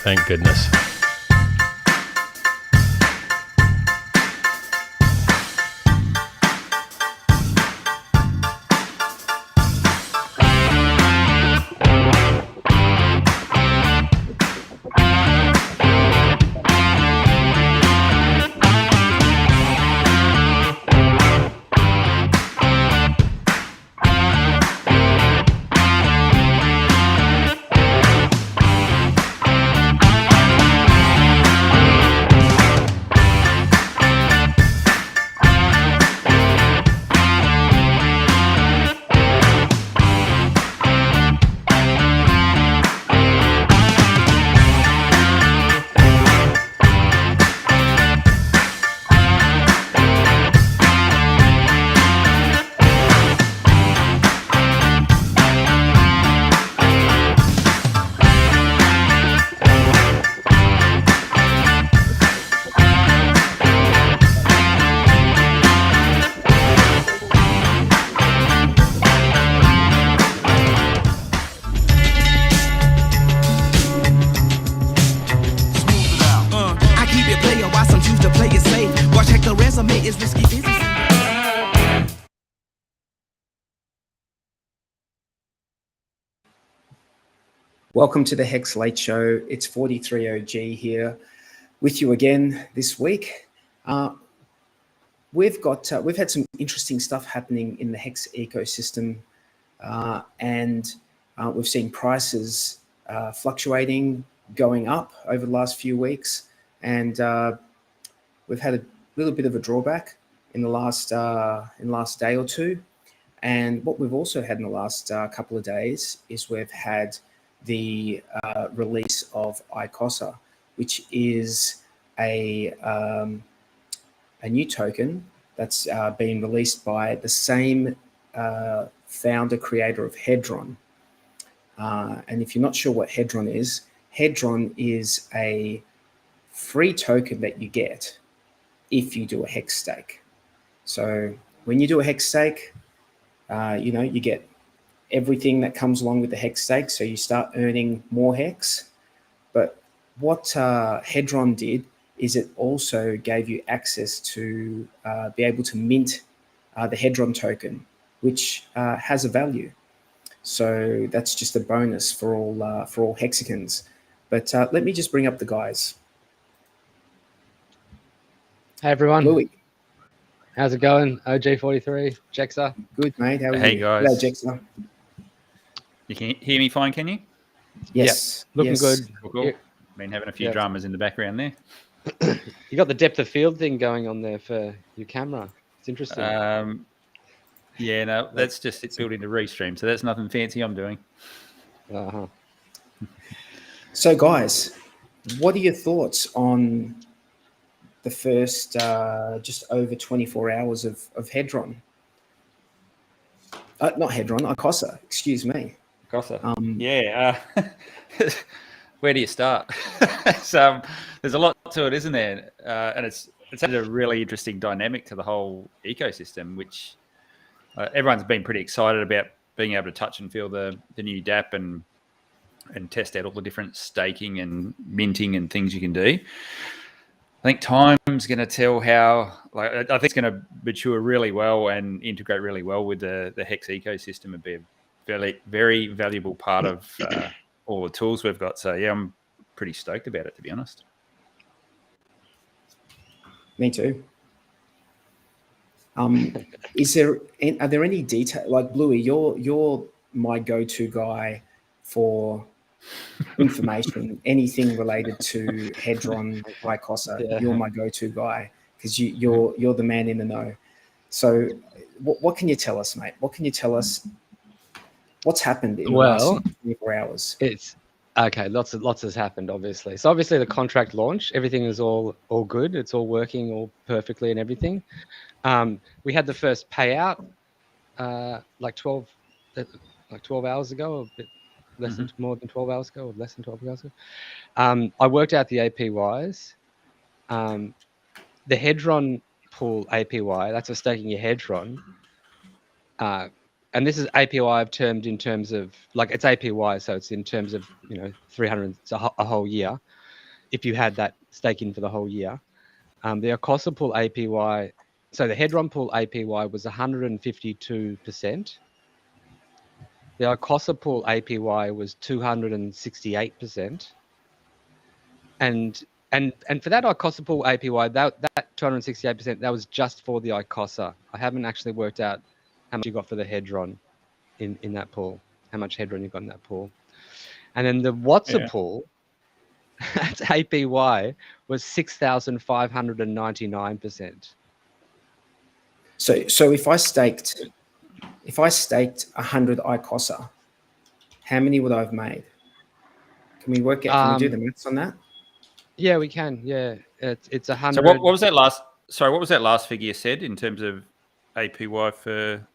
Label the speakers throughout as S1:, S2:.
S1: Thank goodness.
S2: Welcome to the Hex Late Show. It's 43OG here with you again this week. We've had some interesting stuff happening in the Hex ecosystem, and we've seen prices fluctuating, going up over the last few weeks, and we've had a little bit of a drawback in the last day or two. And what we've also had in the last couple of days is we've had the release of ICOSA, which is a new token that's been released by the same founder creator of Hedron. And if you're not sure what Hedron is a free token that you get if you do a hex stake. So when you do a hex stake, you get everything that comes along with the hex stake, so you start earning more hex. But what Hedron did is it also gave you access to be able to mint the Hedron token, which has a value. So that's just a bonus for all hexicans. But let me just bring up the guys.
S3: Hey everyone.
S2: Louis.
S3: How's it going? OG43, Jexa.
S2: Good, mate. How are you?
S4: Hey guys.
S2: Hello, Jexa.
S4: You can hear me fine, can you?
S2: Yes.
S3: Yep. Looking good.
S4: Cool. Been having a few dramas in the background there.
S3: You got the depth of field thing going on there for your camera. It's interesting.
S4: Yeah, no, that's just it's built into Restream, so that's nothing fancy I'm doing.
S3: Uh-huh.
S2: So guys, what are your thoughts on the first just over 24 hours of Hedron? Not Hedron, ICOSA, excuse me.
S4: ICOSA. Where do you start? There's a lot to it, isn't there? And it's had a really interesting dynamic to the whole ecosystem, which everyone's been pretty excited about being able to touch and feel the new DApp and test out all the different staking and minting and things you can do. I think time's going to tell how. I think it's going to mature really well and integrate really well with the Hex ecosystem and be a very, very valuable part of all the tools we've got. So yeah, I'm pretty stoked about it, to be honest.
S2: Me too. Are there any detail, like Bluey? You're my go-to guy for information, anything related to Hedron, ICOSA. Yeah. You're my go-to guy because you're the man in the know. So what can you tell us, mate? What can you tell us? What's happened in the last 24 hours?
S3: It's okay. Lots has happened, obviously. So obviously the contract launch, everything is all good. It's all working all perfectly and everything. We had the first payout like 12 hours ago, or a bit less than more than 12 hours ago, or less than 12 hours ago. I worked out the APYs. The Hedron pool APY, that's for staking your Hedron. And this is APY I've termed in terms of, like, it's APY, so it's in terms of, 300, it's a whole year. if you had that stake in for the whole year. The Icosa pool APY, so the Hedron pool APY was 152%. The Icosa pool APY was 268%. And for that Icosa pool APY, that 268%, that was just for the Icosa. I haven't actually worked out how much you got for the Hedron in that pool, how much Hedron you got in that pool. And then the Watson pool, its APY was 6,599%.
S2: So if I staked 100 Icosa, how many would I have made? Can we work out? Can we do the maths on that?
S3: Yeah, we can. Yeah, it's 100.
S4: So what was that last? Sorry, what was that last figure you said in terms of APY for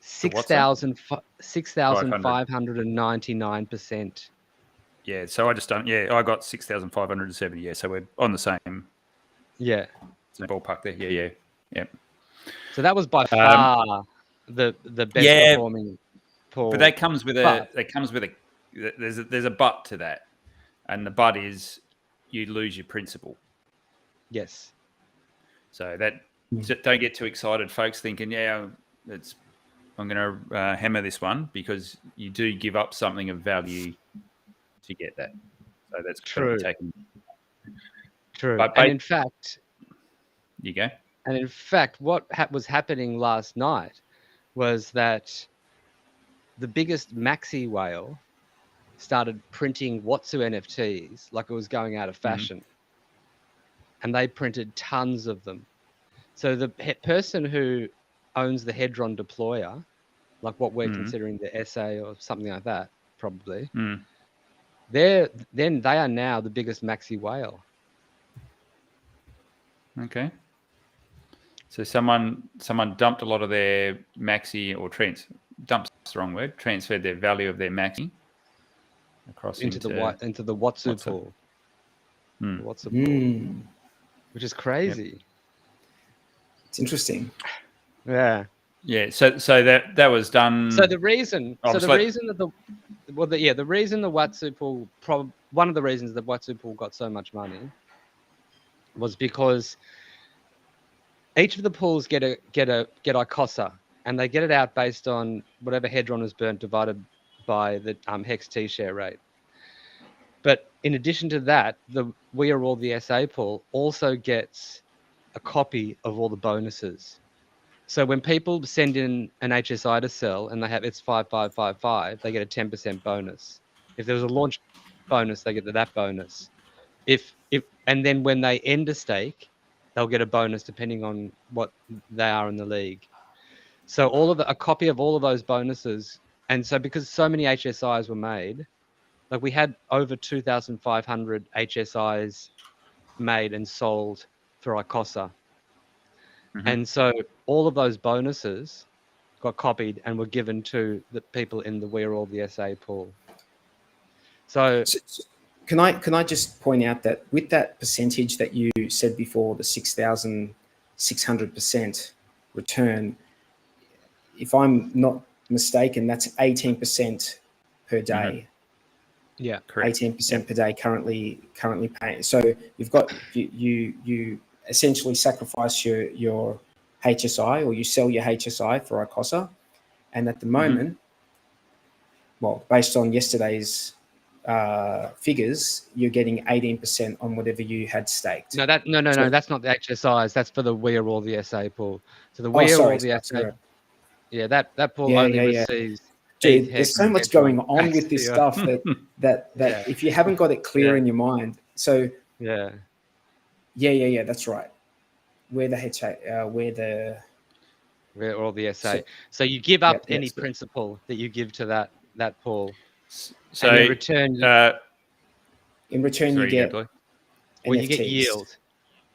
S3: 6,599%.
S4: Yeah, so I just don't. Yeah, I got 6,570. Yeah, so we're on the same.
S3: Yeah,
S4: ballpark there. Yeah.
S3: So that was by far the best performing pool.
S4: But that comes with a. There's a but to that, and the but is you lose your principal.
S3: Yes.
S4: So that don't get too excited, folks. Thinking, I'm going to hammer this one, because you do give up something of value to get that. So that's
S3: true. True.
S4: But
S3: and in fact,
S4: you go.
S3: And in fact, what was happening last night was that the biggest maxi whale started printing Watsu NFTs like it was going out of fashion. And they printed tons of them. So the person who owns the Hedron deployer, like what we're considering the SA or something like that, probably, they are now the biggest maxi whale.
S4: Okay. So someone dumped a lot of their maxi, or dump's the wrong word, transferred their value of their maxi across into the
S3: Watsu pool. Watsu pool, which is crazy.
S2: Yep. It's interesting.
S3: Yeah.
S4: Yeah. So that was done.
S3: So the reason the reason the Watsu pool, one of the reasons the Watsu pool got so much money was because each of the pools get Icosa, and they get it out based on whatever Hedron was burnt divided by the Hex T share rate. But in addition to that, the We Are All the SA pool also gets a copy of all the bonuses. So when people send in an HSI to sell and they have it's 5555, they get a 10% bonus. If there was a launch bonus, they get that bonus. And then when they end a stake, they'll get a bonus depending on what they are in the league. So a copy of all of those bonuses, and so because so many HSIs were made, like we had over 2,500 HSIs made and sold for Icosa. And so all of those bonuses got copied and were given to the people in the We're All the SA pool. So
S2: can I just point out that with that percentage that you said before, the 6,600% return, if I'm not mistaken, that's 18% per day.
S3: Yeah, correct.
S2: 18% per day currently paying. So you've got you essentially sacrifice your HSI, or you sell your HSI for Icosa, and at the moment, well, based on yesterday's figures, you're getting 18% on whatever you had staked.
S3: No, that's not the HSIs. That's for the We Are All the SA pool. So the We Are All the SA. Yeah, that pool only receives.
S2: Dude, there's so much going on with this stuff that if you haven't got it clear in your mind, so yeah, that's right. We're
S3: all the SA. So you give up any principal that you give to that pool.
S4: So
S3: and in return,
S2: you get
S3: you get yield.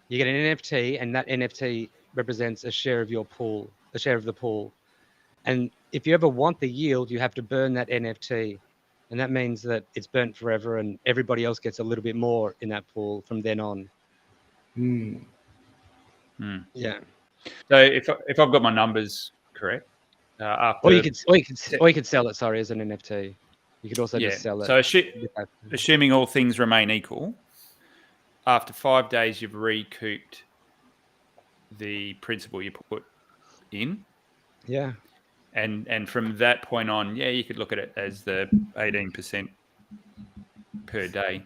S3: You get an NFT, and that NFT represents a share of your pool, a share of the pool. And if you ever want the yield, you have to burn that NFT. And that means that it's burnt forever, and everybody else gets a little bit more in that pool from then on. Yeah.
S4: So if I've got my numbers correct,
S3: or you could sell it. Sorry, as an NFT. You could also just sell it.
S4: So assuming all things remain equal, after 5 days, you've recouped the principal you put in.
S3: Yeah.
S4: And from that point on, yeah, you could look at it as the 18% per day.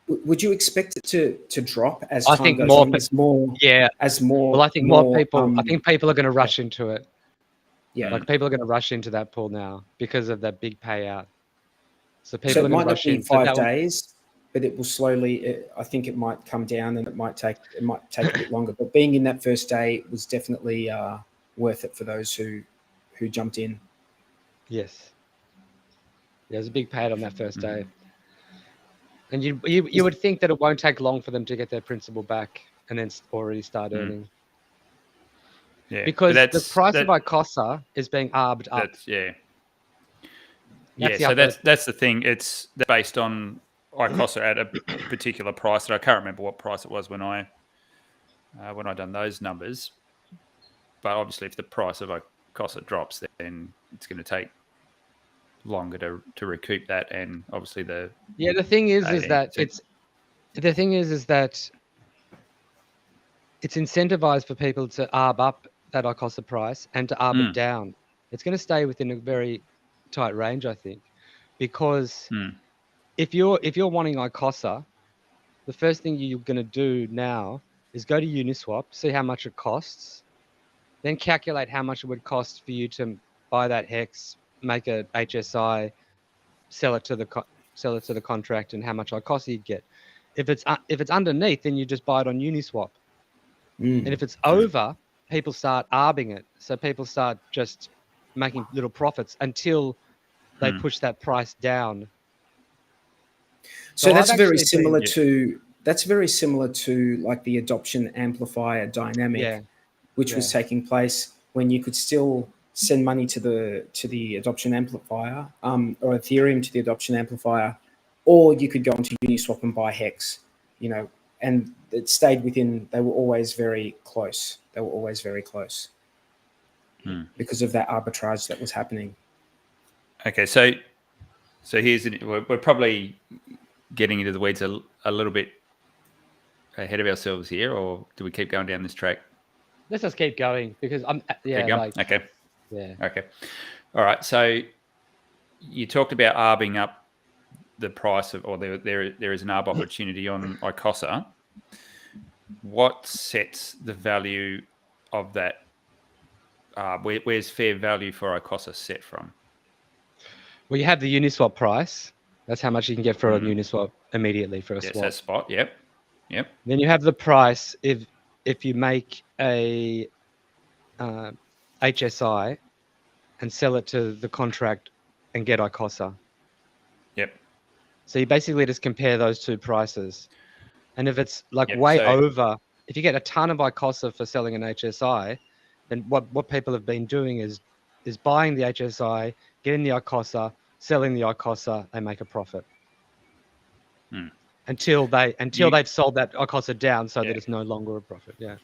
S2: Would you expect it to drop as
S3: I
S2: time
S3: think
S2: goes
S3: more,
S2: on? As more,
S3: yeah.
S2: as more.
S3: Well, I think more people. I think people are going to rush into it.
S2: Yeah.
S3: Like people are going to rush into that pool now because of that big payout. So people
S2: So
S3: are
S2: it
S3: going
S2: might
S3: to
S2: not
S3: rush
S2: be
S3: in.
S2: 5 days, but it will slowly. I think it might come down, and it might take a bit longer. But being in that first day was definitely worth it for those who jumped in.
S3: Yes. There's a big payout on that first day. And you would think that it won't take long for them to get their principal back and then already start earning.
S4: Yeah,
S3: because the price of ICOSA is being arbed up.
S4: That's the thing. It's based on ICOSA at a particular price. And I can't remember what price it was when I done those numbers. But obviously, if the price of ICOSA drops, then it's going to take longer to recoup that. And obviously, the
S3: thing is that it's incentivized for people to arb up that ICOSA price and to arb it down. It's going to stay within a very tight range, I think, because if you're wanting ICOSA, the first thing you're going to do now is go to Uniswap, see how much it costs, then calculate how much it would cost for you to buy that hex, make a HSI, sell it to the contract, and how much ICOSA you'd get. If it's underneath, then you just buy it on Uniswap. And if it's over, people start arbing it. So people start just making little profits until they push that price down.
S2: So that's very similar to like the adoption amplifier dynamic, which was taking place when you could still send money to the adoption amplifier, or Ethereum to the adoption amplifier, or you could go onto Uniswap and buy hex, and it stayed within. They were always very close. Because of that arbitrage that was happening.
S4: Okay, so we're probably getting into the weeds a little bit ahead of ourselves here, or do we keep going down this track?
S3: Let's just keep going because
S4: okay. All right. So you talked about arbing up the price of, or there is an arb opportunity on ICOSA. What sets the value of that? Where's fair value for ICOSA set from?
S3: Well, you have the Uniswap price. That's how much you can get for a Uniswap immediately for a swap.
S4: That's spot. Yep.
S3: Then you have the price if you make a HSI and sell it to the contract and get ICOSA.
S4: Yep.
S3: So you basically just compare those two prices. And if it's over, if you get a ton of ICOSA for selling an HSI, then what people have been doing is buying the HSI, getting the ICOSA, selling the ICOSA, they make a profit. Until they've sold that ICOSA down so that it's no longer a profit. Yeah.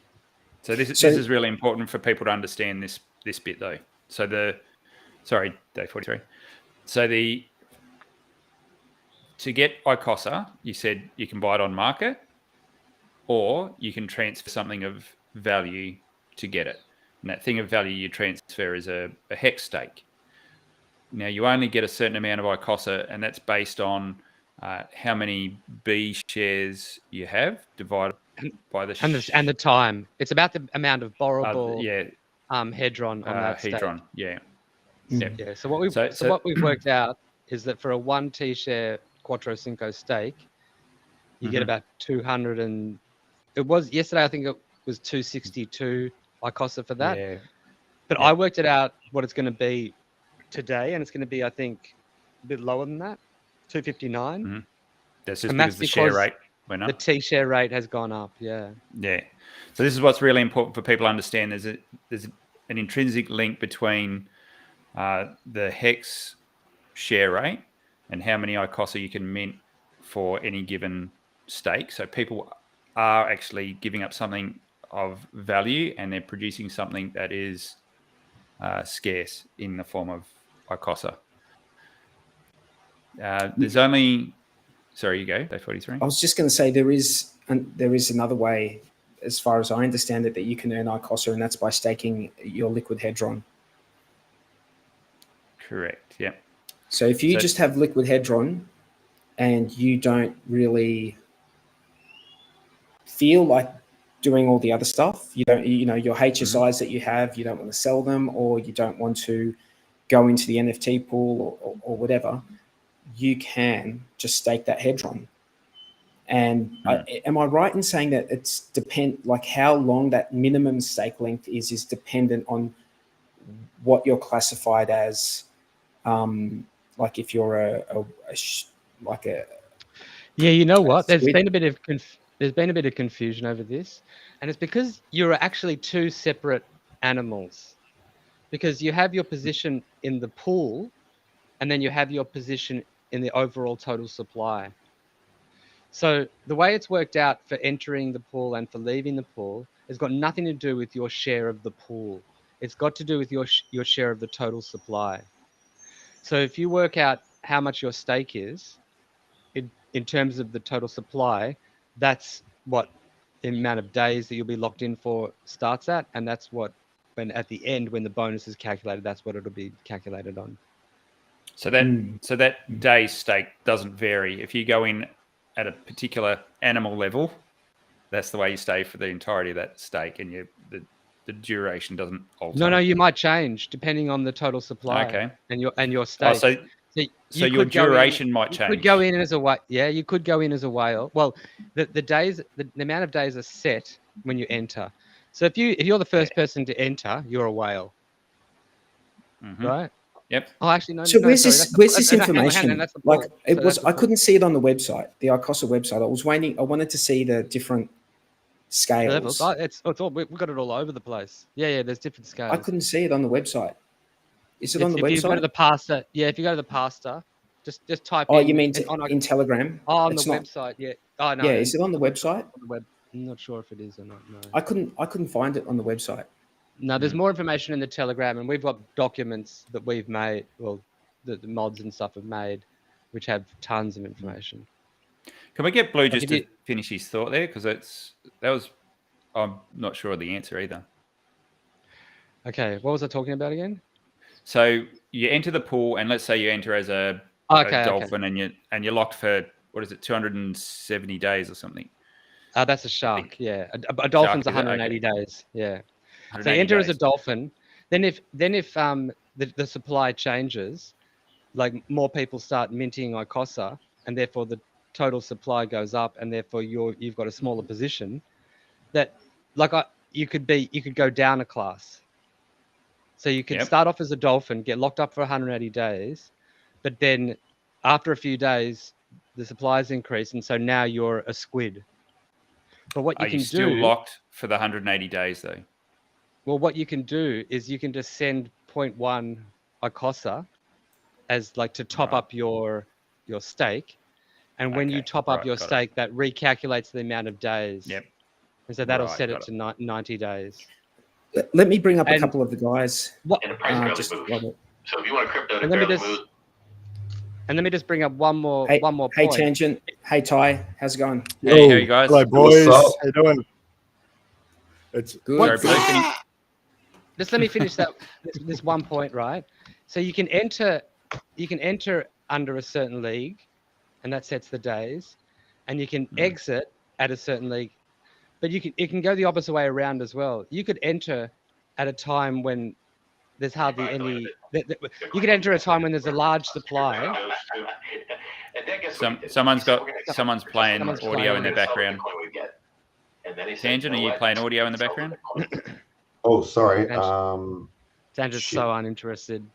S4: So this is really important for people to understand this bit though. So day 43. So to get ICOSA, you said you can buy it on market, or you can transfer something of value to get it. And that thing of value you transfer is a hex stake. Now you only get a certain amount of ICOSA, and that's based on how many B shares you have divided by the
S3: and the time. It's about the amount of borrowable hedron on that
S4: hedron.
S3: Stake.
S4: Yeah.
S3: So what we've worked out is that for a 1 T-share Quattro Cinco stake, you get about 200 and it was yesterday. I think it was 262 ICOSA for that. Yeah. But I worked it out what it's going to be today, and it's going to be, I think, a bit lower than that, 259.
S4: That's just because the share rate went up.
S3: The T-share rate has gone up. Yeah.
S4: So this is what's really important for people to understand. There's an intrinsic link between the hex share rate and how many ICOSA you can mint for any given stake. So people are actually giving up something of value, and they're producing something that is scarce in the form of ICOSA. There's only Sorry, you go, Day 43.
S2: I was just going to say there is another way, as far as I understand it, that you can earn ICOSA, and that's by staking your liquid hedron.
S4: Correct. Yeah.
S2: So if you just have liquid hedron and you don't really feel like doing all the other stuff, your HSIs that you have, you don't want to sell them, or you don't want to go into the NFT pool or whatever, you can just stake that hedron. And am I right in saying that it's like how long that minimum stake length is dependent on what you're classified as? Like if you're
S3: yeah, you know what? There's been a bit of confusion over this, and it's because you're actually two separate animals. Because you have your position in the pool, and then you have your position in the overall total supply. So the way it's worked out for entering the pool and for leaving the pool has got nothing to do with your share of the pool. It's got to do with your share of the total supply. So if you work out how much your stake is in terms of the total supply, that's what the amount of days that you'll be locked in for starts at, and that's what, when at the end, when the bonus is calculated, that's what it'll be calculated on.
S4: So that day stake doesn't vary. If you go in at a particular animal level, that's the way you stay for the entirety of that stake, and the duration doesn't alter.
S3: No, you might change depending on the total supply.
S4: Okay.
S3: And your stake.
S4: So your duration might change.
S3: You could go in as a whale. Yeah, you could go in as a whale. Well, the days, the amount of days are set when you enter. So if you're the first person to enter, you're a whale, right?
S4: Yep.
S3: Oh, actually, no.
S2: So
S3: no,
S2: where's
S3: sorry,
S2: this information?
S3: hang on, that's the
S2: like
S3: point.
S2: it was, I couldn't see it on the website, the ICOSA website. I was waiting. I wanted to see the different scales.
S3: Levels. Oh, it's all, we've got it all over the place. Yeah, there's different scales.
S2: I couldn't see it on the website. Is it on the website?
S3: If you go to the pastor, if you go to the pastor, just type in.
S2: Oh, you mean in Telegram?
S3: Oh, on the website, yeah. Oh no.
S2: Yeah, is it on the website?
S3: On the web. I'm not sure if it is or not. No.
S2: I couldn't find it on the website.
S3: No, there's more information in the Telegram, and we've got documents that we've made, well, the mods and stuff have made, which have tons of information.
S4: Can we get Blue just to finish his thought there? Because I'm not sure of the answer either.
S3: Okay, what was I talking about again?
S4: So you enter the pool, and let's say you enter as a dolphin, and you're locked for, what is it, 270 days or something?
S3: That's a shark. Yeah, a dolphin's 180 days. Yeah. So you enter as a dolphin. Then if the supply changes, like more people start minting ICOSA, and therefore the total supply goes up, and therefore you've got a smaller position. That you could go down a class. So you could start off as a dolphin, get locked up for 180 days, but then after a few days, the supplies increase, and so now you're a squid. But what you can do... Are you
S4: still locked for the 180 days, though?
S3: Well, what you can do is you can just send 0.1 ICOSA as to top up your stake, and when you top up your stake, that recalculates the amount of days.
S4: Yep.
S3: And so that'll set it to 90 days.
S2: Let me bring up a couple of the guys.
S1: So if you want a crypto to barely move.
S3: And let me just bring up one more point.
S2: Hey, Tangent. Hey, Ty. How's it going?
S4: Hey, how you guys?
S5: Hello, boys. How you doing? It's
S2: good.
S3: Just let me finish this one point, right? So you can enter under a certain league, and that sets the days, and you can exit at a certain league, but it can go the opposite way around as well. You could enter at a time when there's hardly any. You could enter at a time when there's a large supply.
S4: Someone's playing audio in their background. Tangent, are you playing audio in the background?
S5: Oh, sorry.
S3: Tangent's so uninterested.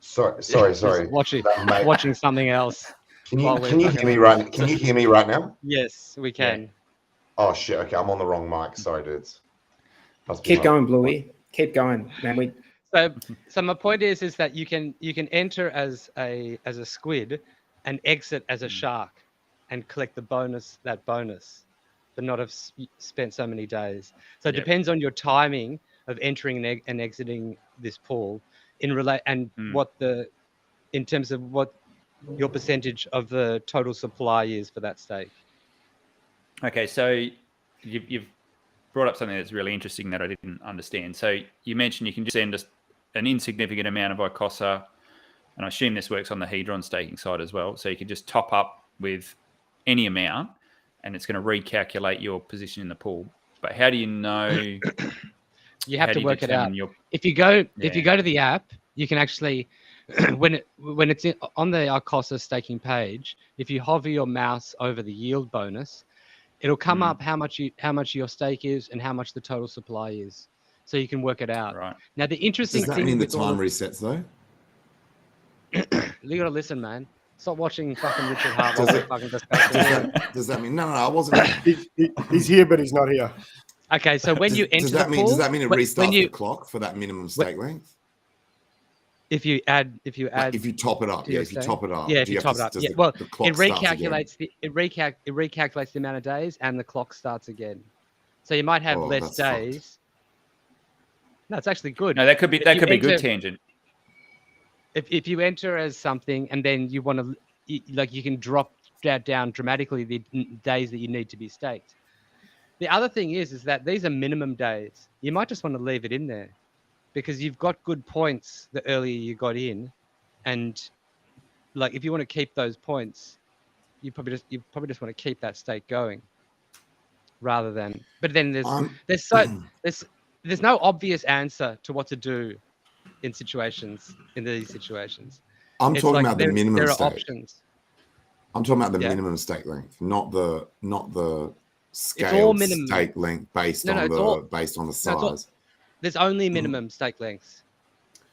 S5: Sorry.
S3: Watching something else.
S5: Can you hear me right? Can you hear me right now?
S3: Yes, we can.
S5: Yeah. Oh shit! Okay, I'm on the wrong mic. Sorry, dudes.
S2: Keep going, Bluey. Keep going, man.
S3: So my point is that you can enter as a squid and exit as a shark and collect that bonus, but not have spent so many days. So it depends on your timing of entering and exiting this pool in terms of what your percentage of the total supply is for that stake.
S4: Okay, so you've brought up something that's really interesting that I didn't understand. So you mentioned you can just send us an insignificant amount of ICOSA, and I assume this works on the Hedron staking side as well. So you can just top up with any amount, and it's going to recalculate your position in the pool. But how do you know?
S3: You have to work it out.
S4: Your...
S3: If you go to the app, you can actually when it's on the ICOSA staking page, if you hover your mouse over the yield bonus, it'll come up how much your stake is and how much the total supply is, so you can work it out.
S4: Right.
S3: Now the interesting
S6: Does that
S3: thing
S6: mean the
S3: with all
S6: time resets though?
S3: you gotta listen, man. Stop watching fucking Richard Hart while we're fucking discussing.
S6: Does that mean no? I wasn't.
S5: He's here, but he's not here.
S3: Okay, so when you enter the pool,
S6: does that mean it restarts the clock for that minimum stake length?
S3: If you
S6: top it up, if you top it up,
S3: if you top it up, well, it recalculates the amount of days, and the clock starts again. So you might have less days. Fucked. No, it's actually good.
S4: No, that could be good tangent.
S3: If you enter as something and then you want to, you can drop that down dramatically the days that you need to be staked. The other thing is that these are minimum days. You might just want to leave it in there, because you've got good points the earlier you got in, and if you want to keep those points, you probably just want to keep that stake going, rather than. But then there's no obvious answer to what to do in these situations.
S6: I'm talking about the minimum
S3: stake.
S6: There are
S3: options.
S6: I'm talking about the minimum stake length, not the scale stake length based on the size.
S3: There's only minimum stake lengths.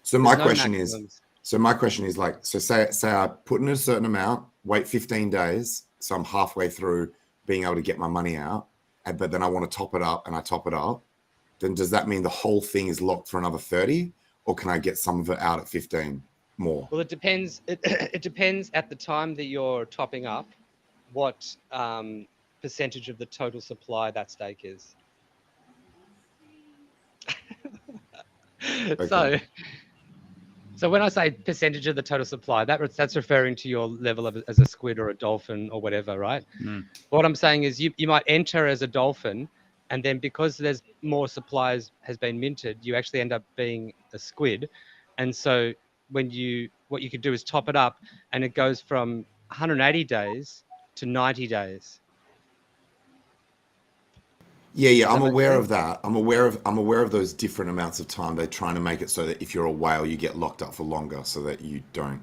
S6: So my question is, say I put in a certain amount, wait 15 days, so I'm halfway through being able to get my money out, but then I want to top it up, and I top it up. Then does that mean the whole thing is locked for another 30, or can I get some of it out at 15 more?
S3: Well, it depends. It depends at the time that you're topping up, what percentage of the total supply that stake is. Okay. So when I say percentage of the total supply, that's referring to your level as a squid or a dolphin or whatever, right? What I'm saying is you might enter as a dolphin, and then because there's more supplies has been minted, you actually end up being a squid. And so what you could do is top it up, and it goes from 180 days to 90 days.
S6: Yeah, I'm aware of that. I'm aware of those different amounts of time. They're trying to make it so that if you're a whale, you get locked up for longer, so that you don't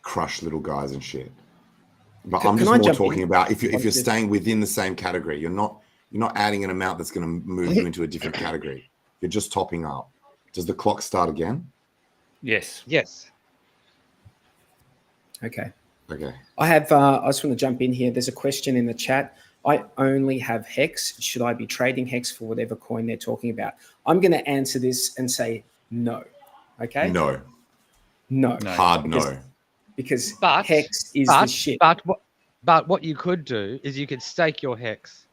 S6: crush little guys and shit. But I'm just more talking about if you're staying within the same category. You're not adding an amount that's going to move you into a different category. You're just topping up. Does the clock start again?
S4: Yes.
S2: Okay.
S6: I
S2: just want to jump in here. There's a question in the chat. I only have Hex. Should I be trading Hex for whatever coin they're talking about? I'm going to answer this and say no. Okay?
S6: No. Hard no.
S2: Because Hex is the shit.
S3: But what you could do is you could stake your Hex.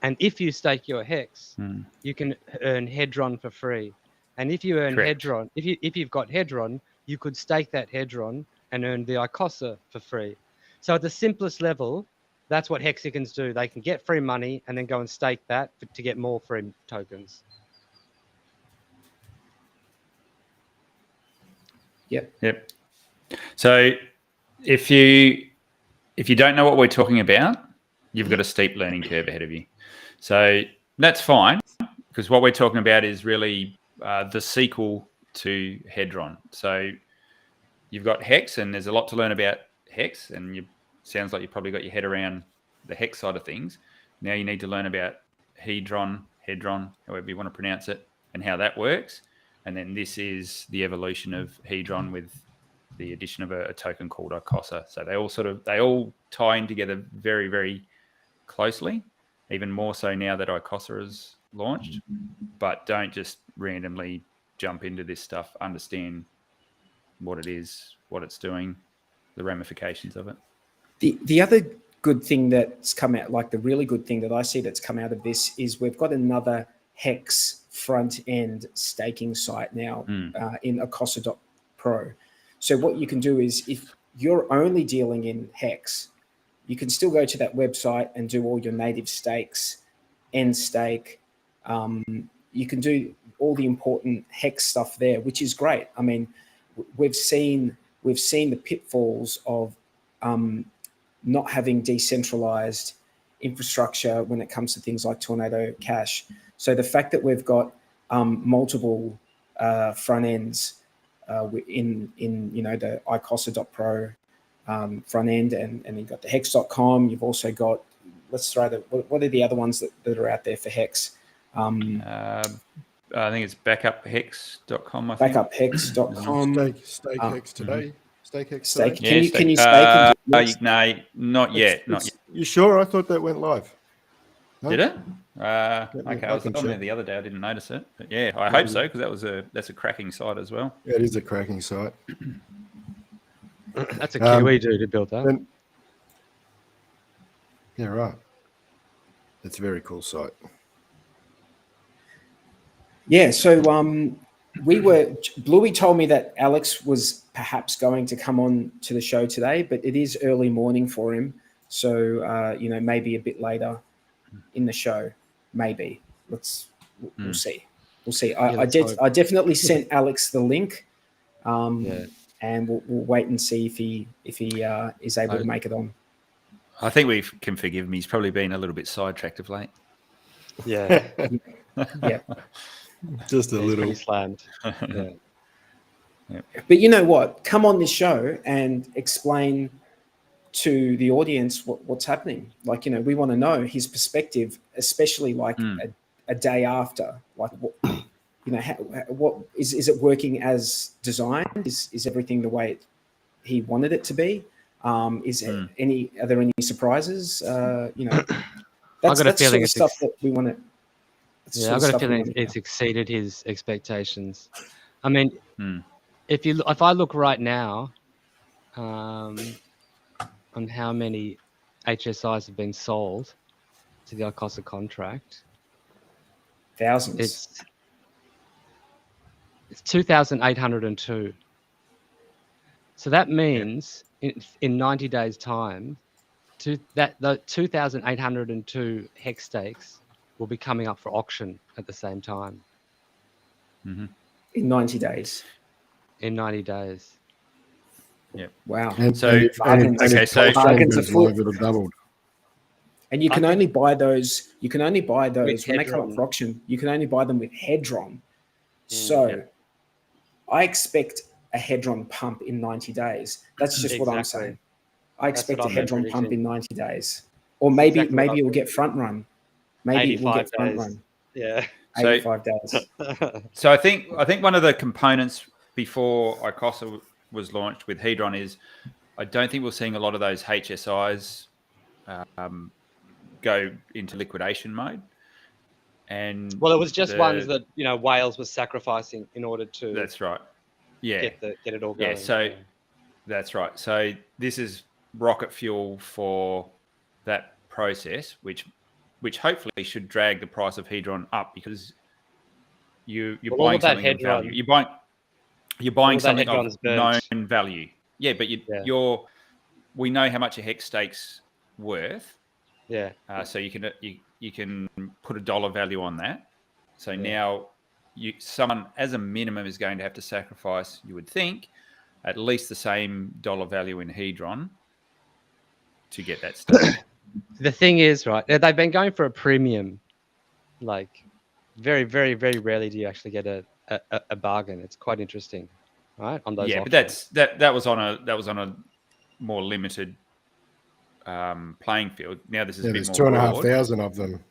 S3: And if you stake your Hex, you can earn Hedron for free. And if you earn Hedron, if you've got Hedron, you could stake that Hedron and earn the ICOSA for free. So at the simplest level, that's what Hexicans do. They can get free money and then go and stake that to get more free tokens.
S4: Yep. So if you don't know what we're talking about, you've got a steep learning curve ahead of you. So that's fine, because what we're talking about is really the sequel to Hedron. So you've got Hex, and there's a lot to learn about Hex, and sounds like you probably got your head around the Hex side of things. Now you need to learn about Hedron, however you want to pronounce it, and how that works. And then this is the evolution of Hedron with the addition of a token called ICOSA. So they all tie in together very, very closely, even more so now that ICOSA is launched. But don't just randomly jump into this stuff. Understand what it is, what it's doing, the ramifications of it.
S2: The other good thing that's come out, the really good thing that I see that's come out of this, is we've got another Hex front end staking site now in ICOSA.pro. So what you can do is, if you're only dealing in Hex, you can still go to that website and do all your native stakes, end stake. You can do all the important Hex stuff there, which is great. I mean, we've seen the pitfalls of not having decentralized infrastructure when it comes to things like Tornado Cash. So the fact that we've got multiple front ends in the icosa.pro front end, and you've got the hex.com. You've also got, let's throw what are the other ones that are out there for Hex?
S4: I think it's backuphex.com. I think
S2: backuphex.com.
S5: Stake Hex today. Stake Hex
S2: Stake.
S5: today.
S2: Can you stake? And do
S4: no, not yet. Not yet.
S5: You sure? I thought that went live. No?
S4: Did it?
S5: me-
S4: Okay, I was
S5: can
S4: on there
S5: check.
S4: the other day. I didn't notice it, but yeah, I hope so, because that's a cracking site as well.
S5: Yeah, it is a cracking site.
S3: That's a Kiwi dude who built that.
S5: Then- yeah, right. It's a very cool site.
S2: Yeah, so Bluey told me that Alex was perhaps going to come on to the show today, but it is early morning for him. So, maybe a bit later in the show, maybe. We'll see. We'll see. I definitely sent Alex the link, and we'll wait and see if he is able to make it on.
S4: I think we can forgive him. He's probably been a little bit sidetracked of late.
S3: Yeah.
S2: Yeah.
S5: Just a
S3: He's
S5: little.
S3: pretty slammed. Yeah.
S2: But you know what? Come on this show and explain to the audience what's happening. Like, we want to know his perspective, especially like a day after. Like, what is it working as designed? Is everything the way he wanted it to be? Are there any surprises? That's
S3: got a feeling
S2: sort of
S3: it's
S2: stuff that we want to.
S3: Yeah, I've got a feeling it's exceeded his expectations. I mean, if I look right now on how many HSIs have been sold to the ICOSA contract,
S2: Thousands.
S3: It's 2,802. So that means in 90 days' time, the 2,802 hex stakes will be coming up for auction at the same time.
S2: In 90 days.
S3: In 90 days.
S4: Yeah.
S2: Wow.
S5: And
S4: So,
S2: bargains afoot.
S5: It'll doubled.
S2: And you can only buy those. You can only buy those when they come up
S3: Hedron.
S2: for auction. You can only buy them with Hedron. So, I expect a Hedron pump in 90 days. That's just what I'm saying. I expect a Hedron pump in 90 days, or maybe it will get front run. Maybe it will get front run.
S3: Yeah.
S2: 85 days.
S4: So I think one of the components before ICOSA was launched with Hedron is, I don't think we're seeing a lot of those HSIs go into liquidation mode. And
S3: Well, it was just ones that Wales was sacrificing in order to.
S4: That's right. Yeah.
S3: Get it all going.
S4: Yeah. So that's right. So this is rocket fuel for that process, which hopefully should drag the price of Hedron up, because you're buying something of value. You're buying something of known value. Yeah, but we know how much a hex stake's worth.
S3: Yeah.
S4: So you can put a dollar value on that. So now someone as a minimum is going to have to sacrifice, you would think, at least the same dollar value in Hedron to get that stake.
S3: The thing is, right, they've been going for a premium. Like, very, very, very rarely do you actually get a bargain. It's quite interesting, right? On those
S4: auctions. But that was on a more limited playing field. Now this is a bit
S5: there's
S4: more
S5: 2,500 of them.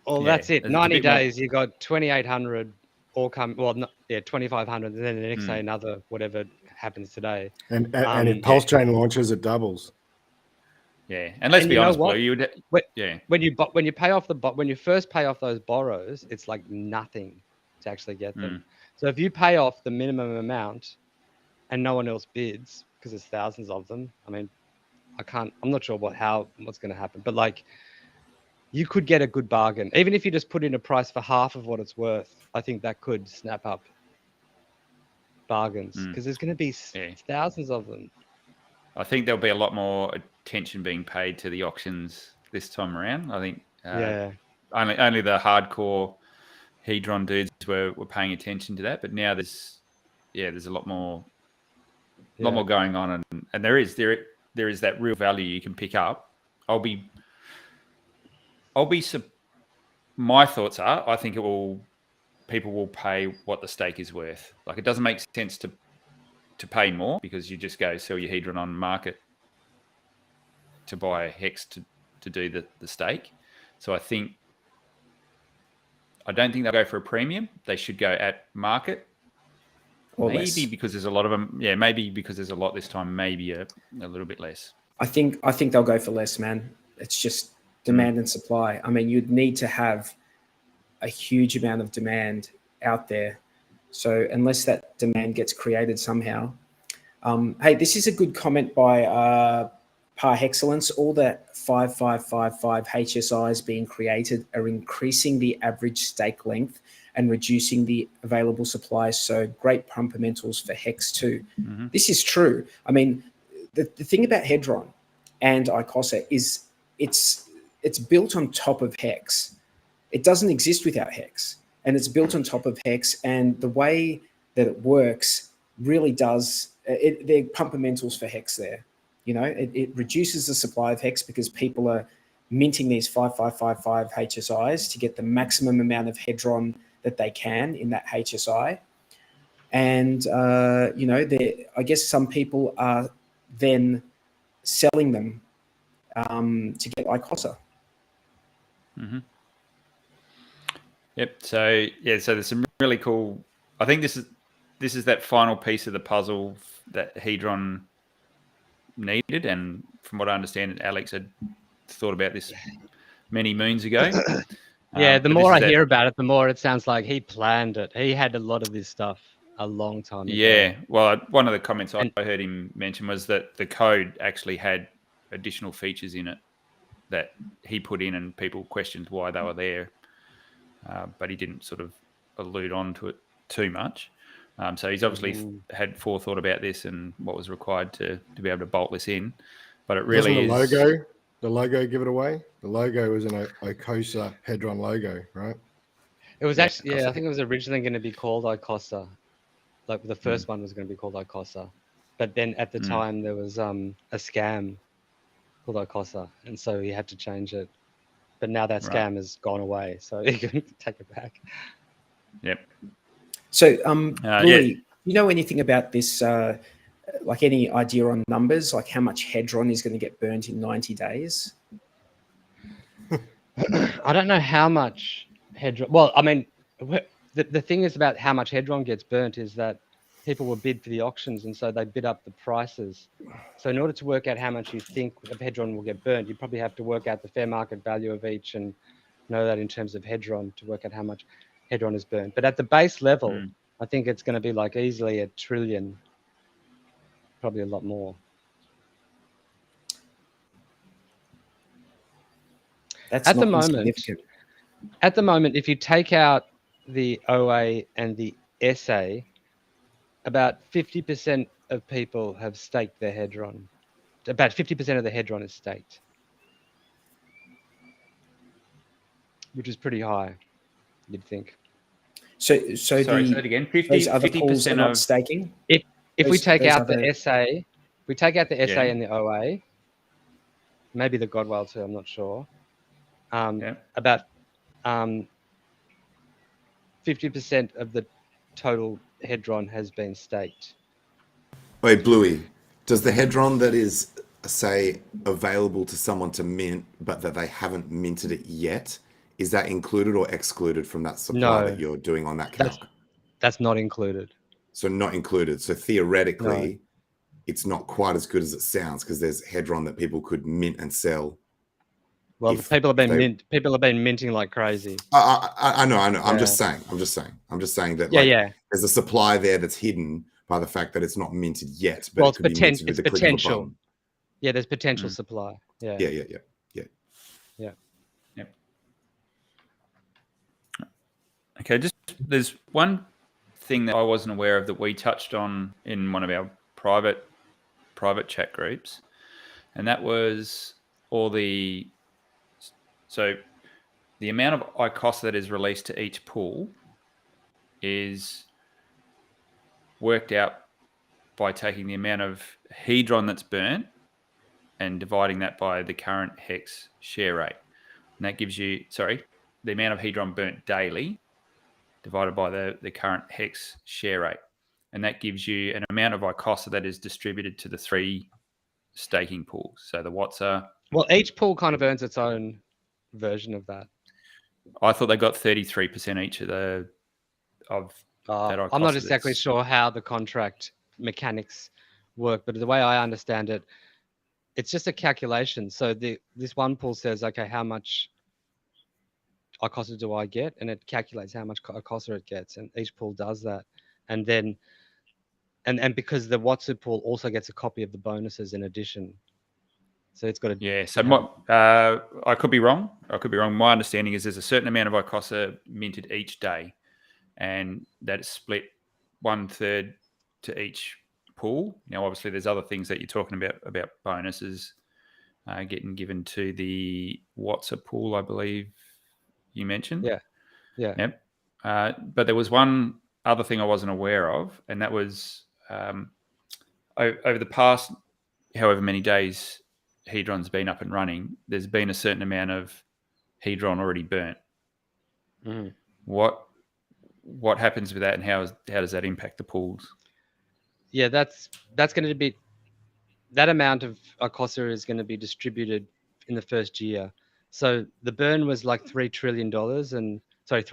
S3: Well, that's it. 90 days, you got 2,800 all come. Well, 2,500, and then the next day another whatever happens today.
S5: And in Pulse Chain launches, it doubles.
S4: Yeah, and let's be honest, Blue,
S3: when you pay off when you first pay off those borrows, it's like nothing to actually get them. So if you pay off the minimum amount and no one else bids, because there's thousands of them, I mean, I'm not sure what's going to happen, but like, you could get a good bargain. Even if you just put in a price for half of what it's worth, I think that could snap up bargains because there's going to be thousands of them.
S4: I think there'll be a lot more attention being paid to the auctions this time around. I think only the hardcore Hedron dudes were paying attention to that, but now there's a lot more going on, and there is that real value you can pick up. My thoughts are, I think people will pay what the stake is worth. Like, it doesn't make sense to pay more because you just go sell your Hedron on market to buy a hex to do the stake. So I don't think they'll go for a premium. They should go at market.
S2: Or
S4: maybe
S2: less.
S4: Because there's a lot of them. Yeah, maybe because there's a lot this time. Maybe a little bit less.
S2: I think they'll go for less, man. It's just demand and supply. I mean, you'd need to have a huge amount of demand out there. So unless that demand gets created somehow. Hey, this is a good comment by Par Excellence. All the 5555 HSIs being created are increasing the average stake length and reducing the available supply. So great fundamentals for Hex too. Mm-hmm. This is true. I mean, the thing about Hedron and ICOSA is it's built on top of Hex. It doesn't exist without Hex, and it's built on top of Hex. And the way that it works really does. They're fundamentals for Hex there. You know, it reduces the supply of Hex because people are minting these 5555 HSIs to get the maximum amount of Hedron that they can in that HSI. And, you know, I guess some people are then selling them to get ICOSA.
S4: Mm-hmm. Yep. So there's some really cool. I think this is that final piece of the puzzle that Hedron needed, and from what I understand, Alex had thought about this many moons ago.
S3: The more I hear about it, the more it sounds like he planned it. He had a lot of this stuff a long time ago.
S4: Yeah. Well, one of the comments I heard him mention was that the code actually had additional features in it that he put in, and people questioned why they were there. But he didn't sort of allude on to it too much. So he's obviously had forethought about this and what was required to be able to bolt this in. But it really
S5: Doesn't the logo give it away? The logo was an ICOSA Hedron logo, right?
S3: It was actually, I think it was originally going to be called ICOSA. Like the first one was going to be called ICOSA. But then at the time there was a scam called ICOSA. And so he had to change it. But now that scam has gone away. So he can take it back.
S4: Yep.
S2: So, Louis, you know anything about this, like any idea on numbers, like how much Hedron is going to get burnt in 90 days?
S3: I don't know how much Hedron... Well, I mean, the thing is about how much Hedron gets burnt is that people will bid for the auctions, and so they bid up the prices. So in order to work out how much you think of Hedron will get burnt, you probably have to work out the fair market value of each and know that in terms of Hedron to work out how much Hedron is burnt. But at the base level, I think it's going to be like easily $1 trillion, probably a lot more.
S2: That's
S3: at
S2: not
S3: the moment.
S2: Insignificant.
S3: At the moment, if you take out the OA and the SA, about 50% of people have staked their Hedron. About 50% of the Hedron is staked, which is pretty high, you'd think.
S2: So
S4: sorry, say it again.
S2: 50% are not staking.
S3: If we take out the SA, and the OA, maybe the Godwild too, I'm not sure. About 50% of the total Hedron has been staked.
S6: Wait, Bluey, does the Hedron that is, say, available to someone to mint, but that they haven't minted it yet, is that included or excluded from that supply that you're doing on that calc?
S3: That's not included.
S6: So not included. So theoretically, it's not quite as good as it sounds because there's Hedron that people could mint and sell.
S3: Well, people have been minting like crazy.
S6: I know. I'm just saying that there's a supply there that's hidden by the fact that it's not minted yet. But
S3: well,
S6: it could be minted with the click of a button.
S3: Yeah, there's potential supply. Yeah.
S4: Okay, there's one thing that I wasn't aware of that we touched on in one of our private chat groups, and that was so the amount of ICOSA that is released to each pool is worked out by taking the amount of hedron that's burnt and dividing that by the current hex share rate. And that gives you, the amount of hedron burnt daily divided by the current hex share rate. And that gives you an amount of ICOSA that is distributed to the 3 staking pools. So the WhatsApp.
S3: Well, each pool kind of earns its own version of that.
S4: I thought they got 33% each of that ICOSA.
S3: I'm not exactly sure how the contract mechanics work, but the way I understand it, it's just a calculation. So this one pool says, okay, how much ICOSA do I get? And it calculates how much ICOSA it gets, and each pool does that. And then, and because the WhatsApp pool also gets a copy of the bonuses in addition. So it's got a...
S4: Yeah, so I could be wrong. My understanding is there's a certain amount of ICOSA minted each day, and that is split 1/3 to each pool. Now, obviously, there's other things that you're talking about bonuses getting given to the WhatsApp pool, I believe you mentioned.
S3: Yeah.
S4: Yep. But there was one other thing I wasn't aware of, and that was over the past however many days Hedron's been up and running, there's been a certain amount of Hedron already burnt.
S3: Mm.
S4: What happens with that, and how does that impact the pools?
S3: Yeah, that's going to be, that amount of ICOSA is going to be distributed in the first year. So the burn was like $3 trillion 3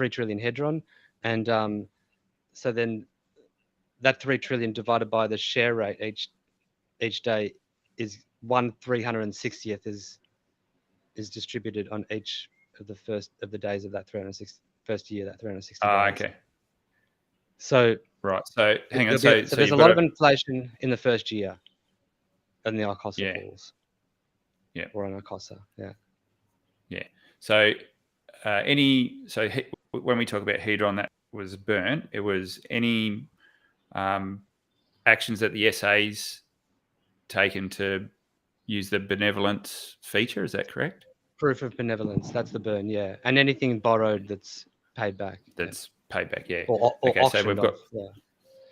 S3: trillion Hedron. And so then that 3 trillion divided by the share rate each day is 1/360th is distributed on each of the days of that 360 first year, that 360 days.
S4: Okay.
S3: So
S4: right. So hang on.
S3: So there's a lot of inflation in the first year in the ICOSA pools.
S4: Yeah.
S3: Or on ICOSA. Yeah.
S4: Yeah. So when we talk about Hedron that was burnt, it was any actions that the SA's taken to use the benevolence feature. Is that correct?
S3: Proof of benevolence. That's the burn. Yeah. And anything borrowed that's paid back.
S4: That's paid back. Yeah.
S3: Or
S4: so we've got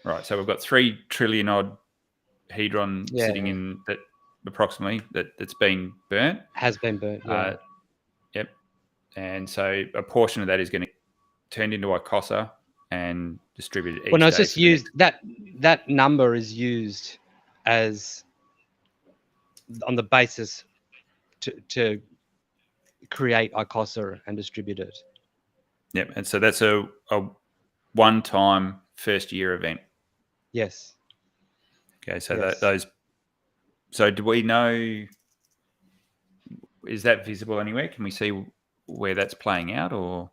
S4: right. So we've got 3 trillion odd Hedron sitting in that approximately that's been burnt.
S3: Has been burnt. Yeah.
S4: Yep. And so a portion of that is going to turn into ICOSA and distributed each
S3: it's
S4: day
S3: just used, that number is used as on the basis to create ICOSA and distribute it.
S4: Yep. And so that's a one-time first year event.
S3: Yes.
S4: Okay. So so do we know, is that visible anywhere? Can we see where that's playing out, or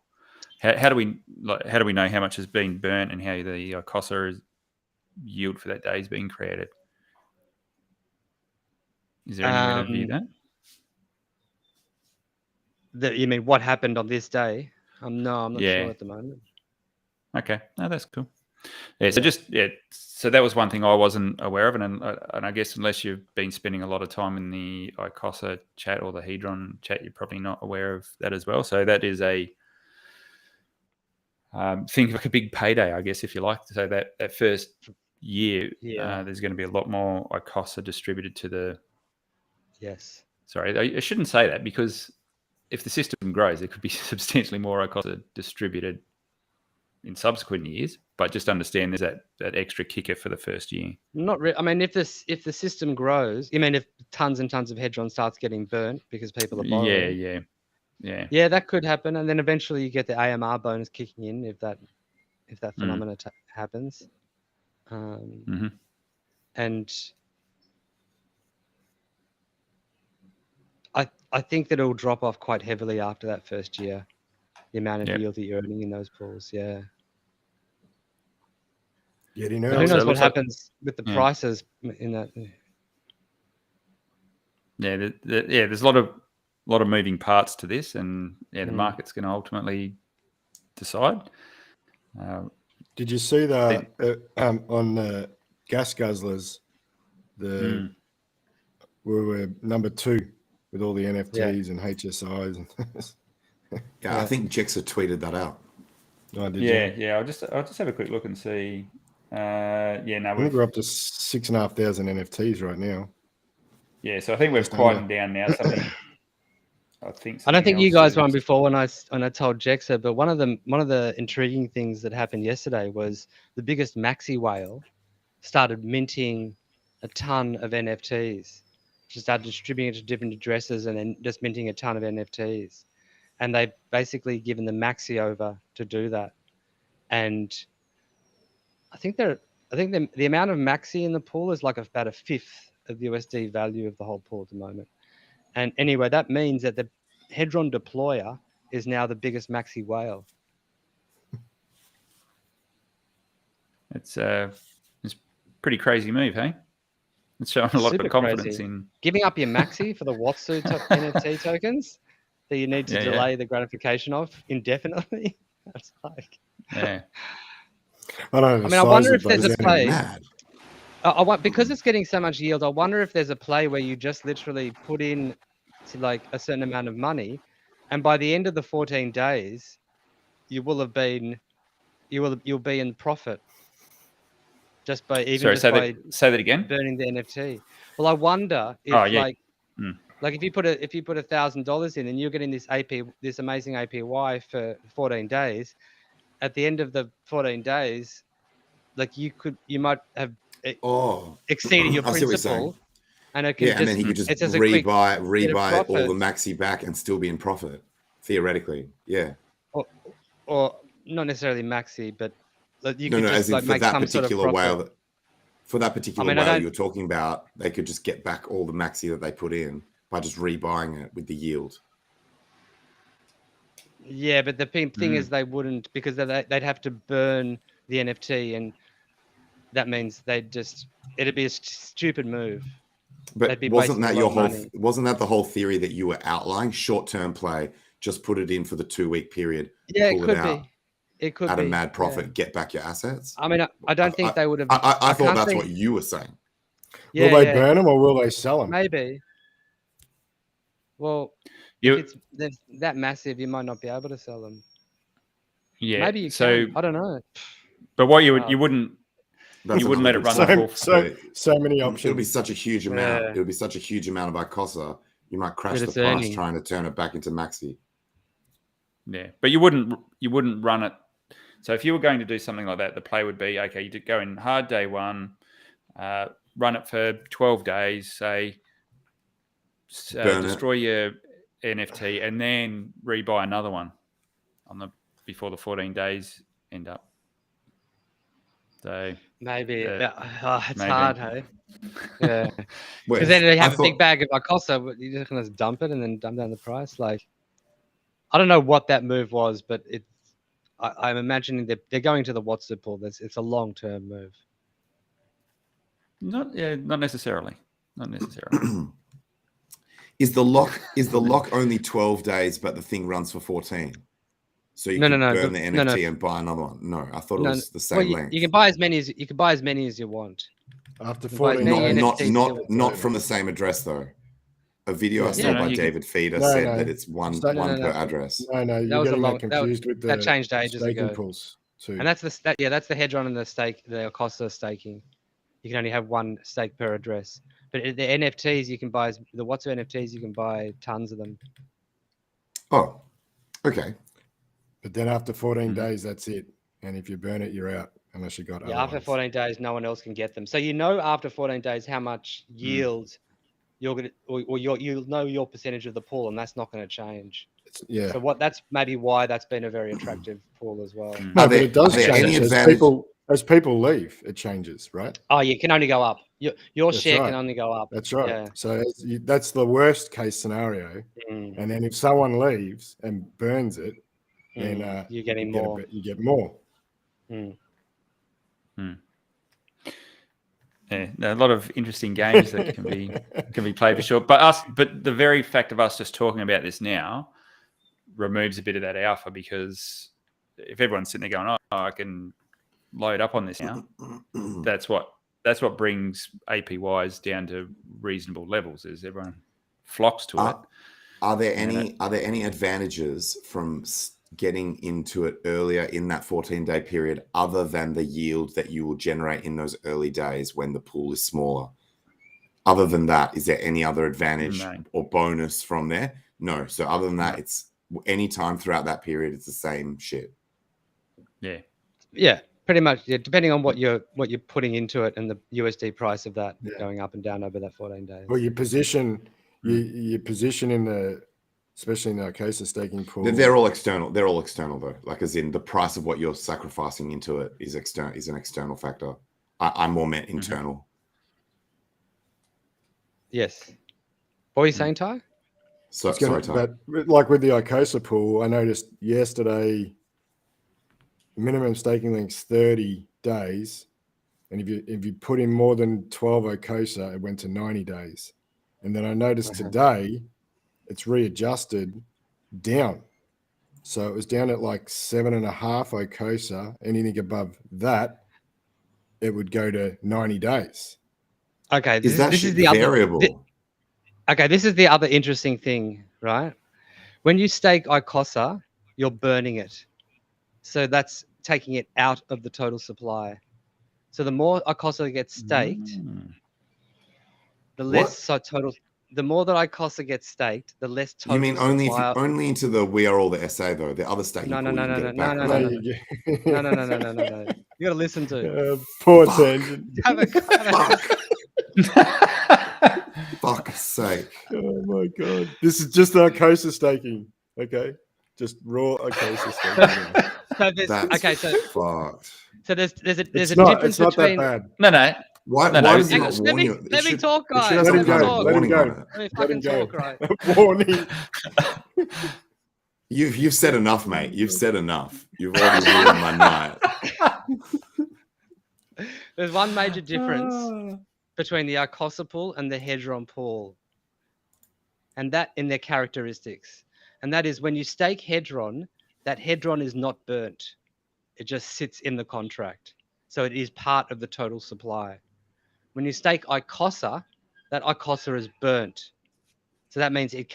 S4: how do we know how much has been burnt and how the ICOSA yield for that day is being created? Is there any way to view that?
S3: You mean what happened on this day? No, I'm not sure at the moment.
S4: Okay, no, that's cool. Yeah, so that was one thing I wasn't aware of, and I guess unless you've been spending a lot of time in the ICOSA chat or the Hedron chat, you're probably not aware of that as well. So that is think of like a big payday, I guess, if you like. So that first year, there's going to be a lot more ICOSA distributed to the...
S3: Yes.
S4: Sorry, I shouldn't say that, because if the system grows, there could be substantially more ICOSA distributed in subsequent years, but just understand there's that extra kicker for the first year.
S3: Not really. I mean, if the system grows, you mean if tons and tons of Hedron starts getting burnt because people are borrowing? Yeah, that could happen, and then eventually you get the AMR bonus kicking in if that phenomena happens. And I think that it'll drop off quite heavily after that first year, the amount of yield that you're earning in those pools. Yeah.
S5: But
S3: who knows what happens with the prices in that?
S4: Yeah, there's a lot of moving parts to this, and the market's going to ultimately decide.
S5: Did you see the on the gas guzzlers? We were number 2 with all the NFTs and HSIs. And
S6: Yeah, I think Jexa tweeted that out.
S5: Oh, did
S4: Yeah,
S5: you?
S4: yeah. I'll just have a quick look and see. Yeah, no,
S5: I think we're up to 6,500 NFTs right now.
S4: Yeah, so I think we've
S5: Just
S4: quietened
S5: under.
S4: down now. Something. I think.
S3: I don't think you
S4: something
S3: guys
S4: else
S3: won
S4: is-
S3: before when I told Jexa, but one of the intriguing things that happened yesterday was the biggest maxi whale started minting a ton of NFTs. She started distributing it to different addresses and then just minting a ton of NFTs. And they've basically given the maxi over to do that. And I think the amount of maxi in the pool is like about a fifth of the USD value of the whole pool at the moment. And anyway, that means that the Hedron deployer is now the biggest maxi whale.
S4: It's pretty crazy move, hey? It's showing a lot
S3: Super
S4: of confidence
S3: crazy.
S4: in
S3: Giving up your maxi for the Watsu NFT tokens that you need to delay the gratification of indefinitely. That's like,
S4: yeah.
S5: I
S3: mean, I wonder if there's a play.
S6: Mad.
S3: Because it's getting so much yield, I wonder if there's a play where you just literally put in to like a certain amount of money, and by the end of the 14 days, you'll be in profit just by
S4: say that again.
S3: burning the NFT. Well, I wonder if like if you put $1,000 in and you're getting this amazing APY for 14 days, at the end of the 14 days, like you might have exceeded your
S6: I see what you're saying.
S3: principal, and it can
S6: and then he could just rebuy all the maxi back and still be in profit, theoretically. Yeah.
S3: Or not necessarily maxi, but you
S6: no,
S3: could just
S6: as in
S3: like
S6: for
S3: make
S6: that
S3: some sort of
S6: particular
S3: profit.
S6: whale. For that particular whale you're talking about, they could just get back all the maxi that they put in by just rebuying it with the yield.
S3: Yeah, but the thing is they wouldn't, because they'd have to burn the NFT, and that means it'd be a stupid move.
S6: But wasn't that the whole theory that you were outlining? Short-term play, just put it in for the 2-week period, pull it out.
S3: It could
S6: at
S3: be
S6: a mad profit, get back your assets.
S3: I mean, I don't think they would have.
S6: I thought that's what you were saying.
S5: Yeah, will they burn them or will they sell them?
S3: Maybe. Well, if it's that massive, you might not be able to sell them.
S4: Yeah.
S3: Maybe you can. I don't know.
S4: But what you wouldn't let it run
S5: so many options.
S6: It'll be such a huge amount. It'll be such a huge amount of ICOSA. You might crash the price trying to turn it back into maxi.
S4: Yeah, but you wouldn't run it. So if you were going to do something like that, the play would be, okay, you go in hard day one, run it for 12 days, say, destroy your NFT, and then rebuy another one before the 14 days end up. So
S3: maybe it's hard, hey? Yeah, because then they have a big bag of ICOSA, you're just gonna dump it and then dump down the price. Like, I don't know what that move was, but I'm imagining that they're going to the Watsu pool. It's a long-term move.
S4: Not necessarily. Not necessarily.
S6: Is the lock only 12 days, but the thing runs for 14? So you can burn the NFT and buy another one. No, I thought it was the same length.
S3: You can buy as many as you want.
S5: After 14
S6: not from the same address though. A video I saw by David Feeder said that it's one per address.
S5: No, you're getting confused with
S3: that changed ages ago.
S5: Pools too.
S3: And that's the Hedron and the ICOSA staking. You can only have one stake per address. But the NFTs you can buy, the Watsu NFTs you can buy tons of them.
S6: Oh, okay.
S5: But then after 14 days, that's it. And if you burn it, you're out unless you got.
S3: Yeah, after 14 days, no one else can get them. So after 14 days how much yield you're gonna, or you'll know your percentage of the pool, and that's not going to change.
S5: Yeah.
S3: So that's maybe why that's been a very attractive pool as well.
S5: No, but it does change as people leave. It changes, right?
S3: Oh, you can only go up. Your share can only go up.
S5: That's right. Yeah. So that's the worst case scenario. And then if someone leaves and burns it, then
S3: you're getting more.
S5: You get more.
S4: Yeah, a lot of interesting games that can be played for sure. But the very fact of us just talking about this now removes a bit of that alpha, because if everyone's sitting there going, "Oh, I can load up on this now, that's what brings APYs down to reasonable levels. Is everyone flocks to it.
S6: Are there any advantages from getting into it earlier in that 14-day period, other than the yield that you will generate in those early days when the pool is smaller? Other than that, is there any other advantage or bonus from there? No. So other than that, it's any time throughout that period, it's the same shit.
S4: Yeah.
S3: Yeah, pretty much. Yeah, depending on what you're putting into it and the USD price of that going up and down over that 14 days.
S5: Well, your position, your position in the, especially in our case, the staking pool.
S6: They're all external. They're all external though. Like as in the price of what you're sacrificing into it is an external factor. I'm more meant internal.
S3: Yes. What were you saying, Ty?
S5: Sorry, Ty. But like with the ICOSA pool, I noticed yesterday minimum staking length's 30 days. And if you put in more than 12 ICOSA, it went to 90 days. And then I noticed today it's readjusted down. So it was down at like 7.5 ICOSA. Anything above that, it would go to 90 days.
S3: Okay,
S6: this is the variable.
S3: This is the other interesting thing, right? When you stake ICOSA, you're burning it. So that's taking it out of the total supply. So the more ICOSA gets staked, the less total. The more that ICOSA gets staked, the less total.
S6: You mean only into the we are all the SA though? The other staking pool,
S3: No. You gotta listen to.
S5: Poor tangent.
S6: Fuck's sake!
S5: Oh my god! This is just ICOSA staking. Okay, just raw ICOSA staking.
S3: So there's
S6: fucked.
S3: So there's a difference
S5: it's not
S3: between.
S5: that bad.
S6: Why does he not warn you?
S3: Let me talk, guys.
S5: Let him go. Let him go.
S3: Let me fucking talk, right?
S5: Warning.
S6: You've said enough, mate. You've said enough. You've already ruined my night.
S3: There's one major difference between the ICOSA pool and the Hedron pool, and that in their characteristics. And that is when you stake Hedron, that Hedron is not burnt. It just sits in the contract. So it is part of the total supply. When you stake ICOSA, that ICOSA is burnt. So that means it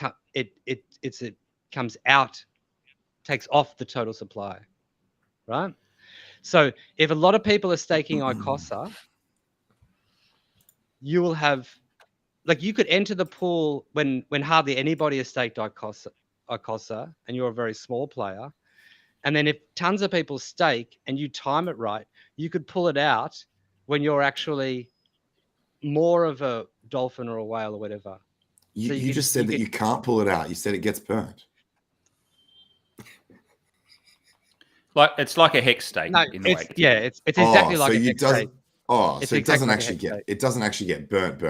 S3: comes out, takes off the total supply, right? So if a lot of people are staking ICOSA, you will have, like, you could enter the pool when hardly anybody has staked ICOSA, and you're a very small player. And then if tons of people stake and you time it right, you could pull it out when you're actually more of a dolphin or a whale or whatever.
S6: You just said that you can't pull it out. You said it gets burnt.
S4: Like it's like a hex stake.
S3: No, it's exactly like a hex stake.
S6: So it doesn't actually get burnt.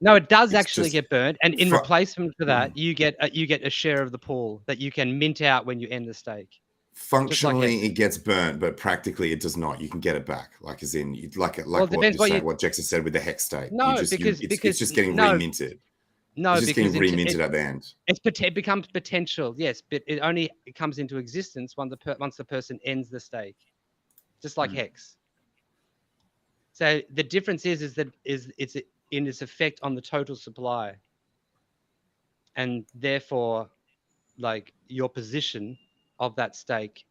S3: No, it does actually get burnt, and in replacement for that, you get a share of the pool that you can mint out when you end the stake.
S6: Functionally, it gets burnt, but practically, it does not. You can get it back, like as in, what Jex has said with the hex stake.
S3: No,
S6: it's just getting reminted.
S3: No,
S6: it's just getting reminted at the end.
S3: It becomes potential, yes, but it comes into existence once the person ends the stake, just like hex. So the difference is that it's in its effect on the total supply, and therefore, like your position of that stake,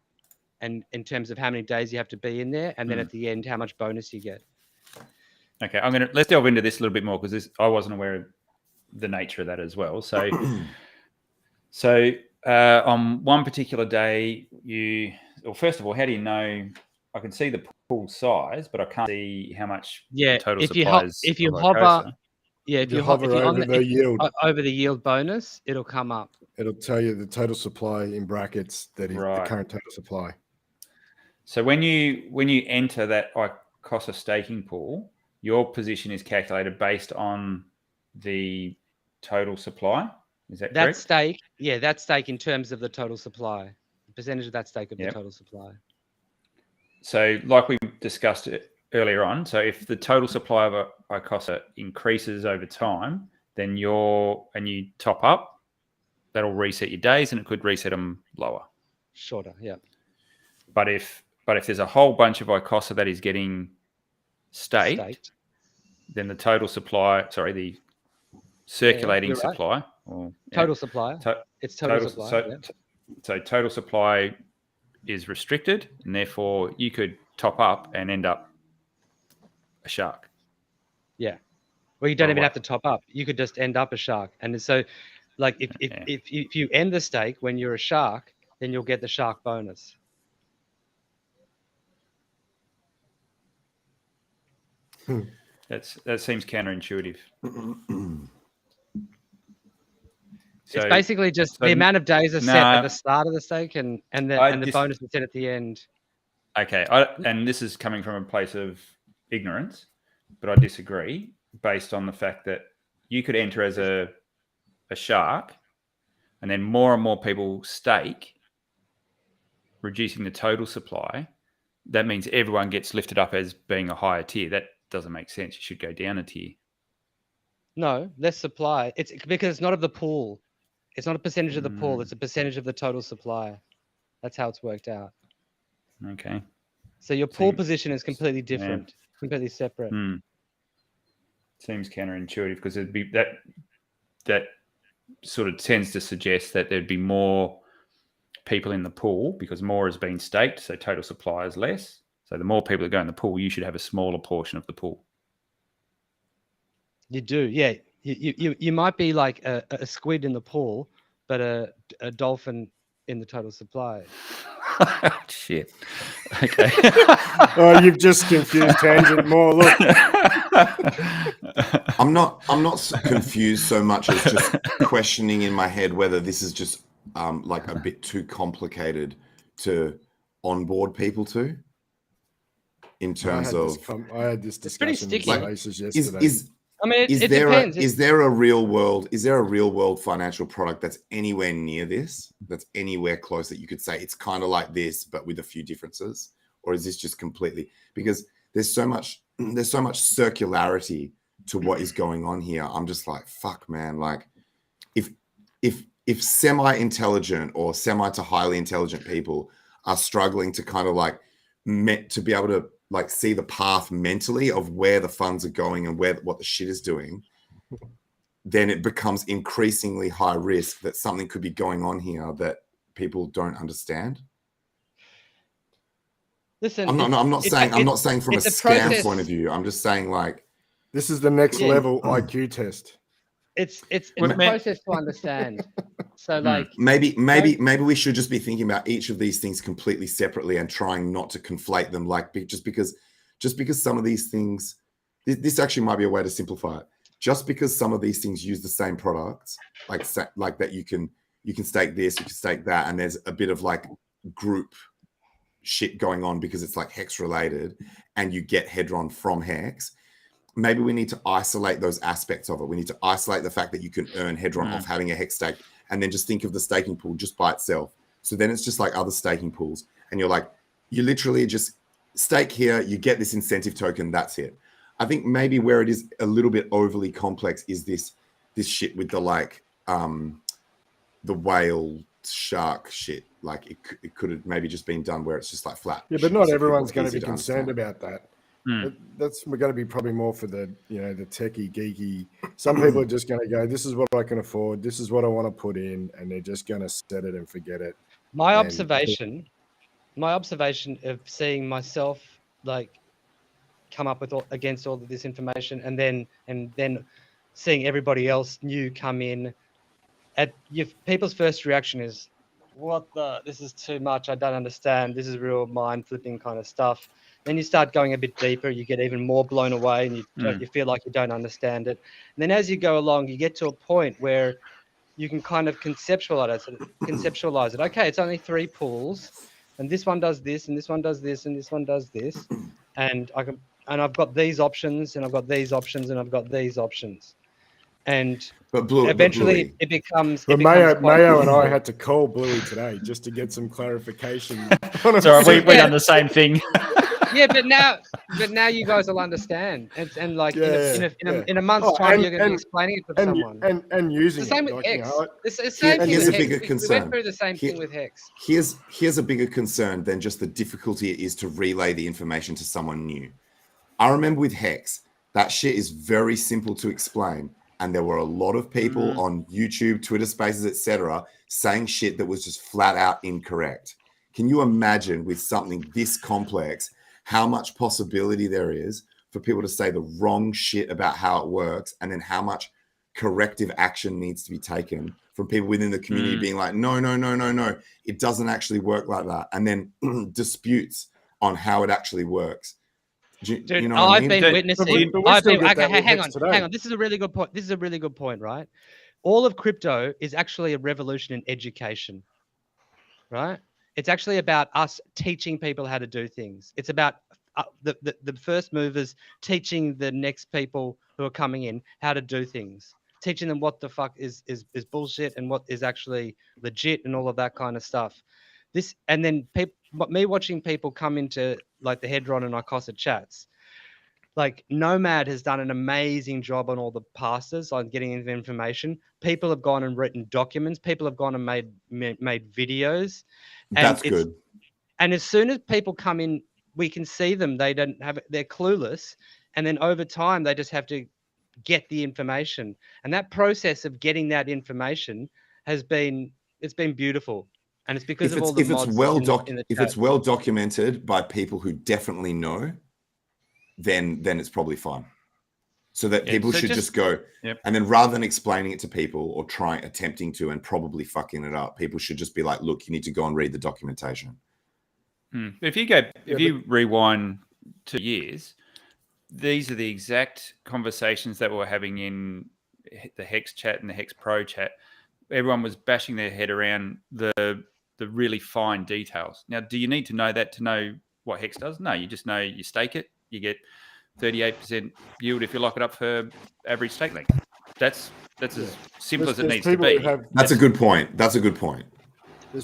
S3: and in terms of how many days you have to be in there, and then at the end, how much bonus you get.
S4: Okay, let's delve into this a little bit more because I wasn't aware of the nature of that as well. So, on one particular day, first of all, how do you know? I can see the pool size, but I can't see how much total supply is.
S3: If you hover
S5: over
S3: the yield bonus, it'll come up.
S5: It'll tell you the total supply in brackets that is the current total supply.
S4: So when you enter that ICOSA staking pool, your position is calculated based on the total supply. Is that correct?
S3: That stake in terms of the total supply, the percentage of that stake of the total supply.
S4: So like we discussed it earlier on, so if the total supply of ICOSA increases over time, then you top up, that'll reset your days and it could reset them lower.
S3: Shorter, yeah.
S4: But if But if there's a whole bunch of ICOSA that is getting staked, then the total supply, the circulating supply,
S3: right. Or total supply. It's total supply.
S4: So total supply is restricted, and therefore you could top up and end up a shark.
S3: Yeah. Well, you don't even have to top up. You could just end up a shark. And so, like, if you end the stake when you're a shark, then you'll get the shark bonus.
S4: That seems counterintuitive.
S3: It's basically just the amount of days are set at the start of the stake, and the bonus is set at the end.
S4: Okay, and this is coming from a place of ignorance, but I disagree based on the fact that you could enter as a shark, and then more and more people stake, reducing the total supply. That means everyone gets lifted up as being a higher tier. That doesn't make sense. You should go down a tier.
S3: No, less supply. It's because it's not of the pool. It's not a percentage of the pool. It's a percentage of the total supply. That's how it's worked out.
S4: Okay.
S3: So your pool position is completely different, completely separate.
S4: Seems counterintuitive because it'd be that sort of tends to suggest that there'd be more people in the pool because more has been staked, so total supply is less. So the more people that go in the pool, you should have a smaller portion of the pool.
S3: You do, yeah. You might be like a squid in the pool, but a dolphin in the total supply.
S4: Shit. Okay.
S5: Oh, you've just confused Tangent more. Look,
S6: I'm not confused so much as just questioning in my head whether this is just like a bit too complicated to onboard people to. In terms
S5: I had this discussion with Spaces yesterday.
S6: Is there a real world financial product that's anywhere near this, that's anywhere close that you could say it's kind of like this but with a few differences? Or is this just completely, because there's so much circularity to what is going on here. I'm just like, fuck, man. Like if semi-intelligent or semi to highly intelligent people are struggling to kind of like to be able to like see the path mentally of where the funds are going and what the shit is doing, then it becomes increasingly high risk that something could be going on here that people don't understand.
S3: Listen,
S6: I'm not saying from a scam point of view. I'm just saying like
S5: this is the next level IQ test.
S3: It's a process to understand. So like
S6: maybe we should just be thinking about each of these things completely separately and trying not to conflate them. Like just because some of these things, this actually might be a way to simplify it. Just because some of these things use the same products, like that, you can stake this, you can stake that, and there's a bit of like group shit going on because it's like Hex related, and you get Hedron from Hex. Maybe we need to isolate those aspects of it. We need to isolate the fact that you can earn Hedron off having a Hex stake, and then just think of the staking pool just by itself. So then it's just like other staking pools, and you're like, you literally just stake here, you get this incentive token, that's it. I think maybe where it is a little bit overly complex is this shit with the like the whale shark shit. Like it could have maybe just been done where it's just like flat.
S5: Yeah, but not everyone's going to be concerned about that. We're going to be probably more for the the techie geeky. Some people are just going to go, this is what I can afford, this is what I want to put in, and they're just going to set it and forget it.
S3: My observation of seeing myself like come up with against all of this information, and then seeing everybody else new come in, people's first reaction is, this is too much, I don't understand, this is real mind flipping kind of stuff. Then you start going a bit deeper, you get even more blown away, and you feel like you don't understand it. And then as you go along, you get to a point where you can kind of conceptualize it. Okay, it's only 3 pools, and this one does this, and this one does this, and this one does this, and I've got these options, and I've got these options, and I've got these options. And eventually it becomes.
S5: But Mayo and I had to call Bluey today just to get some clarification.
S4: Sorry, we done the same thing.
S3: Yeah, but now but now you guys will understand, and like in a month's
S5: Oh,
S3: time, you're going to be explaining it to someone.
S5: And using
S3: It's the same
S5: it.
S3: with
S5: Like,
S3: Hex.
S5: you know,
S3: It's the same thing
S6: here's
S3: with
S6: a
S3: Hex.
S6: bigger
S3: We
S6: concern.
S3: went through the same thing with Hex.
S6: Here's a bigger concern than just the difficulty it is to relay the information to someone new. I remember with Hex, that shit is very simple to explain. And there were a lot of people on YouTube, Twitter Spaces, etc., saying shit that was just flat out incorrect. Can you imagine with something this complex, how much possibility there is for people to say the wrong shit about how it works, and then how much corrective action needs to be taken from people within the community being like, no, it doesn't actually work like that. And then disputes on how it actually works.
S3: Dude,
S6: you know what I mean?
S3: been witnessing. Hang on. This is a really good point. This is a really good point, right? All of crypto is actually a revolution in education, right? It's actually about us teaching people how to do things. It's about the first movers teaching the next people who are coming in how to do things, teaching them what the fuck is bullshit and what is actually legit and all of that kind of stuff. This, and then me watching people come into like the Hedron and Icosa chats. Like Nomad has done an amazing job on all the pastors on getting information. People have gone and written documents. People have gone and made videos. And
S6: that's good.
S3: And as soon as people come in, we can see them. They don't have it. They're clueless. And then over time, they just have to get the information. And that process of getting that information it's been beautiful. And it's because of all the mods in the
S6: if
S3: chat.
S6: it's well documented by people who definitely know, then it's probably fine. So that people should just go, and then rather than explaining it to people or attempting to and probably fucking it up, people should just be like, look, you need to go and read the documentation.
S4: If you rewind 2 years, these are the exact conversations that we're having in the Hex chat and the Hex Pro chat. Everyone was bashing their head around the really fine details. Now, do you need to know that to know what Hex does? No, you just know you stake it, you get 38% yield if you lock it up for average stake length. That's as simple as it needs to be.
S6: That's a good point. There's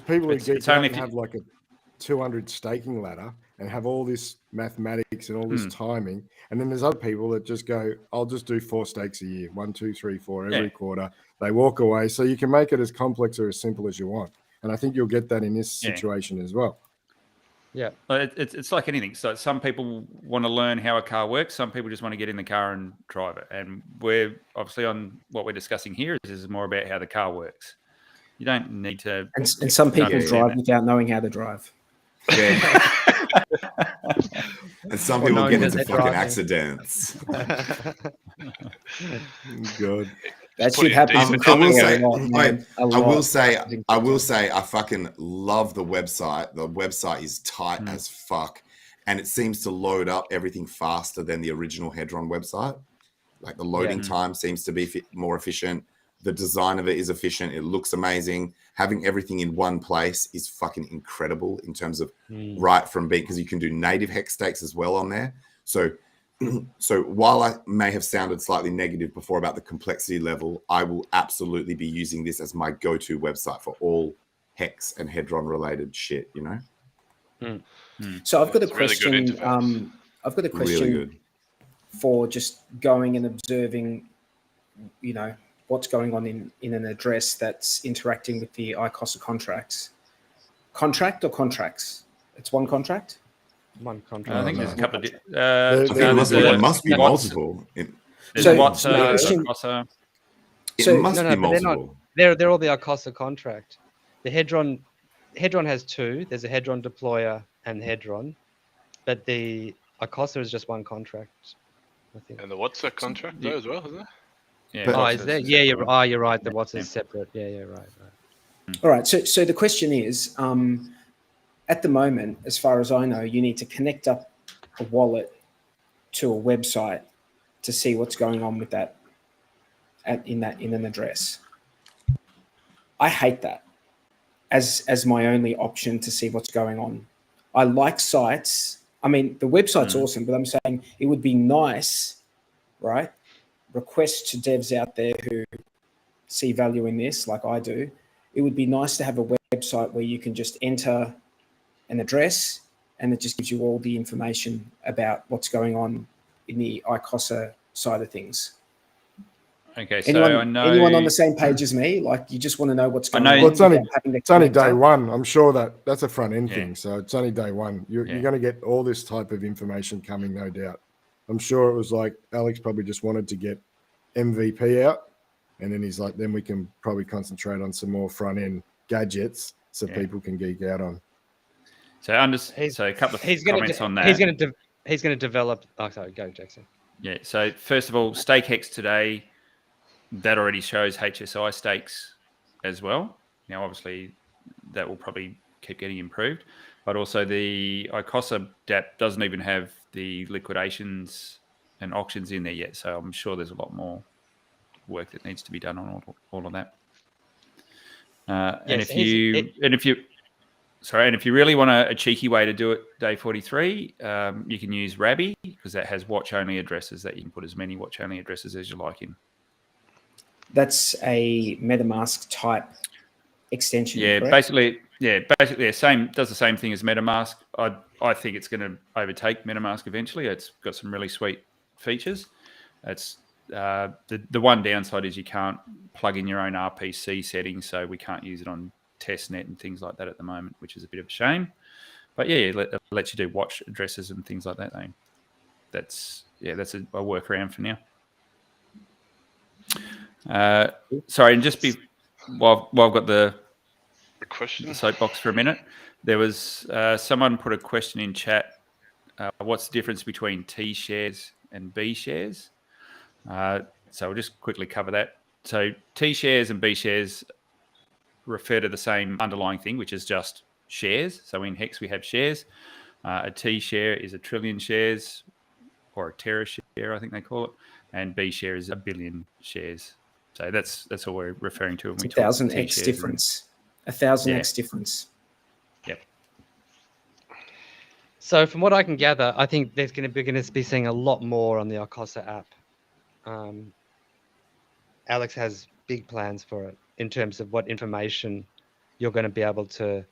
S5: people who get out and have like a 200 staking ladder and have all this mathematics and all this timing, and then there's other people that just go, I'll just do 4 stakes a year, 1, 2, 3, 4 every quarter. They walk away. So you can make it as complex or as simple as you want, and I think you'll get that in this situation as well.
S3: Yeah,
S4: it's like anything. So some people want to learn how a car works. Some people just want to get in the car and drive it. And we're obviously on what we're discussing here is more about how the car works. You don't need to.
S2: And some people drive without knowing how to drive.
S6: Yeah. And some people get into fucking accidents.
S5: Good.
S2: That shit happens.
S6: I will say, I fucking love the website. The website is tight as fuck, and it seems to load up everything faster than the original Hedron website. Like the loading time seems to be more efficient. The design of it is efficient. It looks amazing. Having everything in one place is fucking incredible in terms of right from being, because you can do native hex stakes as well on there. So while I may have sounded slightly negative before about the complexity level, I will absolutely be using this as my go-to website for all hex and Hedron related shit, you know?
S2: So I've got a question. I've got a question for just going and observing, you know, what's going on in an address that's interacting with the ICOSA contracts. Contract or contracts? It's one contract?
S3: One contract.
S4: I think there's a couple of...
S6: there must be multiple.
S4: It must
S6: be multiple.
S3: They're all the ICOSA contract. The Hedron has 2. There's a Hedron deployer and Hedron, but the ICOSA is just one contract, I think.
S1: And the WhatsApp contract though as well, isn't it?
S3: Yeah. Is there? Yeah, you're right. The WhatsApp is separate. Yeah, right.
S2: All right. So the question is, at the moment, as far as I know, you need to connect up a wallet to a website to see what's going on with that in an address. I hate that as my only option to see what's going on. I like sites. I mean, the website's awesome, but I'm saying it would be nice, right? Request to devs out there who see value in this, like I do. It would be nice to have a website where you can just enter an address and it just gives you all the information about what's going on in the ICOSA side of things.
S4: Okay, so I know
S2: anyone on the same page as me, like you just want to know what's going on.
S5: Well, it's only day
S2: up.
S5: one. I'm sure that's a front end
S4: Yeah.
S5: thing. So it's only day one. You're going to get all this type of information coming, no doubt. I'm sure it was like Alex probably just wanted to get MVP out, and then he's like, then we can probably concentrate on some more front end gadgets so people can geek out on.
S4: So a couple of comments on that.
S3: He's going to develop. Oh, sorry, go Jackson.
S4: Yeah. So first of all, StakeX today, that already shows HSI stakes as well. Now, obviously, that will probably keep getting improved, but also the ICOSA DApp doesn't even have the liquidations and auctions in there yet. So I'm sure there's a lot more work that needs to be done on all of that. And if you really want a cheeky way to do it, day 43, you can use Rabby, because that has watch-only addresses that you can put as many watch-only addresses as you like in.
S2: That's a MetaMask type extension.
S4: Yeah,
S2: correct?
S4: basically, does the same thing as MetaMask. I think it's going to overtake MetaMask eventually. It's got some really sweet features. It's the one downside is you can't plug in your own RPC settings, so we can't use it on testnet and things like that at the moment, which is a bit of a shame. But yeah, it lets you do watch addresses and things like that. Though. That's a workaround for now. Sorry, and just while I've got the soapbox for a minute, there was someone put a question in chat. What's the difference between T shares and B shares? So I'll just quickly cover that. So T shares and B shares refer to the same underlying thing, which is just shares. So in Hex, we have shares. A T share is 1 trillion shares, or a tera share, I think they call it. And B share is 1 billion shares. So that's all we're referring to when we talk
S2: 1,000x difference. 1,000x difference.
S4: Yep.
S3: So from what I can gather, I think there's going to be seeing a lot more on the ICOSA app. Alex has big plans for it in terms of what information you're going to be able to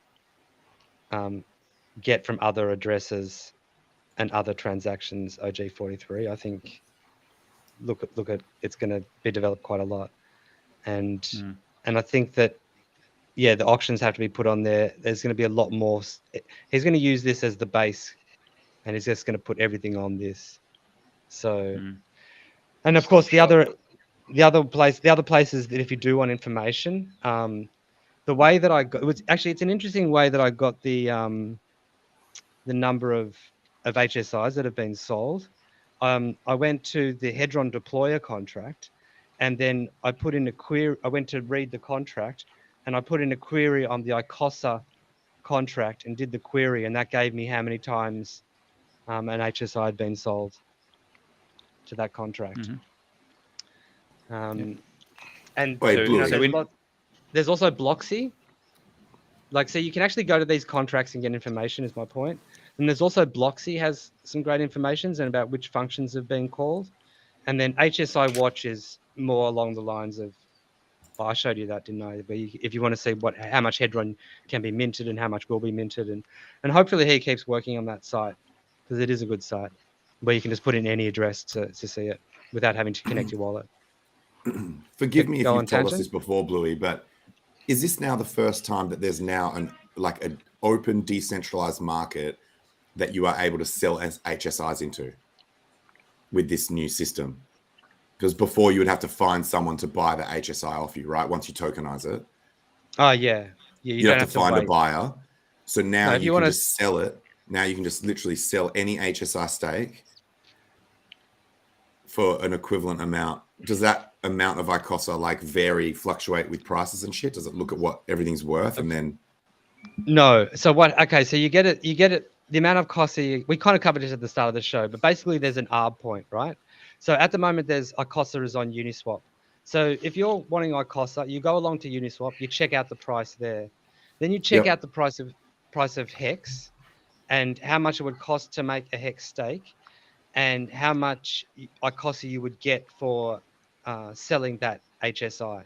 S3: get from other addresses and other transactions. OG43, I think. Look at it's going to be developed quite a lot, and I think that the auctions have to be put on there. There's going to be a lot more. He's going to use this as the base, and he's just going to put everything on this. So, and of course the other places that if you do want information, the way that I got it's an interesting way that I got the number of HSIs that have been sold. I went to the Hedron deployer contract, and then I put in a query. I went to read the contract, and I put in a query on the ICOSA contract and did the query, and that gave me how many times an HSI had been sold to that contract. And there's also Bloxy. Like, so you can actually go to these contracts and get information, is my point. And there's also Bloxy has some great information and about which functions have been called. And then HSI Watch is more along the lines of, I showed you that, didn't I? But if you want to see how much Hedron can be minted and how much will be minted. And hopefully he keeps working on that site, because it is a good site where you can just put in any address to see it without having to connect your wallet.
S6: Forgive me if you've told us this before, Bluey, but is this now the first time that there's now an open decentralized market that you are able to sell as HSIs into with this new system? Because before you would have to find someone to buy the HSI off you, right? Once you tokenize it.
S3: Oh yeah.
S6: You have to find a buyer. So now you can just sell it. Now you can just literally sell any HSI stake for an equivalent amount. Does that amount of ICOSA fluctuate with prices and shit? Does it look at what everything's worth and then?
S3: No. So what? Okay. So you get it. The amount of COSA, we kind of covered it at the start of the show, but basically there's an ARB point, right? So at the moment there's ICOSA is on Uniswap. So if you're wanting ICOSA, you go along to Uniswap, you check out the price there, then you check out the price of Hex, and how much it would cost to make a Hex stake, and how much ICOSA you would get for selling that HSI.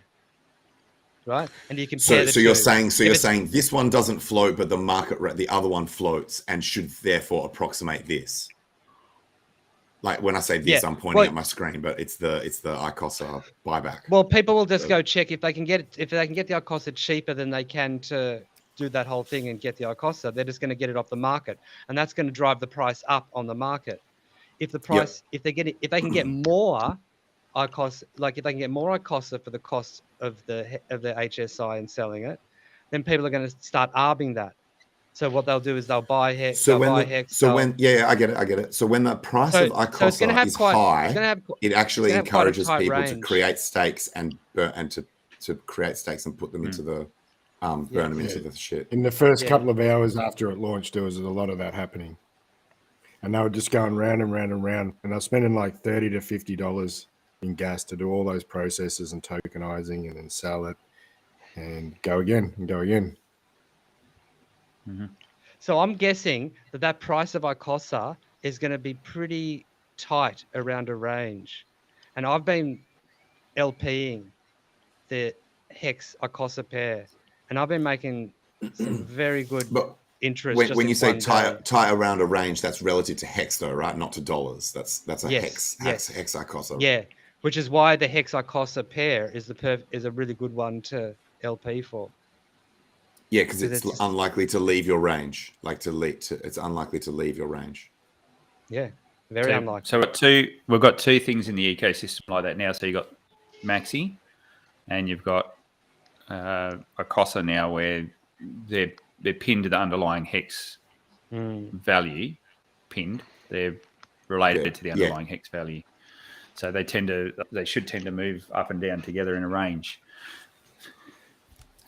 S3: right? And you compare the
S6: So you're
S3: two.
S6: saying this one doesn't float, but the market rate, the other one floats and should therefore approximate this. Like when I say this, I'm pointing at my screen, but it's the ICOSA buyback.
S3: Well, people will just go check if they can get the ICOSA cheaper than they can to do that whole thing and get the ICOSA. They're just going to get it off the market, and that's going to drive the price up on the market. If the price, if they can get more ICOSA, like if they can get more ICOSA for the cost of the HSI and selling it, then people are going to start arbing that. So what they'll do is they'll buy Hex.
S6: I get it. So when the price of ICOSA is high, it actually encourages people to create stakes and to create stakes and put them into the burn them into the shit.
S5: In the first couple of hours after it launched, there was a lot of that happening, and they were just going round and round and round, and I was spending like $30 to $50 in gas to do all those processes and tokenizing and then sell it and go again and go again.
S3: Mm-hmm. So I'm guessing that price of ICOSA is going to be pretty tight around a range. And I've been LPing the Hex ICOSA pair, and I've been making some very good interest.
S6: When you say tie around a range, that's relative to Hex though, right? Not to dollars. That's a Hex ICOSA.
S3: Yeah, which is why the Hex ICOSA pair is a really good one to LP for.
S6: Yeah, because it's unlikely to leave your range. It's unlikely to leave your range.
S3: Yeah, very unlikely.
S4: So we've got two things in the ecosystem like that now. So you've got Maxi, and you've got ICOSA now, where they're pinned to the underlying Hex value. Pinned, they're related to the underlying Hex value. So they should tend to move up and down together in a range.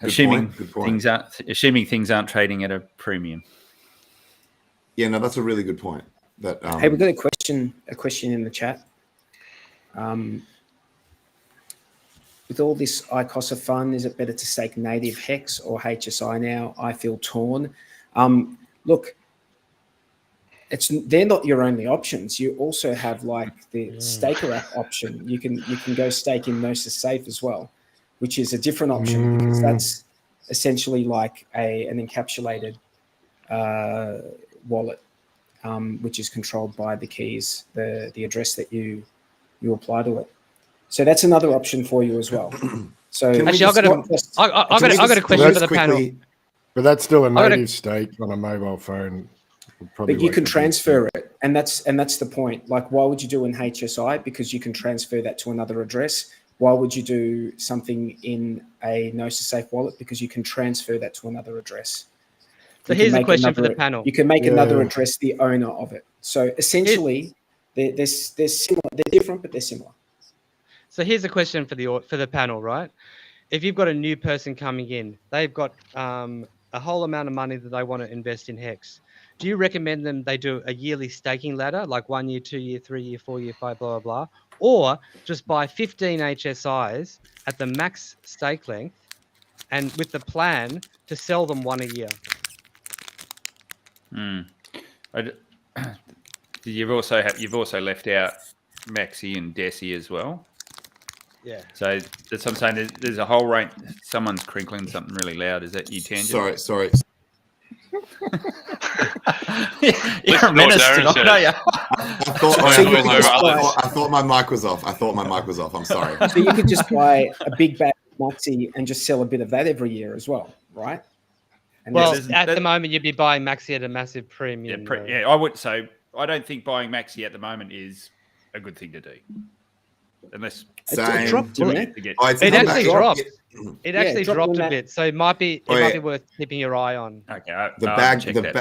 S4: Assuming things aren't trading at a premium.
S6: Yeah, no, that's a really good point.
S2: Hey, we've got a question in the chat. With all this ICOSA fun, is it better to stake native Hex or HSI now? I feel torn. Look, they're not your only options. You also have like the staker app option. You can go stake in Gnosis Safe as well, which is a different option because that's essentially like an encapsulated wallet, which is controlled by the keys, the address that you apply to it. So that's another option for you as well. So
S3: actually, I got a question for the panel.
S5: But that's still a native stake on a mobile phone.
S2: But you can transfer it, and that's the point. Like, why would you do an HSI? Because you can transfer that to another address. Why would you do something in a Gnosis Safe wallet? Because you can transfer that to another address.
S3: So here's a question for the panel.
S2: You can make another address the owner of it. So essentially, they're similar. They're different, but they're similar.
S3: So here's a question for the panel, right? If you've got a new person coming in, they've got a whole amount of money that they want to invest in Hex. Do you recommend they do a yearly staking ladder, like 1 year, 2 year, 3 year, 4 year, 5, blah, blah, blah, or just buy 15 HSIs at the max stake length and with the plan to sell them one a year?
S4: You've also left out Maxi and Desi as well.
S3: Yeah. So
S4: that's what I'm saying. There's a whole range. Someone's crinkling something really loud. Is that you, Tangent?
S6: Sorry.
S4: You're a menace tonight, aren't you?
S6: I thought my mic was off. I'm sorry.
S2: So you could just buy a big bag of Maxi and just sell a bit of that every year as well, right? And
S3: at the moment, you'd be buying Maxi at a massive premium.
S4: I would. So I don't think buying Maxi at the moment is a good thing to do. Unless
S2: it dropped,
S3: it actually dropped. It actually dropped a bit, so it might be worth keeping your eye on.
S4: Okay,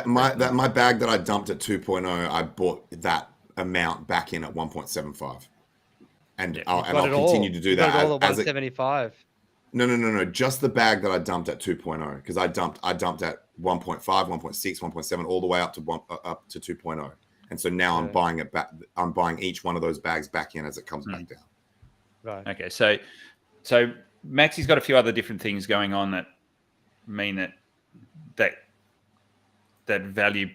S6: my bag that I dumped at 2.0, I bought that amount back in at 1.75, and I'll continue to do that.
S3: All at 175.
S6: No. Just the bag that I dumped at 2.0, because I dumped at 1.5, 1.6, 1.7, all the way up to 2.0. And so now I'm buying it back. I'm buying each one of those bags back in as it comes back down.
S4: Right. Okay. So Maxi's got a few other different things going on that mean that value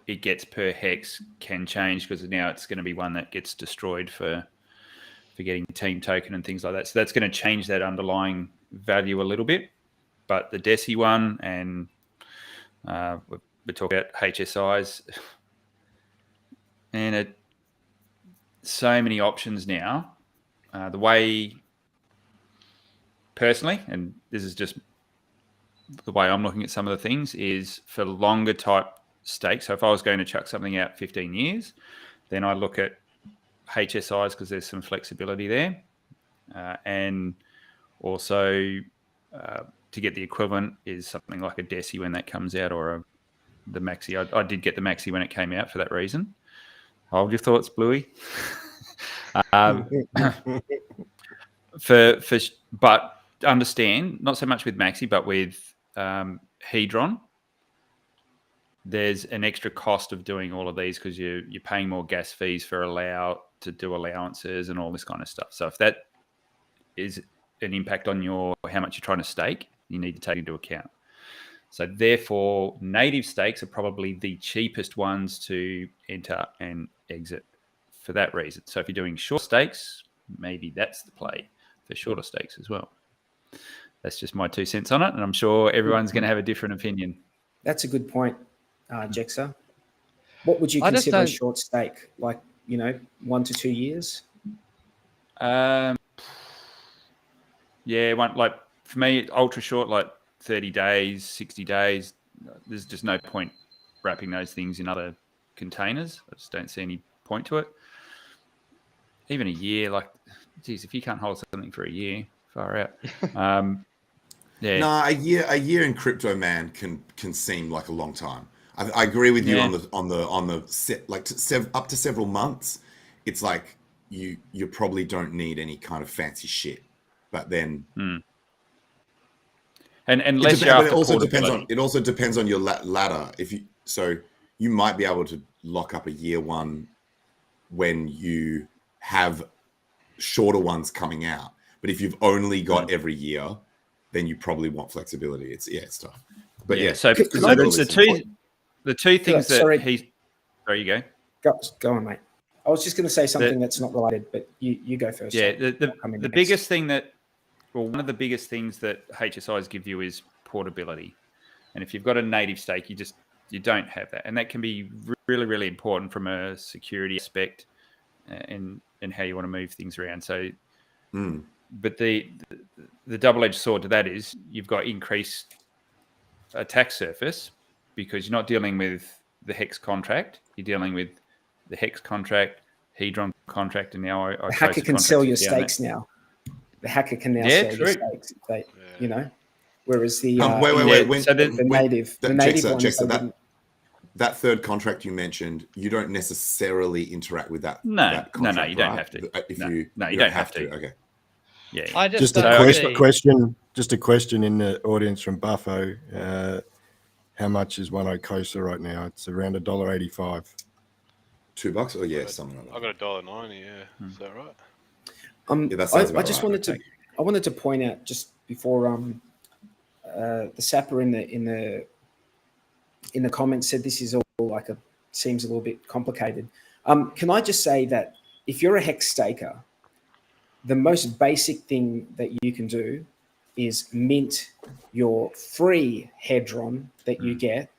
S4: it gets per hex can change, because now it's going to be one that gets destroyed for getting team token and things like that. So that's going to change that underlying value a little bit, but the DESI one and we talk about HSIs, and so many options now. The way, personally, and this is just the way I'm looking at some of the things, is for longer type stakes. So if I was going to chuck something out 15 years, then I look at HSIs because there's some flexibility there. And also to get the equivalent is something like a DESI when that comes out, or the Maxi. I did get the Maxi when it came out for that reason. Hold your thoughts, Bluey. But understand, not so much with Maxi, but with Hedron, there's an extra cost of doing all of these because you're paying more gas fees for to do allowances and all this kind of stuff. So if that is an impact on how much you're trying to stake, you need to take into account. So therefore, native stakes are probably the cheapest ones to enter and exit for that reason. So if you're doing short stakes, maybe that's the play for shorter stakes as well. That's just my 2 cents on it, and I'm sure everyone's going to have a different opinion.
S2: That's a good point, Jexa. What would you consider a short stake? Like, 1 to 2 years?
S4: Yeah, like for me, ultra short, like 30 days, 60 days. There's just no point wrapping those things in other containers. I just don't see any point to it. Even a year, like, geez, if you can't hold something for a year, far out. Yeah.
S6: No, a year in crypto, man, can seem like a long time. I agree with you on the set, like up to several months. It's like you probably don't need any kind of fancy shit, but then.
S4: And unless it also
S6: depends on your ladder. You might be able to lock up a year one when you have shorter ones coming out. But if you've only got every year, then you probably want flexibility. It's tough. But
S4: so the two things Sorry, you go.
S2: Go on, mate. I was just going to say something that's not related, but you go first.
S4: Yeah, the biggest thing one of the biggest things that HSIs give you is portability. And if you've got a native stake, you don't have that. And that can be really, really important from a security aspect and how you want to move things around. So, but the double-edged sword to that is you've got increased attack surface because you're not dealing with the Hex contract. You're dealing with the Hex contract, Hedron contract, and now
S2: the hacker can sell your stakes now. The hacker can now sell your stakes. Whereas the native
S6: that third contract you mentioned, you don't necessarily interact with that.
S4: No,
S6: contract,
S4: you don't
S6: right?
S4: have to.
S6: You don't have to. Okay.
S4: Yeah.
S5: Just a question in the audience from Buffo. How much is one Icosa right now? It's around $1.85.
S6: $2? Oh yeah, something like that.
S1: I got $1.90. Yeah, is that right?
S2: I just wanted to point out just before the sapper in the comments said this is all seems a little bit complicated. Can I just say that if you're a Hex staker, the most basic thing that you can do is mint your free Hedron that you get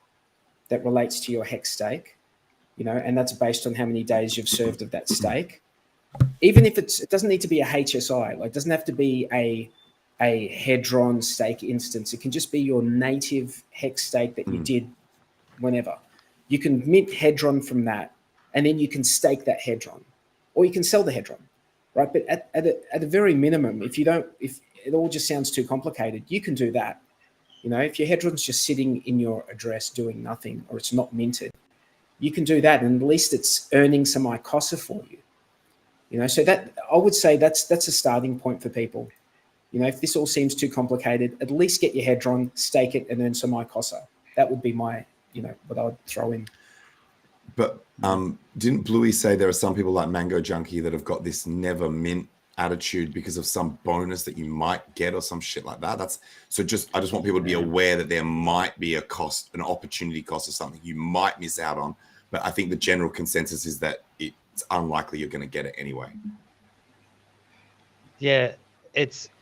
S2: that relates to your Hex stake, and that's based on how many days you've served of that stake. Even if it doesn't need to be a HSI, like it doesn't have to be a Hedron stake instance. It can just be your native Hex stake that you did whenever. You can mint Hedron from that, and then you can stake that Hedron, or you can sell the Hedron, right? But at a very minimum, if it all just sounds too complicated, you can do that. If your Hedron's just sitting in your address doing nothing, or it's not minted, you can do that, and at least it's earning some Icosa for you. So that I would say that's a starting point for people. If this all seems too complicated, at least get your Hedron, stake it, and earn some Icosa. That would be my, what I would throw in.
S6: But didn't Bluey say there are some people like Mango Junkie that have got this never mint attitude because of some bonus that you might get or some shit like that? I just want people to be aware that there might be a cost, an opportunity cost or something you might miss out on. But I think the general consensus is that it's unlikely you're going to get it anyway.
S7: Yeah,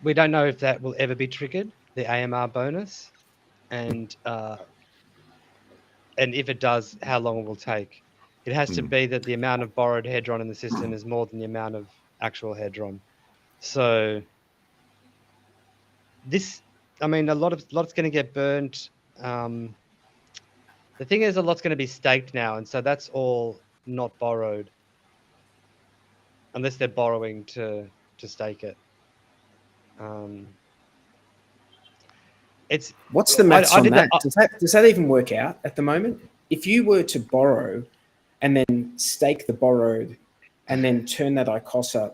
S3: we don't know if that will ever be triggered, the AMR bonus, and if it does, how long it will take. It has to be that the amount of borrowed hedron in the system is more than the amount of actual hedron. So this, I mean, a lot's going to get burnt. The thing is, a lot's going to be staked now, and so that's all not borrowed, unless they're borrowing to stake it.
S2: What's the maths on that? Does that even work out at the moment? If you were to borrow and then stake the borrowed and then turn that ICOSA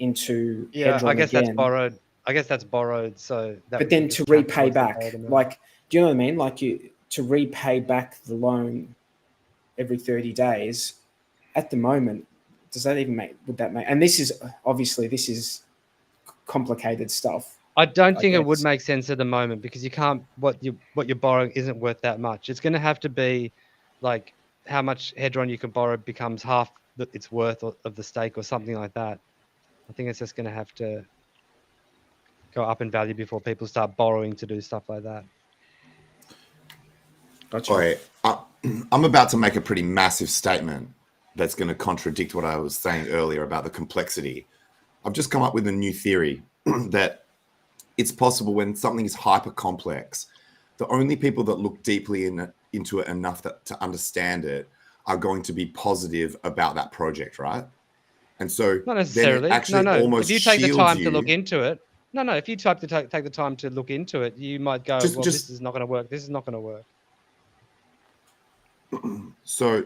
S2: into hedron
S3: I guess
S2: again,
S3: that's borrowed. I guess that's borrowed. So
S2: but then to repay back, like, do you know what I mean? Like, to repay back the loan every 30 days at the moment, does that even would that make, and this is complicated stuff.
S3: I don't think it would make sense at the moment, because you can't, what you're borrowing isn't worth that much. It's going to have to be like how much hedron you can borrow becomes half its worth of the stake or something like that. I think it's just going to have to go up in value before people start borrowing to do stuff like that.
S2: Gotcha.
S6: Okay. I'm about to make a pretty massive statement that's going to contradict what I was saying earlier about the complexity. I've just come up with a new theory that it's possible when something is hyper complex, the only people that look deeply into it enough to understand it are going to be positive about that project, right? And so
S3: not necessarily. No. If you take the time to look into it, if you take the time to look into it, you might go, this is not going to work. This is not going to work.
S6: So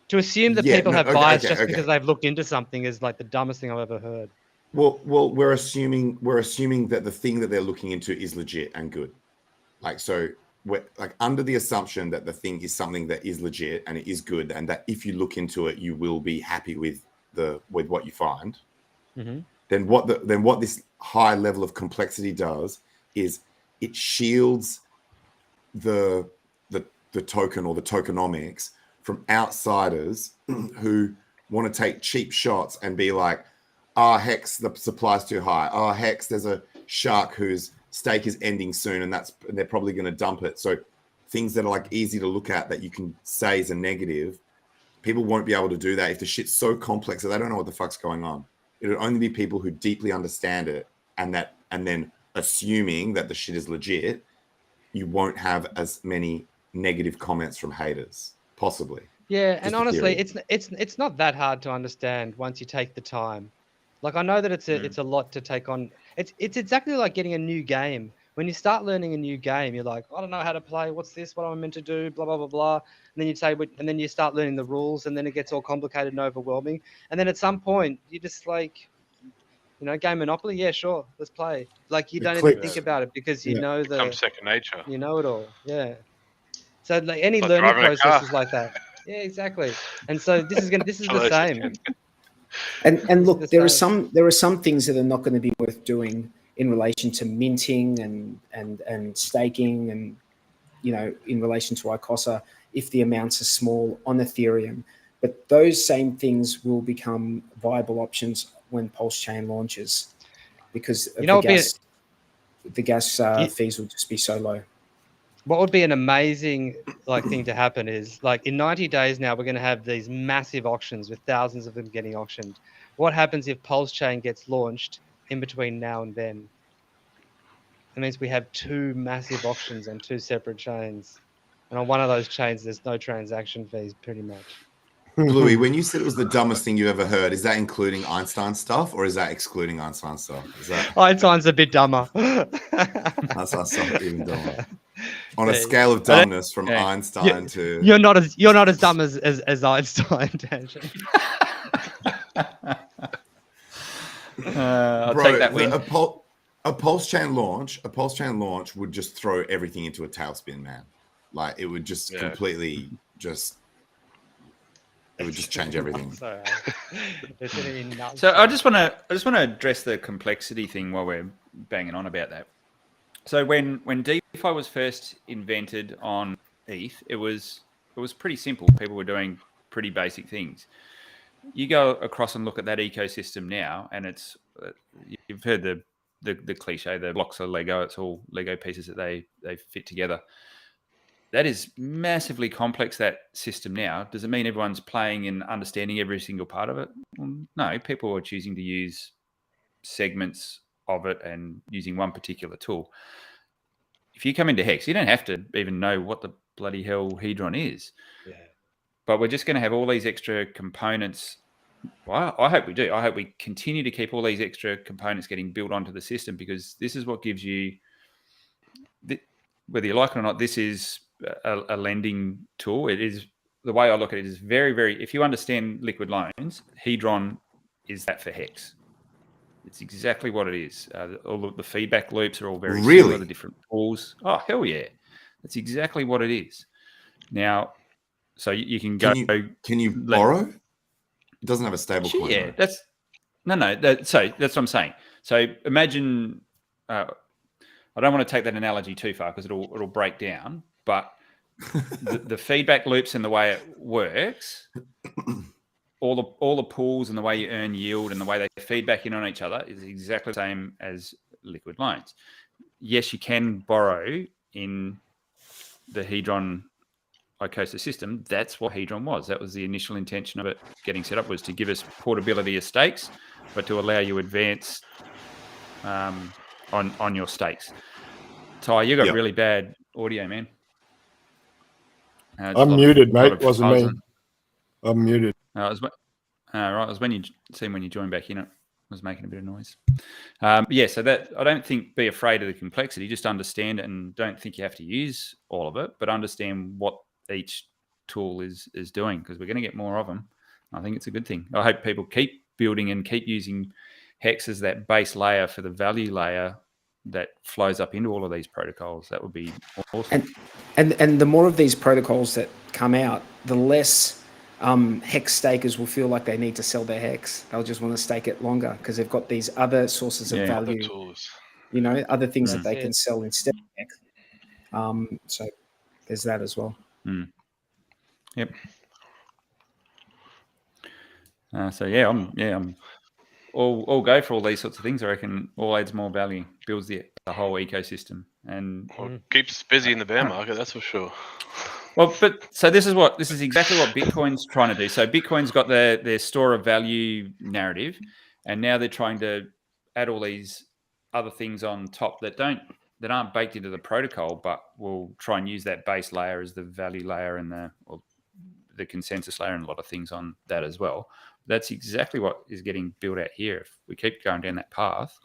S3: to assume that people have bias because they've looked into something is like the dumbest thing I've ever heard.
S6: Well, we're assuming that the thing that they're looking into is legit and good. Like, so we're like under the assumption that the thing is something that is legit and it is good, and that if you look into it, you will be happy with what you find.
S3: Mm-hmm.
S6: Then what this high level of complexity does is it shields the token or the tokenomics from outsiders who want to take cheap shots and be like, Hex, the supply's too high. Hex, there's a shark whose stake is ending soon, and they're probably going to dump it. So things that are like easy to look at that you can say is a negative, people won't be able to do that if the shit's so complex that they don't know what the fuck's going on. It'll only be people who deeply understand it, and then assuming that the shit is legit, you won't have as many negative comments from haters, possibly.
S3: Yeah, and honestly, it's not that hard to understand once you take the time. Like, I know that it's a lot to take on. It's exactly like getting a new game. When you start learning a new game, you're like, I don't know how to play. What's this? What am I meant to do? Blah blah blah blah. And then you start learning the rules, and then it gets all complicated and overwhelming. And then at some point, you just like, game Monopoly. Yeah, sure, let's play. Like, you don't even think about it because you know
S1: becomes second nature.
S3: You know it all. Yeah. So like any learning process is like that. Yeah, exactly. And so this is the same.
S2: And look, there are some things that are not going to be worth doing in relation to minting and staking, and in relation to ICOSA if the amounts are small on Ethereum. But those same things will become viable options when Pulse Chain launches, because of the gas fees will just be so low.
S3: What would be an amazing thing to happen is, like, in 90 days now, we're going to have these massive auctions with thousands of them getting auctioned. What happens if Pulse Chain gets launched in between now and then? It means we have 2 massive auctions on 2 separate chains. And on one of those chains, there's no transaction fees, pretty much.
S6: Louis, when you said it was the dumbest thing you ever heard, is that including Einstein stuff or is that excluding Einstein stuff?
S3: Einstein's a bit dumber.
S6: Einstein stuff even dumber. On a scale of dumbness from Einstein to
S3: you're not as dumb as Einstein, Tangent.
S4: I'll take that win.
S6: A Pulse Chain launch would just throw everything into a tailspin, man. Like, it would just completely it would just change everything.
S4: So I just want to address the complexity thing while we're banging on about that. So when DeFi was first invented on ETH, it was pretty simple. People were doing pretty basic things. You go across and look at that ecosystem now, and you've heard the the cliche, the blocks are Lego. It's all Lego pieces that they fit together. That is massively complex, that system now. Does it mean everyone's playing and understanding every single part of it? Well, no, people are choosing to use segments of it and using one particular tool. If you come into Hex, you don't have to even know what the bloody hell Hedron is.
S3: Yeah.
S4: But we're just going to have all these extra components. Well, I hope we do. I hope we continue to keep all these extra components getting built onto the system, because this is what gives you, whether you like it or not, this is a lending tool. It is, the way I look at it is very, very, if you understand liquid loans, Hedron is that for Hex. It's exactly what it is. All of the feedback loops are all very similar, the different pools. Oh, hell yeah. That's exactly what it is. Now, so you can go.
S6: Can you borrow? It doesn't have a stable coin.
S4: Yeah, that's what I'm saying. So imagine, I don't want to take that analogy too far because it'll break down, but the feedback loops and the way it works, all the pools and the way you earn yield and the way they feed back in on each other is exactly the same as liquid loans. Yes, you can borrow in the Hedron ICOSA system. That's what Hedron was. That was the initial intention of it getting set up, was to give us portability of stakes, but to allow you advance on your stakes. Ty, you got really bad audio, man.
S5: I'm muted, mate. Wasn't me. I'm muted.
S4: Right. It was when you joined back in, it was making a bit of noise. So that, I don't think be afraid of the complexity. Just understand it, and don't think you have to use all of it, but understand what each tool is doing, because we're going to get more of them. I think it's a good thing. I hope people keep building and keep using Hex as that base layer for the value layer that flows up into all of these protocols. That would be awesome.
S2: And the more of these protocols that come out, the less Hex stakers will feel like they need to sell their Hex. They'll just want to stake it longer because they've got these other sources of value, other things that they can sell instead of Hex. So there's that as well.
S4: Yep. I'm all go for all these sorts of things. I reckon all adds more value, builds the whole ecosystem, and
S1: keeps busy in the bear market. That's for sure.
S4: Well, but so this is exactly what Bitcoin's trying to do. So Bitcoin's got their store of value narrative, and now they're trying to add all these other things on top that aren't baked into the protocol, but will try and use that base layer as the value layer and the consensus layer, and a lot of things on that as well. That's exactly what is getting built out here. If we keep going down that path,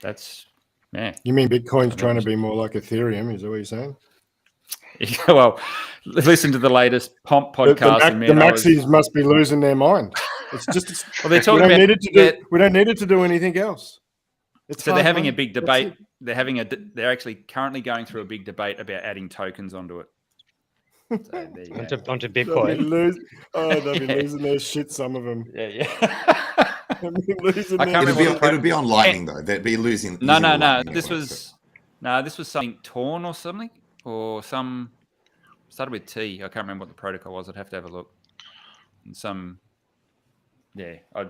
S4: that's
S5: You mean Bitcoin's trying to be more like Ethereum? Is that what you're saying?
S4: Well, listen to the latest Pomp podcast.
S5: The maxis must be losing their mind. It's just
S4: they're talking
S5: we don't need it to do anything else.
S4: So they're having a big debate. They're actually currently going through a big debate about adding tokens onto it. So
S3: onto Bitcoin.
S5: They'll be losing their shit, some of them.
S4: Yeah.
S6: It'll be on Lightning though. They'd be losing.
S4: No. This was something Torn or something, or some started with T. I can't remember what the protocol was. I'd have to have a look. And I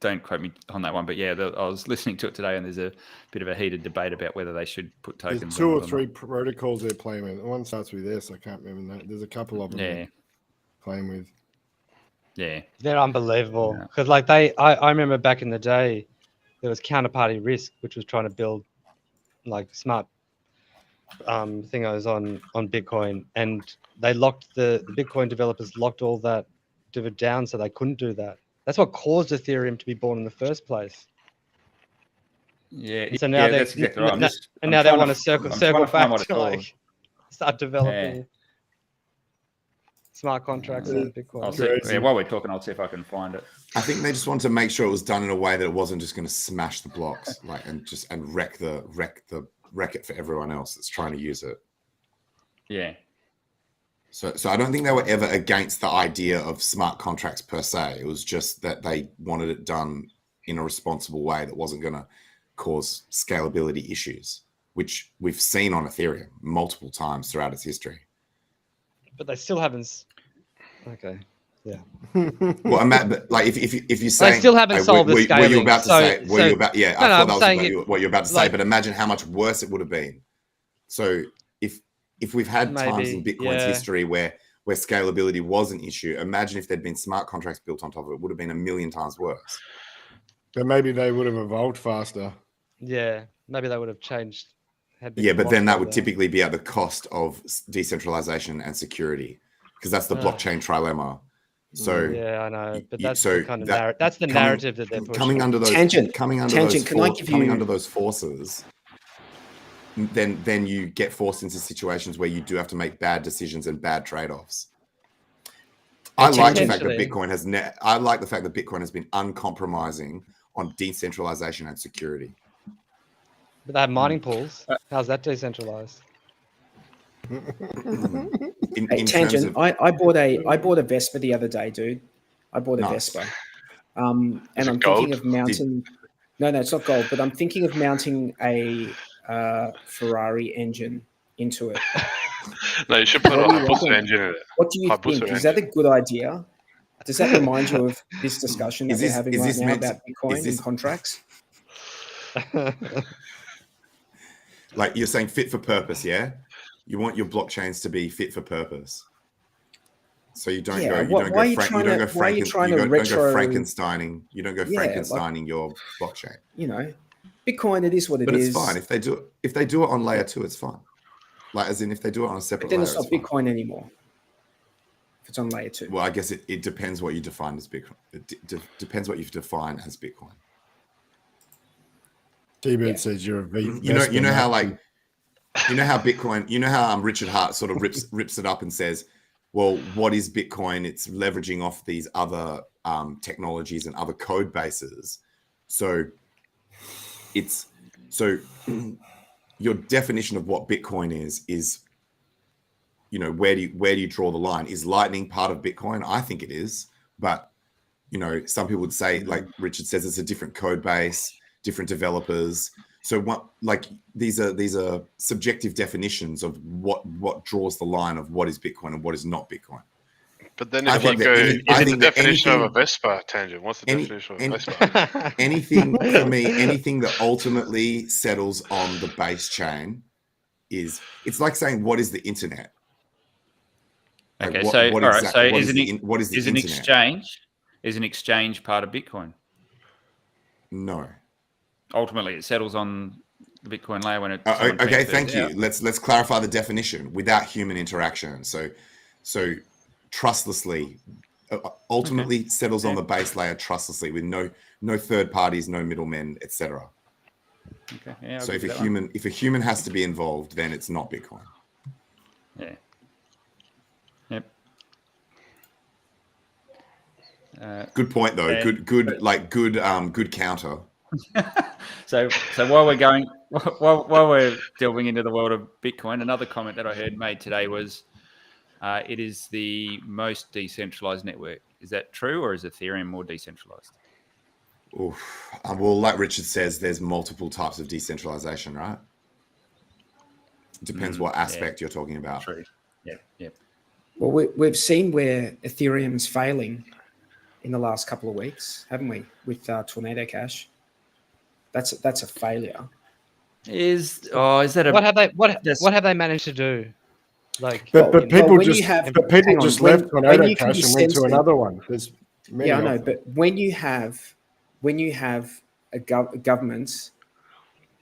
S4: don't quote me on that one, but I was listening to it today, and there's a bit of a heated debate about whether they should put tokens.
S5: There's two or three protocols they're playing with. One starts with S. I can't remember that. There's a couple of them they're playing with.
S4: Yeah,
S3: they're unbelievable because I remember back in the day there was counterparty risk, which was trying to build like smart thingos on Bitcoin, and they locked the Bitcoin developers locked all that down, so they couldn't do that. That's what caused Ethereum to be born in the first place.
S4: Yeah.
S3: So now
S4: that's exactly right.
S3: Now they want to circle back to start developing smart contracts in Bitcoin.
S4: While we're talking, I'll see if I can find it.
S6: I think they just wanted to make sure it was done in a way that it wasn't just going to smash the blocks, and wreck it for everyone else that's trying to use it.
S4: Yeah.
S6: So I don't think they were ever against the idea of smart contracts per se. It was just that they wanted it done in a responsible way that wasn't going to cause scalability issues, which we've seen on Ethereum multiple times throughout its history.
S3: But they still haven't. Okay.
S6: Well, but like if you say,
S3: I still haven't solved the scaling.
S6: Were you about to say? Were you about? Yeah, I thought that was what you were about to say.
S3: Like,
S6: but imagine how much worse it would have been. So if we've had times in Bitcoin's history where scalability was an issue, imagine if there'd been smart contracts built on top of it. It would have been a million times worse.
S5: But maybe they would have evolved faster.
S3: Yeah, maybe they would have changed.
S6: Yeah, but then that would typically be at the cost of decentralization and security, because that's the blockchain trilemma. So
S3: yeah, I know, but that's the kind of that's the narrative that they're pushing.
S6: Coming under those forces, then you get forced into situations where you do have to make bad decisions and bad trade-offs. I like the fact that Bitcoin has been uncompromising on decentralization and security.
S3: But they have mining pools. How's that decentralized?
S2: Tangent. I bought a Vespa the other day, dude. I bought a Vespa. And I'm thinking of mounting. No, it's not gold, but I'm thinking of mounting a Ferrari engine into it.
S1: No, you should put a Hayabusa engine in it.
S2: What do you think? Is that a good idea? Does that remind you of this discussion that we're having right now about Bitcoin and contracts?
S6: Like you're saying, fit for purpose, yeah? You want your blockchains to be fit for purpose. So you don't go Frankensteining. You don't go Frankensteining your blockchain.
S2: You know, Bitcoin, it is what it is.
S6: But it's fine if they do it on layer 2. It's fine. Like as in if they do it on a separate layer.
S2: Then it's not Bitcoin anymore. If it's on layer 2.
S6: Well, I guess it depends what you define as Bitcoin. It depends what you define as Bitcoin.
S5: T-Bird says you're a V.
S6: You know how Bitcoin. You know how Richard Hart sort of rips it up and says, "Well, what is Bitcoin? It's leveraging off these other technologies and other code bases." So your definition of what Bitcoin is, you know, where do you draw the line? Is Lightning part of Bitcoin? I think it is, but you know, some people would say, like Richard says, it's a different code base, different developers. So what, like these are subjective definitions of what draws the line of what is Bitcoin and what is not Bitcoin.
S1: But then if you go, is the definition of a Vespa, Tangent? What's the definition of a Vespa?
S6: Anything for me, anything that ultimately settles on the base chain it's like saying, what is the internet?
S4: Okay, is an exchange part of Bitcoin?
S6: No.
S4: Ultimately, it settles on the Bitcoin layer when it.
S6: Okay, thank you. Let's clarify the definition. Without human interaction, so trustlessly, ultimately settles on the base layer trustlessly with no third parties, no middlemen, etc.
S4: Okay. Yeah,
S6: so if a human has to be involved, then it's not Bitcoin.
S4: Yeah. Yep.
S6: Good point, though. Good counter.
S4: So while we're delving into the world of Bitcoin, another comment that I heard made today was, it is the most decentralized network. Is that true, or is Ethereum more decentralized?
S6: Well, like Richard says, there's multiple types of decentralization, right? It depends what aspect you're talking about.
S4: True. Yeah.
S2: Well, we've seen where Ethereum's failing in the last couple of weeks, haven't we? With Tornado Cash, that's a failure.
S4: Is that a
S3: what have they managed to do? Like,
S5: but people just left Tornado Cash and went to another one.
S2: I know, but when you have a government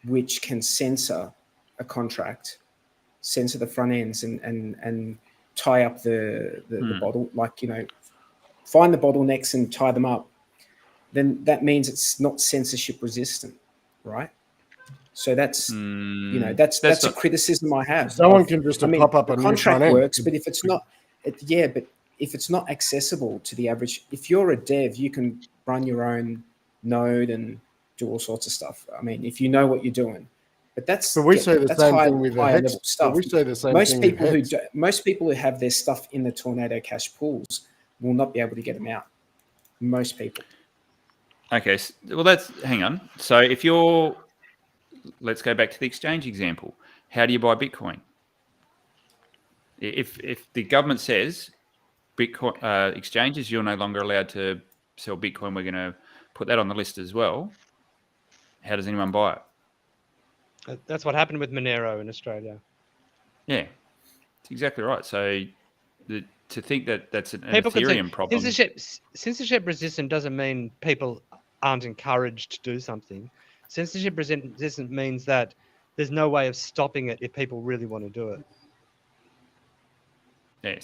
S2: which can censor a contract, censor the front ends and tie up the bottle, like, you know, find the bottlenecks and tie them up, then that means it's not censorship resistant, right? So that's that's a criticism I have.
S5: Someone can just pop up a
S2: contract works, but if it's not, but if it's not accessible to the average, if you're a dev, you can run your own node and do all sorts of stuff. I mean, if you know what you're doing, but
S5: we say the same thing with the Hex stuff. We say the same thing.
S2: Most people who have their stuff in the Tornado Cash pools will not be able to get them out. Most people.
S4: Okay, well, hang on. So let's go back to the exchange example. How do you buy Bitcoin? If the government says Bitcoin exchanges, you're no longer allowed to sell Bitcoin. We're going to put that on the list as well. How does anyone buy it?
S3: That's what happened with Monero in Australia.
S4: Yeah, that's exactly right. So to think that that's an Ethereum problem.
S3: Censorship resistant doesn't mean people aren't encouraged to do something. Censorship resistant means that there's no way of stopping it if people really want to do it.
S4: Yeah.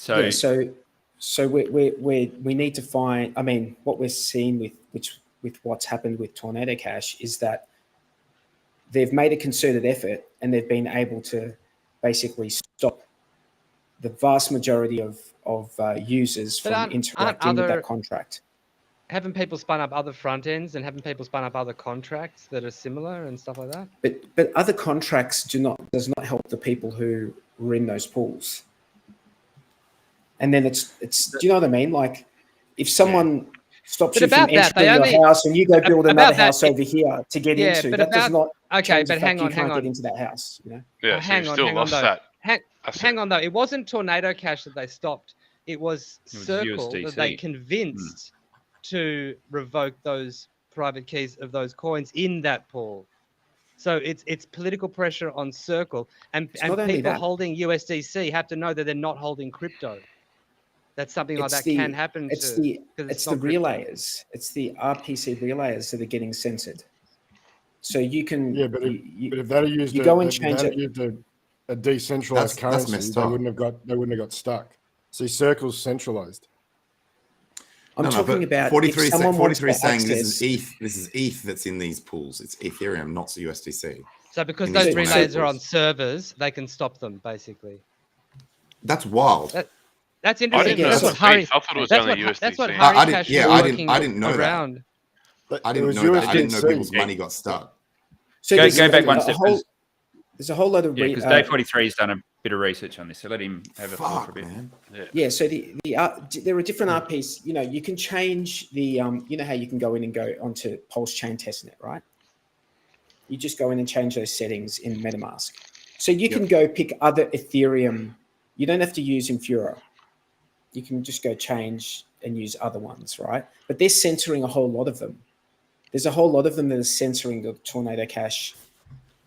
S2: So we need to find. I mean, what we're seeing with what's happened with Tornado Cash is that they've made a concerted effort and they've been able to basically stop the vast majority of users from interacting with that contract.
S3: Haven't people spun up other front ends and haven't people spun up other contracts that are similar and stuff like that?
S2: But other contracts does not help the people who were in those pools. And then it's do you know what I mean? Like if someone stops you from entering your house and you go build another house over here to get into, that does not change the fact you can't get into that house. You know?
S1: Yeah, so you still lost that.
S3: Hang on though. It wasn't Tornado Cash that they stopped. It was Circle that they convinced to revoke those private keys of those coins in that pool. So it's political pressure on Circle, and people holding USDC have to know that they're not holding crypto. That's something like that can happen.
S2: It's the relayers. It's the RPC relayers that are getting censored. So you can
S5: but if they used a decentralized currency, they wouldn't have got stuck. See, Circle's centralized.
S2: I'm talking about
S6: 43 saying this is ETH that's in these pools. It's Ethereum, not USDC.
S3: So because those relays are on servers, they can stop them basically.
S6: That's wild.
S3: That's interesting.
S1: I thought it was only USDC.
S3: That's what Harry Cash
S6: I didn't know
S3: around.
S6: that. I didn't know that. I didn't know people's money got stuck.
S2: So
S4: go back one step.
S2: There's a whole lot of
S4: because Day 43 has done a bit of research on this, so let him have a thought for a bit.
S6: Man.
S2: Yeah. So there are different RPs. You know, you can change the you know how you can go in and go onto Pulse Chain Testnet, right? You just go in and change those settings in MetaMask. So you can go pick other Ethereum. You don't have to use Infura. You can just go change and use other ones, right? But they're censoring a whole lot of them. There's a whole lot of them that are censoring the Tornado Cash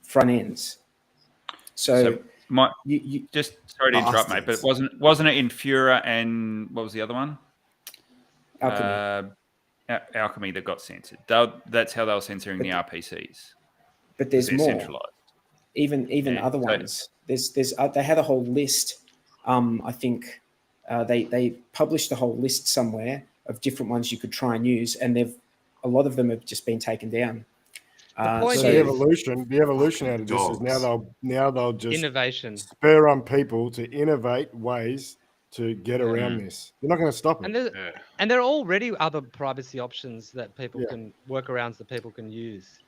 S2: front ends. So
S4: you just sorry to interrupt, mate, but wasn't it Infura and what was the other one?
S2: Alchemy.
S4: Alchemy that got censored. That's how they were censoring the RPCs.
S2: But there's more.
S4: Centralized.
S2: Even other ones. There's they had a whole list. I think they published a whole list somewhere of different ones you could try and use, and a lot of them have just been taken down.
S5: The evolution out of this is now they'll just
S3: innovation
S5: spur on people to innovate ways to get around this. They're not going to stop it.
S3: And there are already other privacy options that people can workarounds that people can use.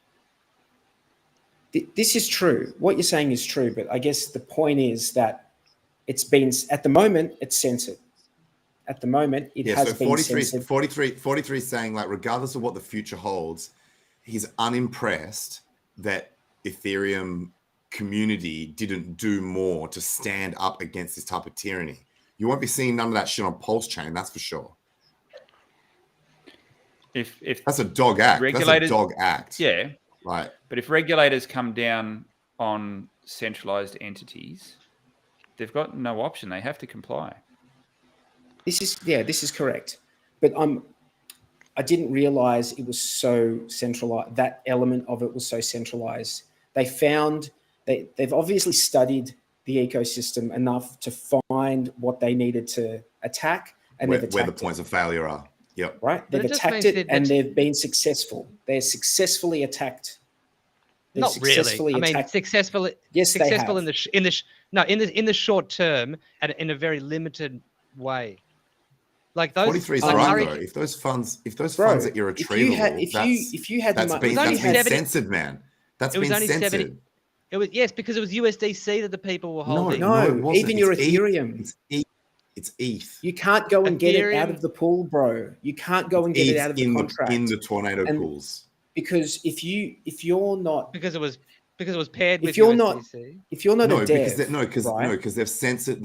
S2: This is true. What you're saying is true, but I guess the point is that it's been at the moment it's censored. At the moment, it has been censored.
S6: 43 saying like regardless of what the future holds, he's unimpressed that Ethereum community didn't do more to stand up against this type of tyranny. You won't be seeing none of that shit on Pulse Chain, that's for sure.
S4: If
S6: that's a dog act.
S4: Regulators,
S6: that's a dog act.
S4: Yeah.
S6: Right.
S4: But if regulators come down on centralized entities, they've got no option. They have to comply.
S2: This is correct. But I didn't realize it was so centralized. That element of it was so centralized. They've obviously studied the ecosystem enough to find what they needed to attack and
S6: where the points of failure are. Yep.
S2: Right. They've attacked it and they've been successful. They're successfully attacked.
S3: Not really. I mean, successfully.
S2: Yes,
S3: successful in the short term and in a very limited way. Like those
S6: 43 is right though. If those funds are irretrievable, that's been censored, man. That's been censored.
S3: It was because it was USDC that the people were holding.
S2: No, even your Ethereum.
S6: It's ETH.
S2: You can't go and get it out of the pool, bro. You can't go and get it out of the contract
S6: in the tornado pools.
S2: Because if you're not
S3: because it was paired with
S2: USDC. If you're not a dev,
S6: because they've censored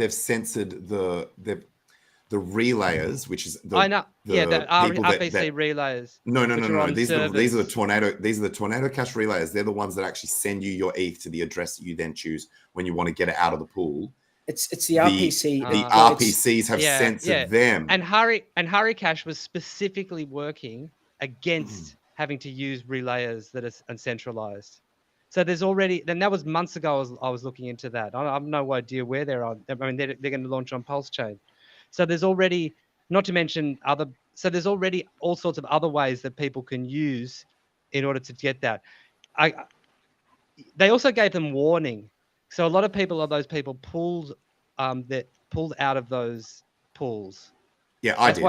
S6: the relayers, which is the
S3: I know.
S6: the
S3: The
S6: people
S3: RPC relayers.
S6: No. These are the Tornado Cash relayers. They're the ones that actually send you your ETH to the address that you then choose when you want to get it out of the pool.
S2: It's the RPC.
S6: The RPCs have sent to them.
S3: And Hurry Cash was specifically working against having to use relayers that are uncentralized. So there's already, then that was months ago. I was looking into that. I have no idea where they're on. I mean, they're going to launch on Pulse Chain. So there's already, not to mention so there's already all sorts of other ways that people can use in order to get that. They also gave them warning. So a lot of those people pulled out of those pools.
S6: Yeah, I did.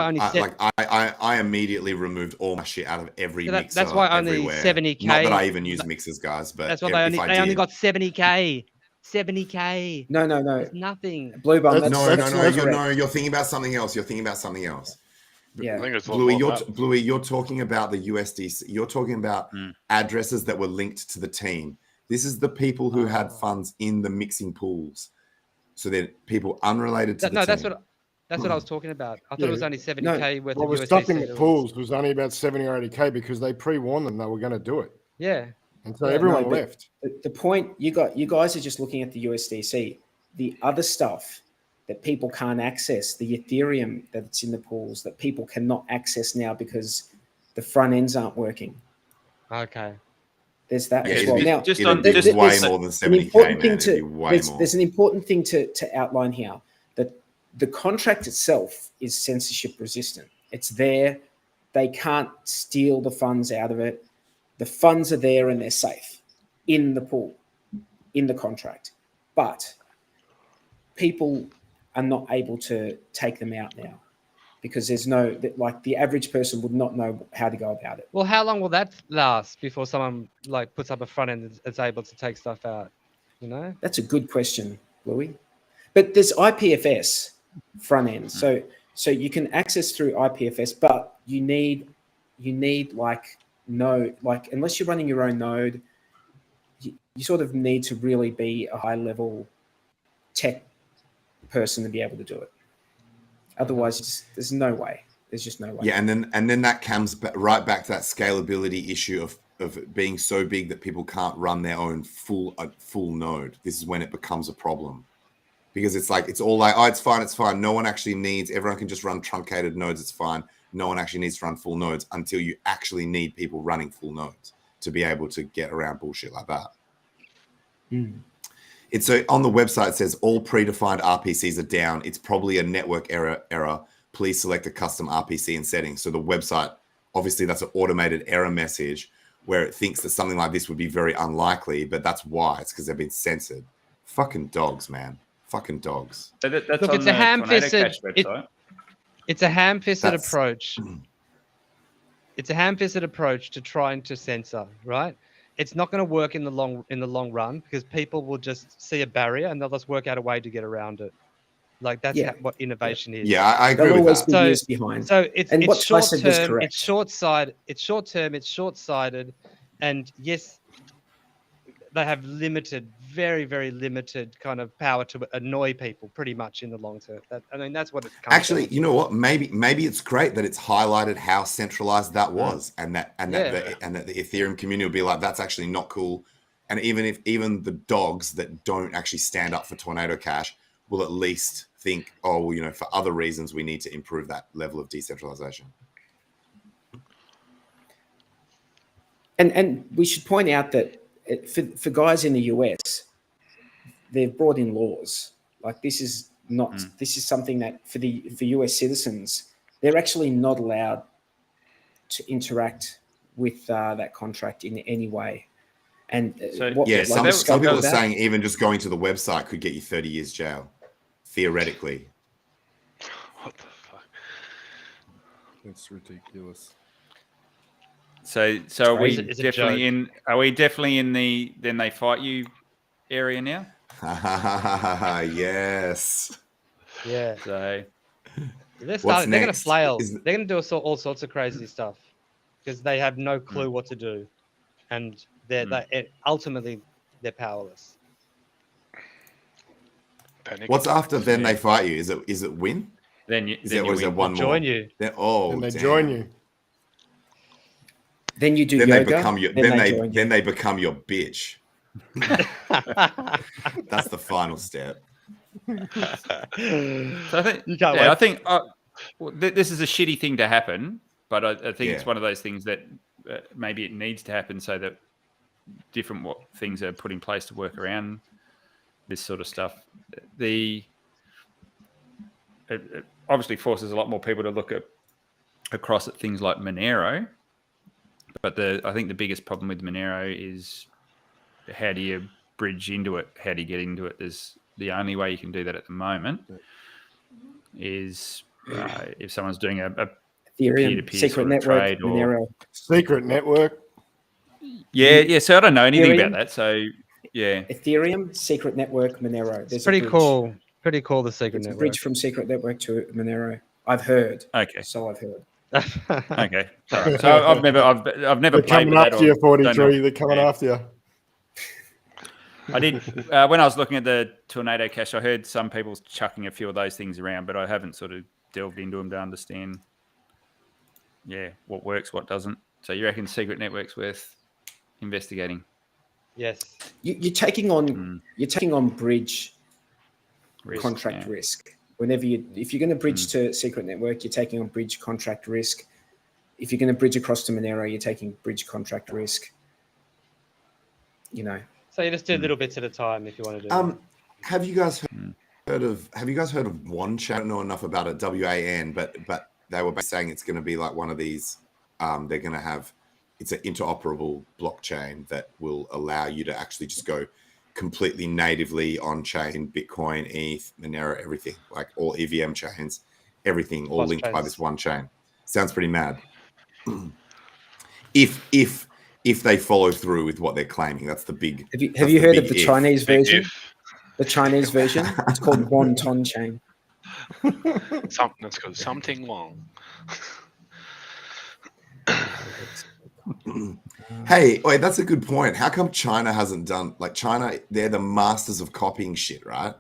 S6: I immediately removed all my shit out of every mixer.
S3: That's why only
S6: everywhere.
S3: 70K.
S6: Not that I even use mixers, guys, but
S3: that's why they only got 70K. 70K.
S2: No.
S3: It's nothing.
S2: Blue Bum.
S6: No. You're thinking about something else.
S2: Yeah,
S1: I think it's
S6: Bluey, you're talking about the USDC. You're talking about addresses that were linked to the team. This is the people who had funds in the mixing pools. So they're people unrelated to the team.
S3: That's what I was talking about. I thought it was only 70K worth of USDC.
S5: What was stopping the pools was only about 70 or 80K because they pre-warned them they were going to do it.
S3: Yeah.
S5: And so everyone left.
S2: The point you guys are just looking at the USDC. The other stuff that people can't access, the Ethereum that's in the pools that people cannot access now because the front ends aren't working.
S3: Okay.
S2: There's that as well. Now,
S6: just way more than 70K,
S2: there's an important thing to outline here, that the contract itself is censorship resistant. It's there. They can't steal the funds out of it. The funds are there and they're safe in the pool, in the contract. But people are not able to take them out now because there's the average person would not know how to go about it.
S3: Well, how long will that last before someone puts up a front end that's able to take stuff out? You know, that's
S2: a good question, Louis. But there's IPFS front end, so you can access through IPFS, but you need unless you're running your own node, you sort of need to really be a high level tech person to be able to do it. Otherwise, there's no way. There's just no way.
S6: Yeah, and then that comes right back to that scalability issue of it being so big that people can't run their own full node. This is when it becomes a problem. Because it's all like, oh, it's fine. No one actually needs, everyone can just run truncated nodes, it's fine. No one actually needs to run full nodes until you actually need people running full nodes to be able to get around bullshit like that. It's on the website, it says all predefined RPCs are down. It's probably a network error. Please select a custom RPC in settings. So the website, obviously that's an automated error message where it thinks that something like this would be very unlikely, but that's why. It's because they've been censored. Fucking dogs, man. Fucking dogs.
S4: So that's
S3: look, it's a ham-fisted it's a ham-fisted approach. It's a ham-fisted approach to trying to censor, right? It's not going to work in the long run because people will just see a barrier and they'll just work out a way to get around it. Like that's what innovation is.
S6: Yeah, I agree with that.
S3: So it's short-term, it's short-sighted, it's short-sighted, and yes, they have very, very limited kind of power to annoy people pretty much in the long term. That's what it comes
S6: actually, you know what? Maybe it's great that it's highlighted how centralized that was and that the Ethereum community will be like, that's actually not cool. And even the dogs that don't actually stand up for Tornado Cash will at least think, oh, well, for other reasons, we need to improve that level of decentralization.
S2: And we should point out that for guys in the US, they've brought in laws. Like this is something that for US citizens, they're actually not allowed to interact with that contract in any way. And
S6: some people are saying even just going to the website could get you 30 years jail, theoretically.
S1: What the fuck?
S7: That's ridiculous.
S4: So are we definitely in the then they fight you area now?
S6: Yes.
S3: Yeah.
S4: So
S3: they're going to flail. They're going to do all sorts of crazy stuff because they have no clue what to do, and ultimately they're powerless.
S6: What's after then they fight you? Is it win?
S4: Then you
S6: one more?
S3: Join you.
S6: Then,
S5: and they join you.
S2: Then you do
S6: Then
S2: yoga.
S6: they become your. Then they become your bitch. That's the final step.
S4: So I think, this is a shitty thing to happen, but I think it's one of those things that maybe it needs to happen so that different things are put in place to work around this sort of stuff. It obviously forces a lot more people to look across at things like Monero, but I think the biggest problem with Monero is how do you bridge into it? How do you get into it? The only way you can do that at the moment is if someone's doing a
S2: Ethereum, secret network,
S4: trade
S2: Monero.
S5: Secret network.
S4: Yeah. So I don't know anything about that. So yeah,
S2: Ethereum, secret network, Monero.
S3: It's pretty cool. Pretty cool. The secret network.
S2: A bridge from secret network to Monero. I've heard.
S4: Okay.
S2: So I've heard.
S4: Okay. All right. So I've never played with that.
S5: They're coming after you, 43. They're coming after you.
S4: I did when I was looking at the Tornado Cash. I heard some people chucking a few of those things around, but I haven't sort of delved into them to understand. Yeah, what works, what doesn't. So you reckon secret network's worth investigating?
S3: Yes.
S2: You're taking on bridge contract risk. If you're going to bridge to secret network, you're taking on bridge contract risk. If you're going to bridge across to Monero, you're taking bridge contract risk.
S3: So you just do little bits at a time if you want to do.
S6: Have you guys heard of WAN? I don't know enough about it. WAN, but they were saying it's going to be like one of these. They're going to have it's an interoperable blockchain that will allow you to actually just go completely natively on chain, Bitcoin, ETH, Monero, everything, like all EVM chains, everything all linked by this one chain. Sounds pretty mad. If they follow through with what they're claiming, that's the big.
S2: Have you heard of the Chinese version? The Chinese version, it's called Wonton chain.
S1: That's called something wrong.
S6: Hey, wait, that's a good point. How come China hasn't done China? They're the masters of copying shit, right?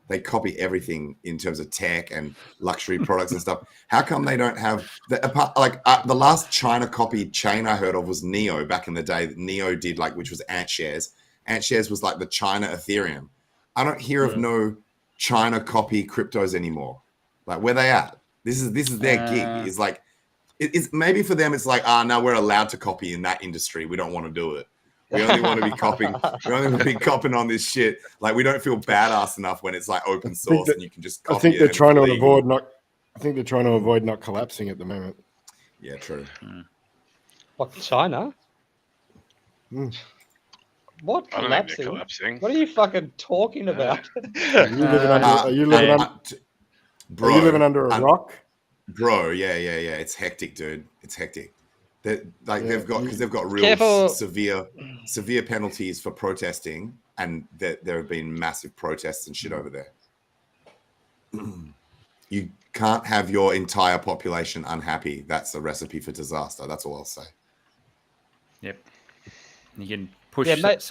S6: They copy everything in terms of tech and luxury products and stuff. How come they don't have the last China copied chain I heard of was Neo back in the day. Neo did which was AntShares. AntShares was like the China Ethereum. I don't hear of no China copy cryptos anymore. Like where they at? This is their gig. Is it's maybe for them. It's like no, we're allowed to copy in that industry. We don't want to do it. We only want to be copying. We only want to be copying on this shit. Like we don't feel badass enough when it's like open source and you can just copy.
S5: I think they're trying to avoid not collapsing at the moment.
S6: Yeah, true.
S3: What, China? What collapsing? What are you fucking talking about?
S5: Are you living under a rock?
S6: Bro, yeah. It's hectic, dude. It's hectic. They've got real severe penalties for protesting, and there have been massive protests and shit over there. You can't have your entire population unhappy. That's a recipe for disaster. That's all I'll say.
S4: Yep. You can push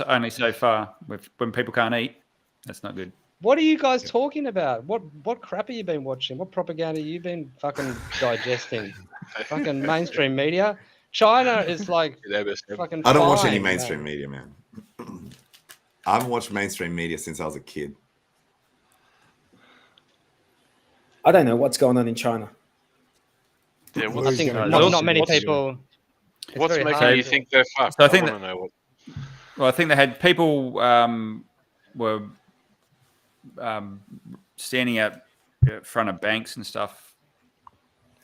S4: only so far when people can't eat. That's not good.
S3: What are you guys talking about? What crap have you been watching? What propaganda have you been fucking digesting? Fucking mainstream media. China is like fucking.
S6: I don't watch any mainstream media, man. I haven't watched mainstream media since I was a kid.
S2: I don't know what's going on in China.
S1: Yeah,
S3: I think not many people.
S1: What's making you think they're fucked?
S4: So I think I think they had people were standing out in front of banks and stuff.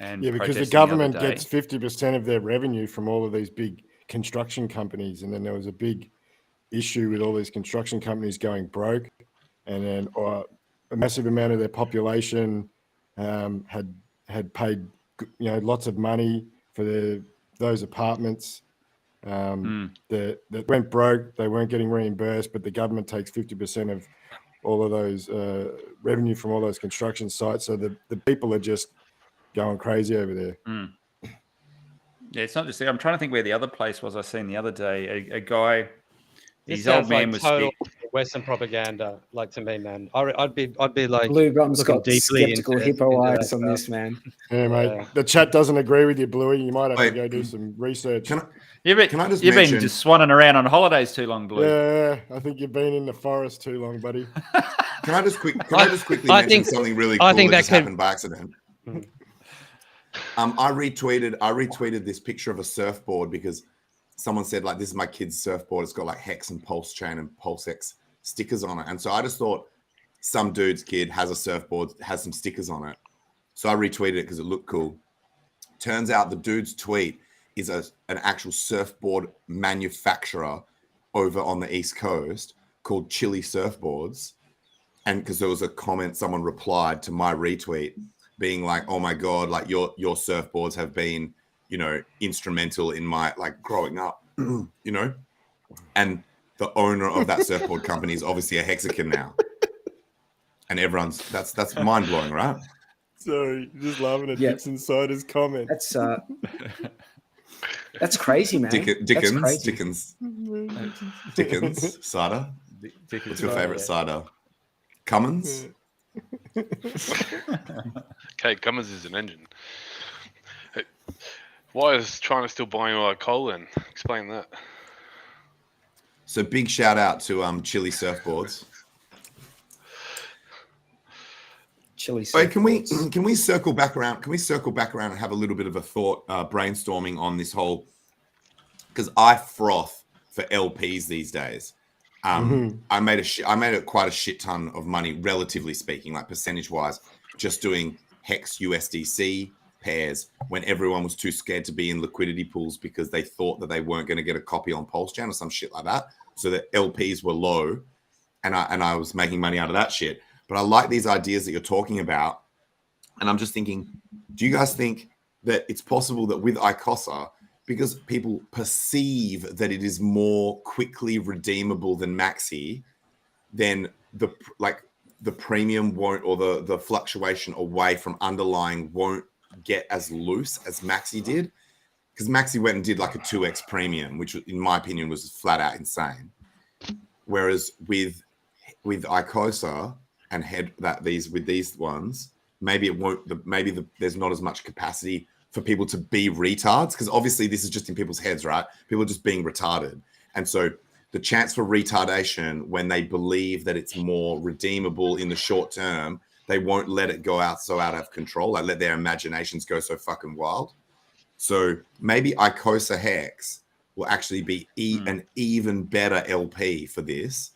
S4: And
S5: because the government gets 50% of their revenue from all of these big construction companies, and then there was a big issue with all these construction companies going broke, and then a massive amount of their population had paid lots of money for those apartments that went broke. They weren't getting reimbursed, but the government takes 50% of all of those revenue from all those construction sites. So the people are just going crazy over there.
S4: Yeah, it's not just there. I'm trying to think where the other place was I seen the other day. A guy, his old man was sick.
S3: Western propaganda. Like to me, man, I'd be like
S2: Blue Gum's
S3: looking
S2: got
S3: deeply
S2: skeptical
S3: into
S2: hippo
S3: that
S2: eyes on
S3: stuff.
S2: this, man.
S5: Yeah, mate.
S3: Yeah.
S5: The chat doesn't agree with you, Bluey. You might have to
S6: Wait.
S5: go do some research.
S6: Can I just
S4: You've
S6: mention?
S4: been just swanning around on holidays too long, Blue.
S5: Yeah, I think you've been in the forest too long, buddy.
S6: Can I just quickly
S3: I
S6: mention
S3: think-
S6: something really cool
S3: I think
S6: that
S3: that
S6: just
S3: could-
S6: happened by accident? I retweeted this picture of a surfboard because someone said, like, this is my kid's surfboard. It's got like Hex and Pulse Chain and PulseX stickers on it. And so I just thought some dude's kid has a surfboard, has some stickers on it. So I retweeted it because it looked cool. Turns out the dude's tweet is an actual surfboard manufacturer over on the East Coast called Chili Surfboards. And because there was a comment, someone replied to my retweet being like, oh my God, like your surfboards have been, you know, instrumental in my like growing up, you know? And the owner of that surfboard company is obviously a Hexagon now. And everyone's, that's mind blowing, right?
S5: Sorry, just laughing at
S2: Yeah.
S5: Dix Insider's comment.
S2: That's crazy, man. That's crazy.
S6: Dickens, cider. What's your favorite cider? Cummins?
S1: Okay, Cummins is an engine. Hey, why is China still buying all our coal then? Explain that.
S6: So big shout out to Chili Surfboards.
S2: Chili
S6: Wait, can
S2: surfboards.
S6: we circle back around? Can we circle back around and have a little bit of a thought brainstorming on this whole? Because I froth for LPs these days. I made quite a shit ton of money, relatively speaking, like percentage wise, just doing Hex USDC pairs when everyone was too scared to be in liquidity pools because they thought that they weren't going to get a copy on PulseChain or some shit like that. So the LPs were low, and I was making money out of that shit. But I like these ideas that you're talking about, and I'm just thinking, do you guys think that it's possible that with ICOSA, because people perceive that it is more quickly redeemable than Maxi, then the premium won't, or the fluctuation away from underlying won't get as loose as Maxi did? Because Maxi went and did like a 2x premium, which in my opinion was flat out insane. Whereas with ICOSA and these ones, maybe it won't. There's not as much capacity for people to be retards, because obviously this is just in people's heads, right? People are just being retarded, and so the chance for retardation when they believe that it's more redeemable in the short term, they won't let it go out of control. Like let their imaginations go so fucking wild. So maybe ICOSA Hex will actually be an even better LP for this.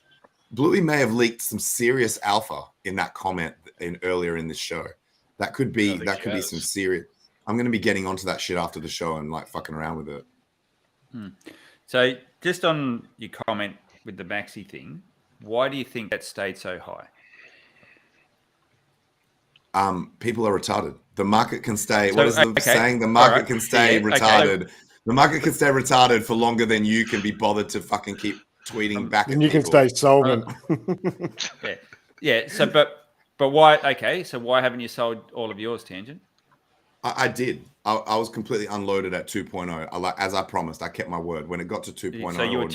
S6: Bluey may have leaked some serious alpha in that comment earlier in this show. That could be some serious. I'm going to be getting onto that shit after the show and like fucking around with it.
S4: So just on your comment with the Maxi thing, why do you think that stayed so high?
S6: People are retarded. The market can stay. What is the saying? The market can stay retarded.
S4: Okay.
S6: The market can stay retarded for longer than you can be bothered to fucking keep tweeting back.
S5: And you can stay solvent.
S4: Yeah. So, but why? Okay. So why haven't you sold all of yours, Tangent?
S6: I did. I was completely unloaded at 2.0. As I promised, I kept my word. When it got to 2.0,
S4: so you were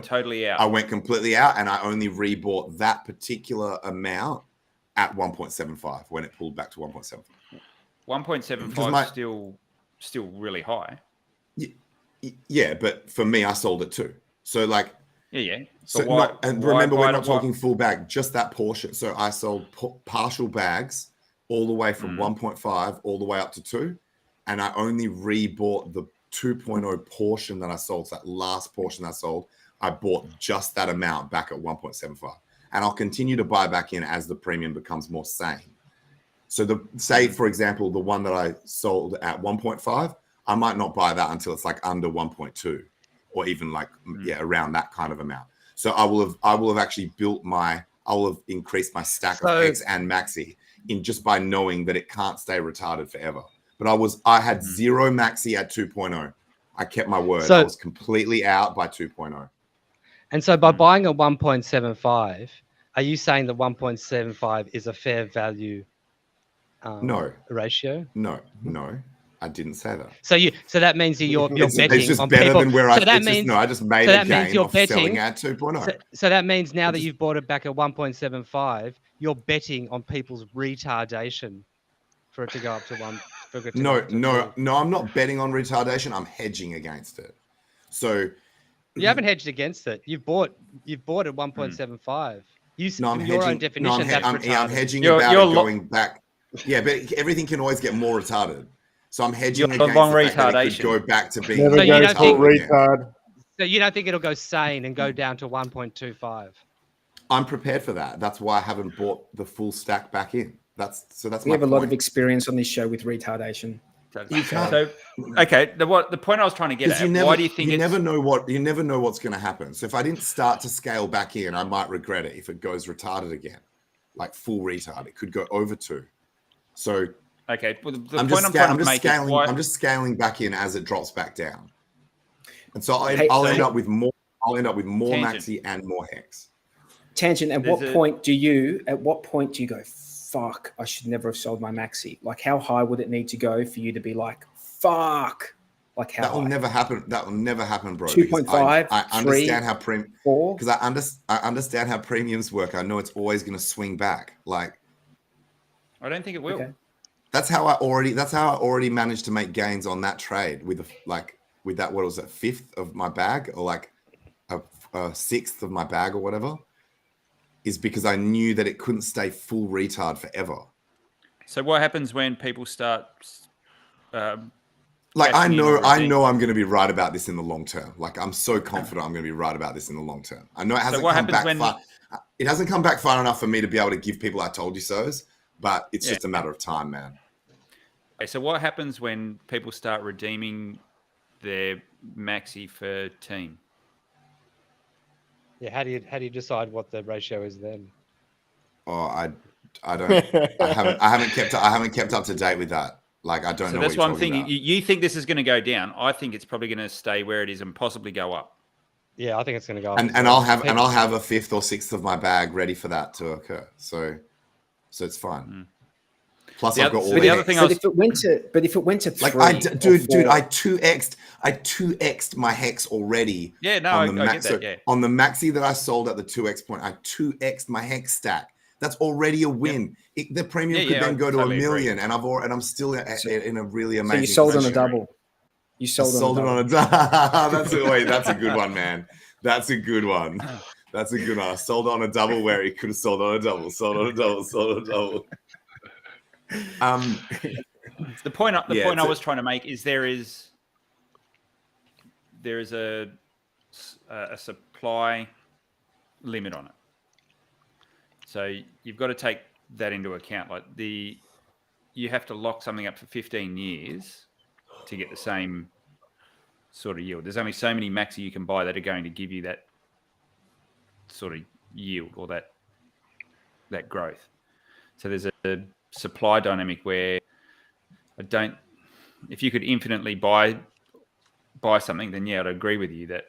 S4: totally out.
S6: I went completely out, and I only rebought that particular amount at 1.75 when it pulled back to 1.75.
S4: 1.75 still really high.
S6: Yeah, but for me, I sold it too. So like,
S4: yeah.
S6: So remember, we're not talking full bag, just that portion. So I sold partial bags all the way from 1.5 all the way up to 2, and I only rebought the 2.0 portion that I sold. So that last portion I sold, I bought just that amount back at 1.75, and I'll continue to buy back in as the premium becomes more sane. So say for example, the one that I sold at 1.5, I might not buy that until it's like under 1.2, or even like around that kind of amount. So I will have actually I will have increased my stack of X and Maxi in just by knowing that it can't stay retarded forever. But I had zero Maxi at 2.0. I kept my word. I was completely out by 2.0.
S3: And so by buying a 1.75, are you saying that 1.75 is a fair value
S6: no
S3: ratio?
S6: No. I didn't say that.
S3: So that means you're betting
S6: It's just
S3: on
S6: better
S3: people.
S6: than where
S3: so
S6: I.
S3: that
S6: It's
S3: means
S6: just, no, I just made
S3: so
S6: a
S3: that means
S6: gain
S3: you're
S6: of
S3: betting.
S6: selling at 2.0.
S3: So that means now that you've bought it back at 1.75, you're betting on people's retardation for it to go up to one. For it to go
S6: No,
S3: up to
S6: no,
S3: two.
S6: no. I'm not betting on retardation. I'm hedging against it. So
S3: You haven't hedged against it. You've bought at 1.75. You
S6: no, I'm
S3: from your own
S6: hedging.
S3: definition,
S6: No,
S3: that's retarded.
S6: I'm hedging
S4: You're-
S6: about
S4: you're
S6: it going back. Yeah, but everything can always get more retarded. So I'm hedging
S4: You're
S6: against
S4: long
S6: the fact that it
S4: retardation.
S6: could go back to being
S5: Never
S3: So you
S5: go
S3: don't
S5: full
S3: think-
S6: retarded again.
S5: retard.
S3: So you don't think it'll go sane and go down to 1.25?
S6: I'm prepared for that. That's why I haven't bought the full stack back in. That's
S2: We
S6: my
S2: have a lot
S6: point.
S2: of experience on this show with retardation.
S6: You can't.
S4: So, okay, the point I was trying to get
S6: Because
S4: at, why do you think
S6: you
S4: it's...
S6: never know what's going to happen. So if I didn't start to scale back in, I might regret it if it goes retarded again, like full retard. It could go over 2. So
S4: Okay, well, the
S6: I'm
S4: point
S6: just,
S4: I'm trying to make is
S6: scaling.
S4: why...
S6: I'm just scaling back in as it drops back down, and so
S2: Hey,
S6: I'll
S2: so-
S6: end up with more. I'll end up with more
S4: Tangent.
S6: maxi and more hex.
S2: Tangent. At
S4: There's
S2: what
S4: a-
S2: point do you go, fuck, I should never have sold my maxi? Like, how high would it need to go for you to be like, fuck? Like, how
S6: That will
S2: high?
S6: never happen. That will never happen, bro. because
S2: 2.5,
S6: I understand how
S2: 4?
S6: because I understand how premiums work. I know it's always going to swing back. Like
S4: I don't think it will.
S2: Okay.
S6: that's how I already managed to make gains on that trade with that, what was it, 5th of my bag, or like a 6th of my bag or whatever, is because I knew that it couldn't stay full retard forever.
S4: So what happens when people start...
S6: Like I
S4: cashing in
S6: know
S4: or redeeming?
S6: I'm going to be right about this in the long term. Like I'm so confident I'm going to be right about this in the long term. I know it hasn't
S4: what
S6: come
S4: happens
S6: back
S4: when-
S6: far. It hasn't come back far enough for me to be able to give people "I told you so's," but it's
S4: Yeah.
S6: just a matter of time, man.
S4: Okay, so what happens when people start redeeming their maxi for team?
S3: Yeah, how do you decide what the ratio is then?
S6: Oh, I don't. I haven't kept up to date with that. Like I don't
S4: So
S6: know.
S4: that's
S6: what
S4: what
S6: you're
S4: I'm thinking.
S6: talking about.
S4: You think this is going to go down? I think it's probably going to stay where it is and possibly go up.
S3: Yeah, I think it's going to go up.
S6: And
S3: as well.
S6: I'll have a 5th or 6th of my bag ready for that to occur. So it's fine. Plus,
S4: The
S6: I've got
S4: other-
S6: all
S4: so
S6: the
S4: the other
S6: hex.
S4: thing I
S2: But
S4: was...
S2: if it went to 3,
S6: Like
S2: or
S6: dude,
S2: 4,
S6: I 2x'd my hex already.
S4: Yeah, no,
S6: on the
S4: I get that, yeah.
S6: On the maxi that I sold at the 2x point, I 2x'd my hex stack. That's already a win. The premium
S4: Yeah,
S6: could
S4: yeah,
S6: then
S4: I
S6: go to
S4: totally
S6: a
S4: agree.
S6: million, and I'm still in a really
S2: so
S6: amazing.
S2: you sold on a
S6: position.
S2: double. You
S6: I
S2: sold
S6: sold
S2: on
S6: it
S2: a
S6: on
S2: double.
S6: a that's a good one, man. That's a good one. That's a good one. I sold on a double where he could have sold on a double, sold on a double, sold on a double.
S4: The point
S6: Yeah,
S4: I was trying to make is there is a supply limit on it. So you've got to take that into account. Like you have to lock something up for 15 years to get the same sort of yield. There's only so many maxi you can buy that are going to give you that sort of yield or that growth. So there's a supply dynamic where if you could infinitely buy something, then yeah, I'd agree with you that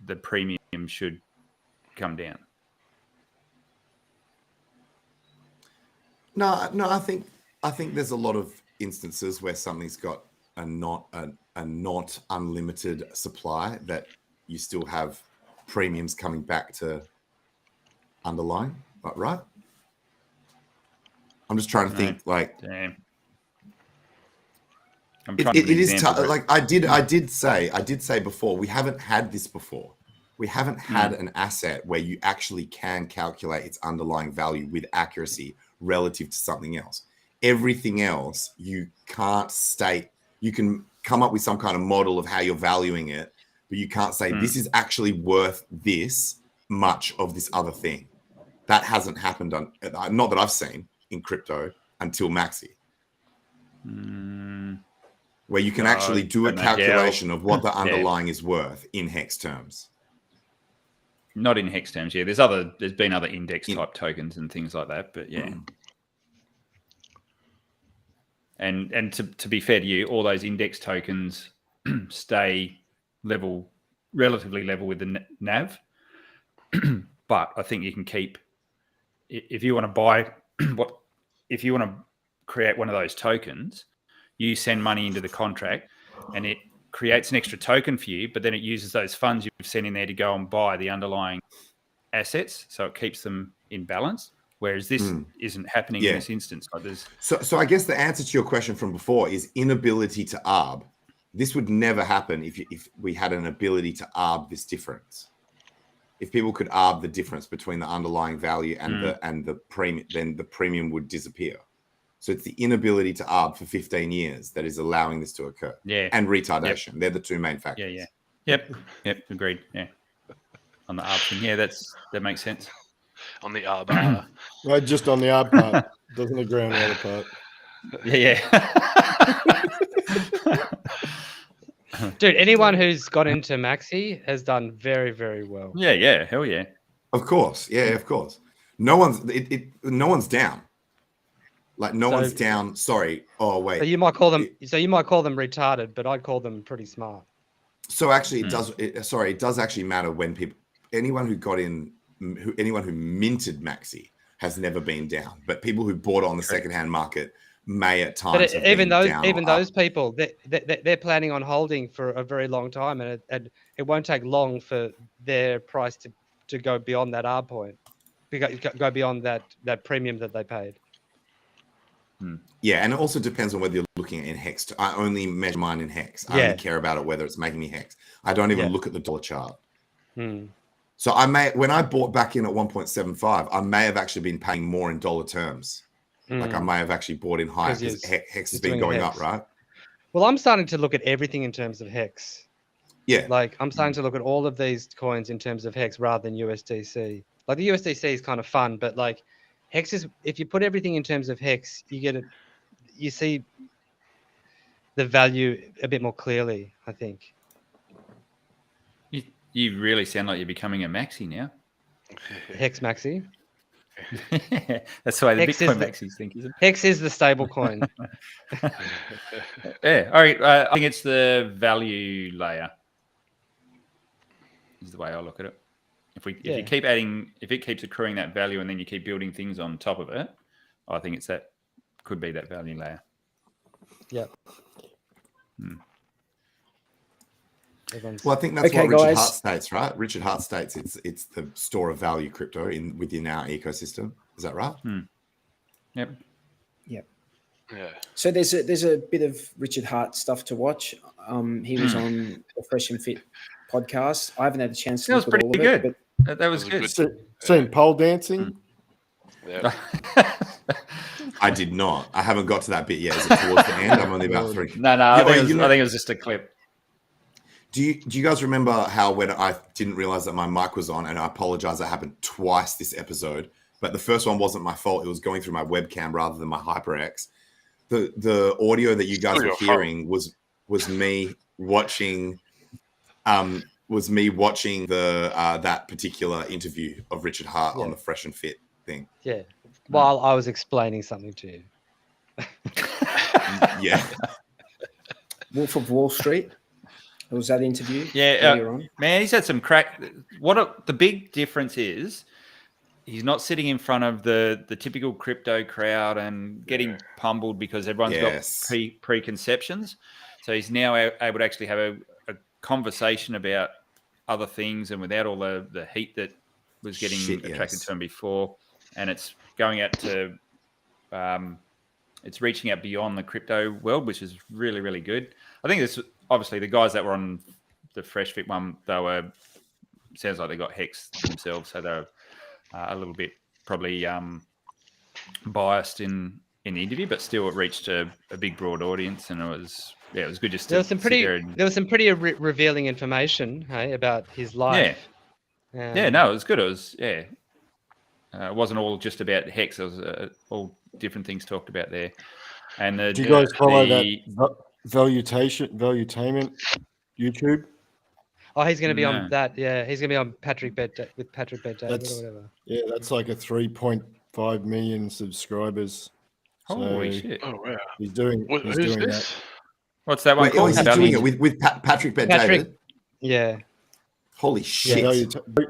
S4: the premium should come down.
S6: No, I think there's a lot of instances where something's got a not unlimited supply that you still have premiums coming back to underlying, right? I'm just trying to think like
S4: Damn.
S6: it is tough. Like I did say before, we haven't had this before. We haven't had an asset where you actually can calculate its underlying value with accuracy relative to something else. Everything else you can't state. You can come up with some kind of model of how you're valuing it, but you can't say this is actually worth this much of this other thing. That hasn't happened not that I've seen in crypto until Maxi. Where you can actually do a calculation of what the underlying is worth in hex terms.
S4: Not in hex terms, yeah. There's been other index type tokens and things like that, but yeah. And to be fair to you, all those index tokens stay relatively level with the NAV. But I think you can keep, if you want to buy if you want to create one of those tokens, you send money into the contract, and it creates an extra token for you, but then it uses those funds you've sent in there to go and buy the underlying assets, so it keeps them in balance. Whereas this isn't happening in this instance. Like there's
S6: so I guess the answer to your question from before is inability to arb. This would never happen if we had an ability to arb this difference. If people could arb the difference between the underlying value and the premium, then the premium would disappear. So it's the inability to arb for 15 years that is allowing this to occur.
S4: Yeah.
S6: And retardation. They're the two main factors.
S4: Yeah. Yep. Agreed. Yeah. On the arb thing. Yeah, that makes sense.
S1: On the arb.
S5: No, just on the arb part. Doesn't agree on the other part.
S4: Yeah.
S3: Dude, anyone who's got into Maxi has done very, very well.
S4: Yeah. Hell yeah.
S6: Of course. Yeah, of course. No one's down. Like no one's down. Sorry. Oh wait.
S3: So you might call them retarded, but I'd call them pretty smart.
S6: So actually, it does actually matter when anyone who minted Maxi has never been down, but people who bought on the secondhand market may at times.
S3: But even those people, they're planning on holding for a very long time, and it won't take long for their price to go beyond that arb point, go beyond that premium that they paid.
S6: Yeah, and it also depends on whether you're looking at in hex. I only measure mine in hex. I only care about it whether it's making me hex. I don't even look at the dollar chart. So when I bought back in at 1.75, I may have actually been paying more in dollar terms. Like I may have actually bought in higher because hex has been going up, right?
S3: Well, I'm starting to look at everything in terms of hex.
S6: Yeah.
S3: Like I'm starting to look at all of these coins in terms of hex rather than USDC. Like the USDC is kind of fun, but like hex is, if you put everything in terms of hex, you see the value a bit more clearly, I think.
S4: You really sound like you're becoming a maxi now.
S3: Hex maxi.
S4: That's the way the Bitcoin maxis think, isn't it?
S3: Hex is the stable coin.
S4: Yeah. All right. I think it's the value layer. Is the way I look at it. If you keep adding, if it keeps accruing that value and then you keep building things on top of it, I think it's that could be that value layer.
S3: Yep.
S6: Well, I think that's what Richard Hart states, right? Richard Hart states it's the store of value crypto within our ecosystem. Is that right?
S4: Yep.
S2: Yeah.
S3: So
S2: there's a bit of Richard Hart stuff to watch. He was on the Fresh and Fit podcast. I haven't had a chance to look at all of it.
S4: But that was good.
S5: Seen pole dancing?
S1: Yeah.
S6: I did not. I haven't got to that bit yet. Is it towards the end? I'm only about 3.
S4: No. I think it was just a clip.
S6: Do you guys remember how when I didn't realize that my mic was on, and I apologize, that happened twice this episode, but the first one wasn't my fault. It was going through my webcam rather than my HyperX. The audio that you guys were hearing was me watching the that particular interview of Richard Hart on the Fresh and Fit thing.
S3: Yeah. While I was explaining something to you.
S6: Yeah.
S2: Wolf of Wall Street. It was that interview.
S4: Yeah, man, he's had some crack. The big difference is he's not sitting in front of the typical crypto crowd and getting pummeled because everyone's got preconceptions. So he's now able to actually have a conversation about other things and without all the heat that was getting attracted to him before. And it's going out to it's reaching out beyond the crypto world, which is really, really good. I think this obviously the guys that were on the Fresh Fit one, sounds like they got hexed themselves, so they're a little bit probably biased in the interview, but still it reached a big broad audience, and it was good just to
S3: there was some pretty revealing information about his life.
S4: It was good. It was it wasn't all just about hex. It was all different things talked about there. And
S5: do you guys follow that Valuetainment YouTube?
S3: Oh, he's going to be on that. Yeah, he's going to be on Patrick Bet with Patrick Bet David or whatever.
S5: Yeah, that's like a 3.5 million subscribers.
S4: Holy shit!
S1: Oh wow!
S5: He's doing
S1: this?
S5: that.
S4: What's that one called?
S6: He's doing it with Patrick Bet David.
S3: Yeah.
S6: Holy shit.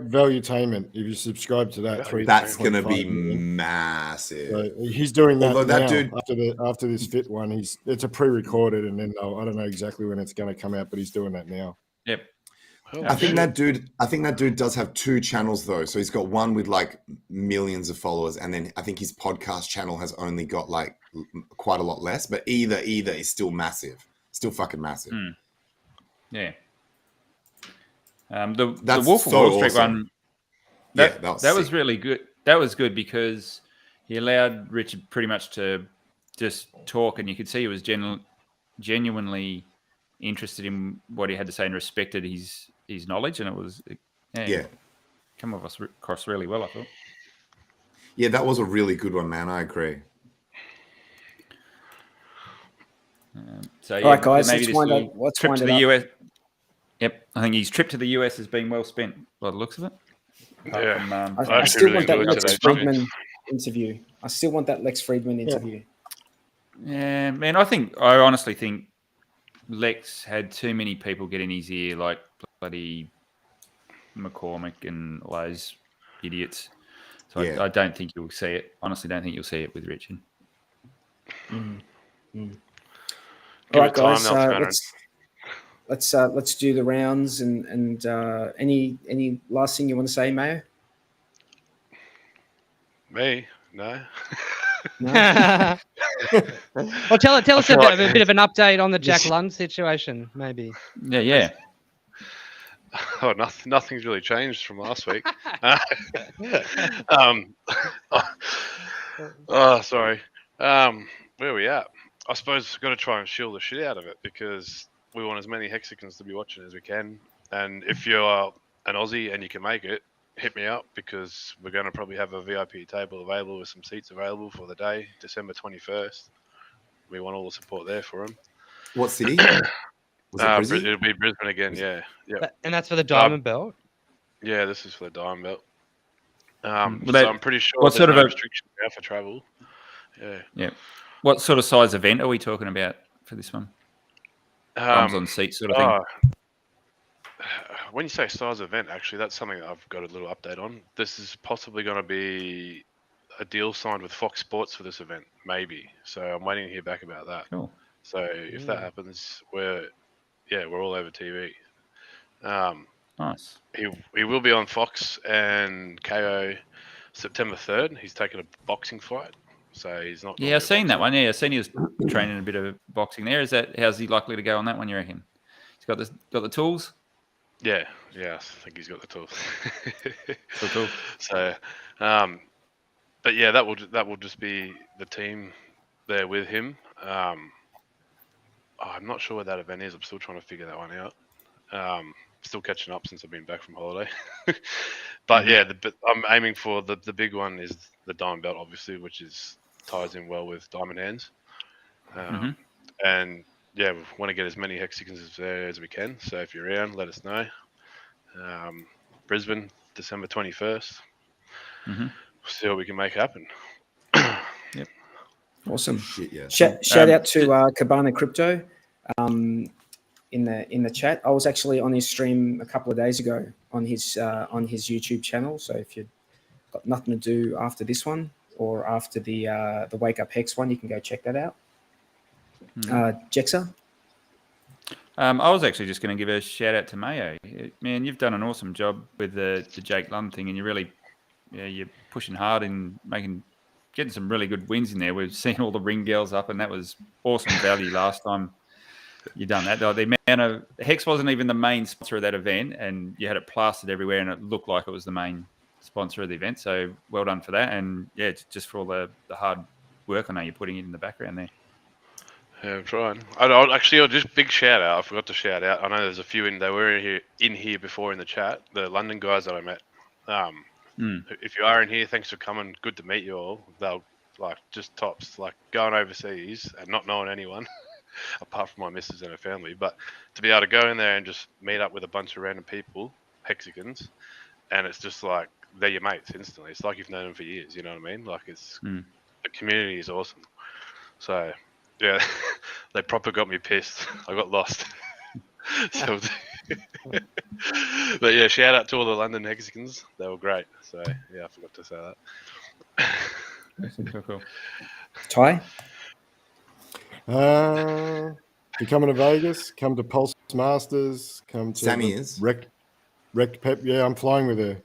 S5: Valuetainment. If you subscribe to that,
S6: That's going to
S5: 3.5
S6: be
S5: million.
S6: massive.
S5: So he's doing that
S6: Although that
S5: now.
S6: dude-
S5: after this fit one, it's a pre-recorded, and then I don't know exactly when it's going to come out, but he's doing that now.
S4: Yep.
S1: Oh,
S6: I think
S1: shit.
S6: that dude does have 2 channels though. So he's got one with like millions of followers, and then I think his podcast channel has only got like quite a lot less. But either is still massive, still fucking massive.
S4: Yeah. The
S6: That's
S4: Wolf of
S6: so
S4: Wall Street
S6: awesome.
S4: one.
S6: That
S4: was really good. That was good because he allowed Richard pretty much to just talk, and you could see he was genuinely interested in what he had to say and respected his knowledge, and it was come across really well, I thought.
S6: Yeah, that was a really good one, man. I agree.
S4: So
S2: All right, guys,
S4: maybe
S2: let's wind
S4: this
S2: up. Let's
S4: trip
S2: wind
S4: to
S2: it
S4: the
S2: up.
S4: US. Yep, I think his trip to the US has been well spent by the looks of it. Apart
S1: Yeah.
S4: from,
S2: I
S1: actually
S2: still
S1: really
S2: want that
S1: enjoyed
S2: Lex
S1: today's trip.
S2: Friedman interview. I still want that Lex Friedman interview.
S4: Yeah, man, I honestly think Lex had too many people get in his ear, like bloody McCormick and all those idiots. So
S6: Yeah.
S4: I don't think you'll see it. Honestly, don't think you'll see it with Richard.
S2: Mm.
S1: Give
S2: All right,
S1: it time,
S2: guys.
S1: they'll turn
S2: Let's do the rounds and any last thing you want to say, Mayo?
S1: Me? No.
S2: No?
S3: Well, tell us
S1: feel
S3: a
S1: like-
S3: bit of an update on the Jack Lund situation, maybe.
S4: Yeah.
S1: Oh, nothing's really changed from last week. Oh, sorry. Where are we at? I suppose we've got to try and shield the shit out of it because we want as many Hexicans to be watching as we can. And if you're an Aussie and you can make it, hit me up because we're going to probably have a VIP table available with some seats available for the day, December 21st. We want all the support there for him.
S6: What city? Was it Brisbane?
S1: It'll be Brisbane again, yeah.
S3: And that's for the Diamond Belt.
S1: Yeah, this is for the Diamond Belt.
S4: Well,
S1: so I'm pretty sure
S4: what
S1: there's
S4: sort of
S1: no
S4: a-
S1: restrictions now for travel. Yeah.
S4: What sort of size event are we talking about for this one? Bums on seats sort of thing?
S1: When you say size event, actually, that's something that I've got a little update on. This is possibly going to be a deal signed with Fox Sports for this event, maybe. So I'm waiting to hear back about that.
S4: Cool.
S1: So if that happens, we're all over TV.
S4: Nice.
S1: He will be on Fox and KO September 3rd. He's taking a boxing fight, so he's not.
S4: Yeah, I've seen that one. Yeah, I've seen he was training a bit of boxing there. How's he likely to go on that one, you reckon? He's got the tools?
S1: Yeah, I think he's got the tools.
S4: Cool.
S1: So, but yeah, that will just be the team there with him. I'm not sure what that event is. I'm still trying to figure that one out. Still catching up since I've been back from holiday. But yeah, I'm aiming for the big one is the Diamond Belt, obviously, which ties in well with Diamond Hands. And yeah, we want to get as many Hexicans there as we can. So if you're around, let us know. Brisbane, December 21st. We'll see what we can make happen.
S4: Yep.
S2: Awesome.
S6: Shit, yeah.
S2: Shout out to Cabana Crypto in the chat. I was actually on his stream a couple of days ago on his YouTube channel. So if you've got nothing to do after this one or after the Wake Up Hex one, you can go check that out. Jexa?
S4: I was actually just going to give a shout out to Mayo. Man, you've done an awesome job with the Jake Lund thing, and you're pushing hard and getting some really good wins in there. We've seen all the ring girls up, and that was awesome value last time you done that. The amount of Hex wasn't even the main sponsor of that event, and you had it plastered everywhere, and it looked like it was the main sponsor of the event. So well done for that, and yeah, just for all the hard work I know you're putting in the background there.
S1: Yeah, I'm trying. I'll just big shout out. I forgot to shout out. I know there's a few they were in here before in the chat. The London guys that I met. If you are in here, thanks for coming. Good to meet you all. They'll just tops. Going overseas and not knowing anyone apart from my missus and her family, but to be able to go in there and just meet up with a bunch of random people, Hexicans, and it's just like they're your mates instantly. It's like you've known them for years. You know what I mean? The community is awesome. So. Yeah, they proper got me pissed. I got lost. So But yeah, shout out to all the London Hexicans. They were great. So yeah, I forgot to say that.
S4: Cool.
S2: Ty?
S5: If you're coming to Vegas, come to Pulse Masters, come to
S6: Sammy
S5: the
S6: is.
S5: Wrecked Pep. Yeah, I'm flying with her.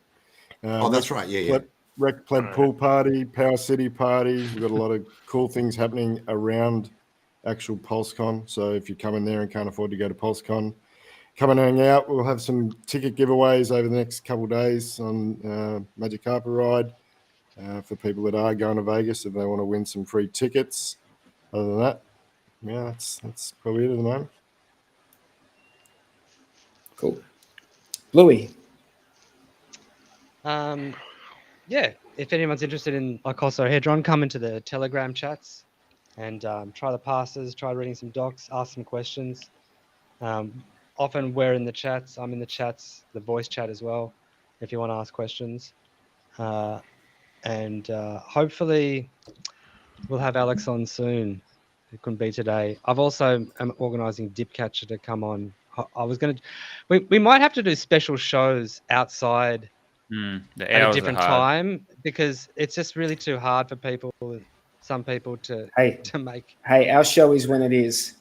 S6: Oh, that's right. Yeah.
S5: Wrecked Pleb Pool Party, Power City Party. We've got a lot of cool things happening around actual PulseCon. So if you come in there and can't afford to go to PulseCon, come and hang out. We'll have some ticket giveaways over the next couple of days on Magic Carpet Ride for people that are going to Vegas if they want to win some free tickets. Other than that, yeah, that's probably it at the moment.
S2: Cool. Bluey?
S3: Yeah, if anyone's interested in Icoso Hedron, come into the Telegram chats and try the passes, try reading some docs, ask some questions. Often we're in the chats. I'm in the chats, the voice chat as well, if you want to ask questions. And hopefully we'll have Alex on soon. It couldn't be today. I've also am organising Dipcatcher to come on. I was going to... We might have to do special shows outside at a different time because it's just really too hard for some people to make.
S2: Hey, our show is when it is.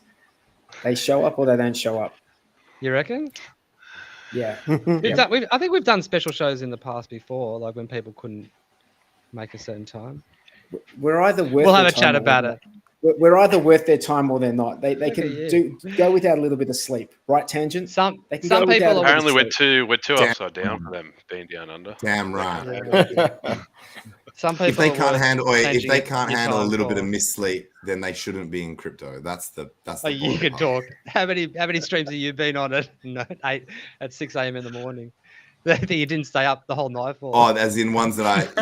S2: They show up or they don't show up.
S3: You reckon?
S2: Yeah.
S3: I think we've done special shows in the past before, like when people couldn't make a certain time.
S2: We're either worth
S3: we'll have a chat about it.
S2: We're either worth their time or they're not. They can go without a little bit of sleep, right? Tangent.
S3: Some people
S1: apparently we're too upside down for them being down under.
S6: Damn right.
S3: Some people
S6: if they can't handle a little bit of missleep, then they shouldn't be in crypto. That's the.
S3: You can talk. How many streams have you been on at 6 a.m. in the morning? That you didn't stay up the whole night for?
S6: Oh, as in ones that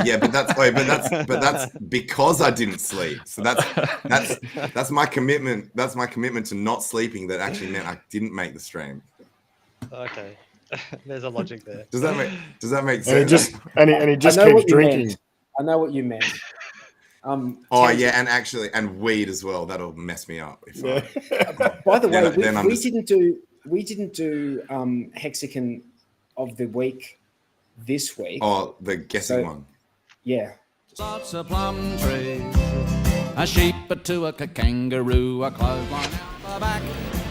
S6: but that's because I didn't sleep. So that's my commitment. That's my commitment to not sleeping. That actually meant I didn't make the stream.
S3: Okay, there's a logic there.
S6: Does that make sense?
S5: And he just keeps drinking.
S2: I know what you meant.
S6: And weed as well. That'll mess me up.
S2: By the way, we didn't do Hexagon of the week this week.
S6: Oh, the guessing one.
S2: Yeah.
S8: Lots of plum trees, a sheep, a two, a kangaroo, a clothesline out the back.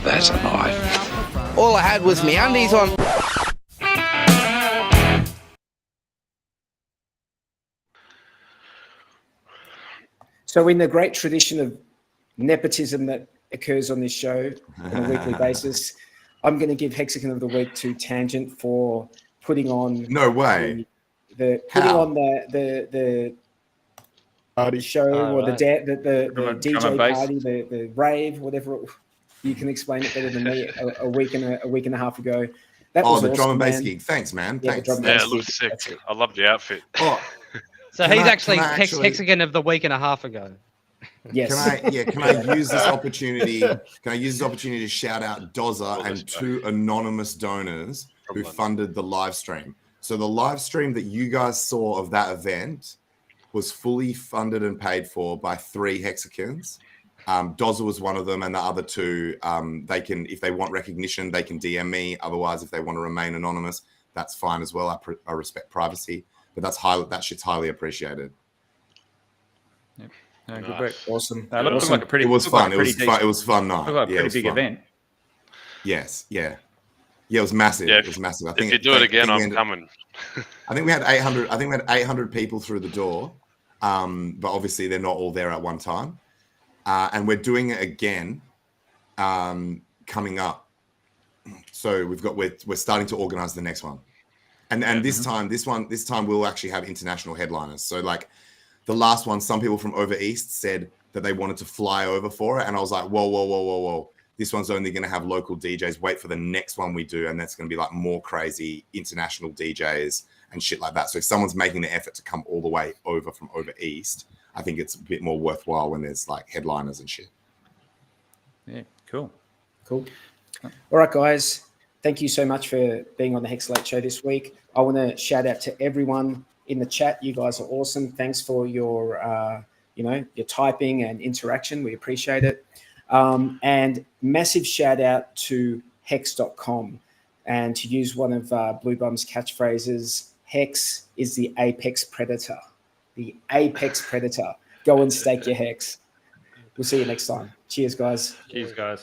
S9: That's a knife. All I had was me undies on.
S2: So in the great tradition of nepotism that occurs on this show on a weekly basis, I'm going to give Hexagon of the Week to Tangent for putting on.
S6: No way.
S2: The party show or the DJ party, the rave, whatever. You can explain it better than me. A week and a half ago. That was
S6: the
S2: awesome,
S6: drum and bass gig. Thanks, man.
S1: Yeah,
S6: Thanks.
S1: It looks sick. I love the outfit.
S6: Oh,
S3: so he's actually Hexagon of the week and a half ago.
S2: Yes.
S6: Can I use this opportunity? Can I use this opportunity to shout out Dozer and 2 anonymous donors who funded the live stream? So the live stream that you guys saw of that event was fully funded and paid for by 3 Hexagons. Dozer was one of them, and the other 2, they can, if they want recognition, they can DM me. Otherwise, if they want to remain anonymous, that's fine as well. I respect privacy, but that shit's highly appreciated.
S4: Yep. No, good work.
S2: Awesome.
S6: It was fun. It was fun night.
S4: Like a pretty big event.
S6: Yes. Yeah. Yeah. It was massive.
S1: Yeah,
S6: it was massive. I think
S1: if you do it again, I'm coming.
S6: I think we had 800. I think we had 800 people through the door, but obviously they're not all there at one time. And we're doing it again coming up. So we're starting to organize the next one, and this time we'll actually have international headliners. So like. The last one, some people from over East said that they wanted to fly over for it. And I was like, whoa. This one's only going to have local DJs. Wait for the next one we do. And that's going to be like more crazy international DJs and shit like that. So if someone's making the effort to come all the way over from over East, I think it's a bit more worthwhile when there's like headliners and shit.
S4: Yeah, cool.
S2: All right, guys. Thank you so much for being on the Hex Late Show this week. I want to shout out to everyone in the chat. You guys are awesome. Thanks for your, your typing and interaction. We appreciate it. And massive shout out to hex.com. And to use one of Blue Bum's catchphrases, Hex is the apex predator. The apex predator. Go and stake your Hex. We'll see you next time. Cheers, guys.
S4: Cheers, guys.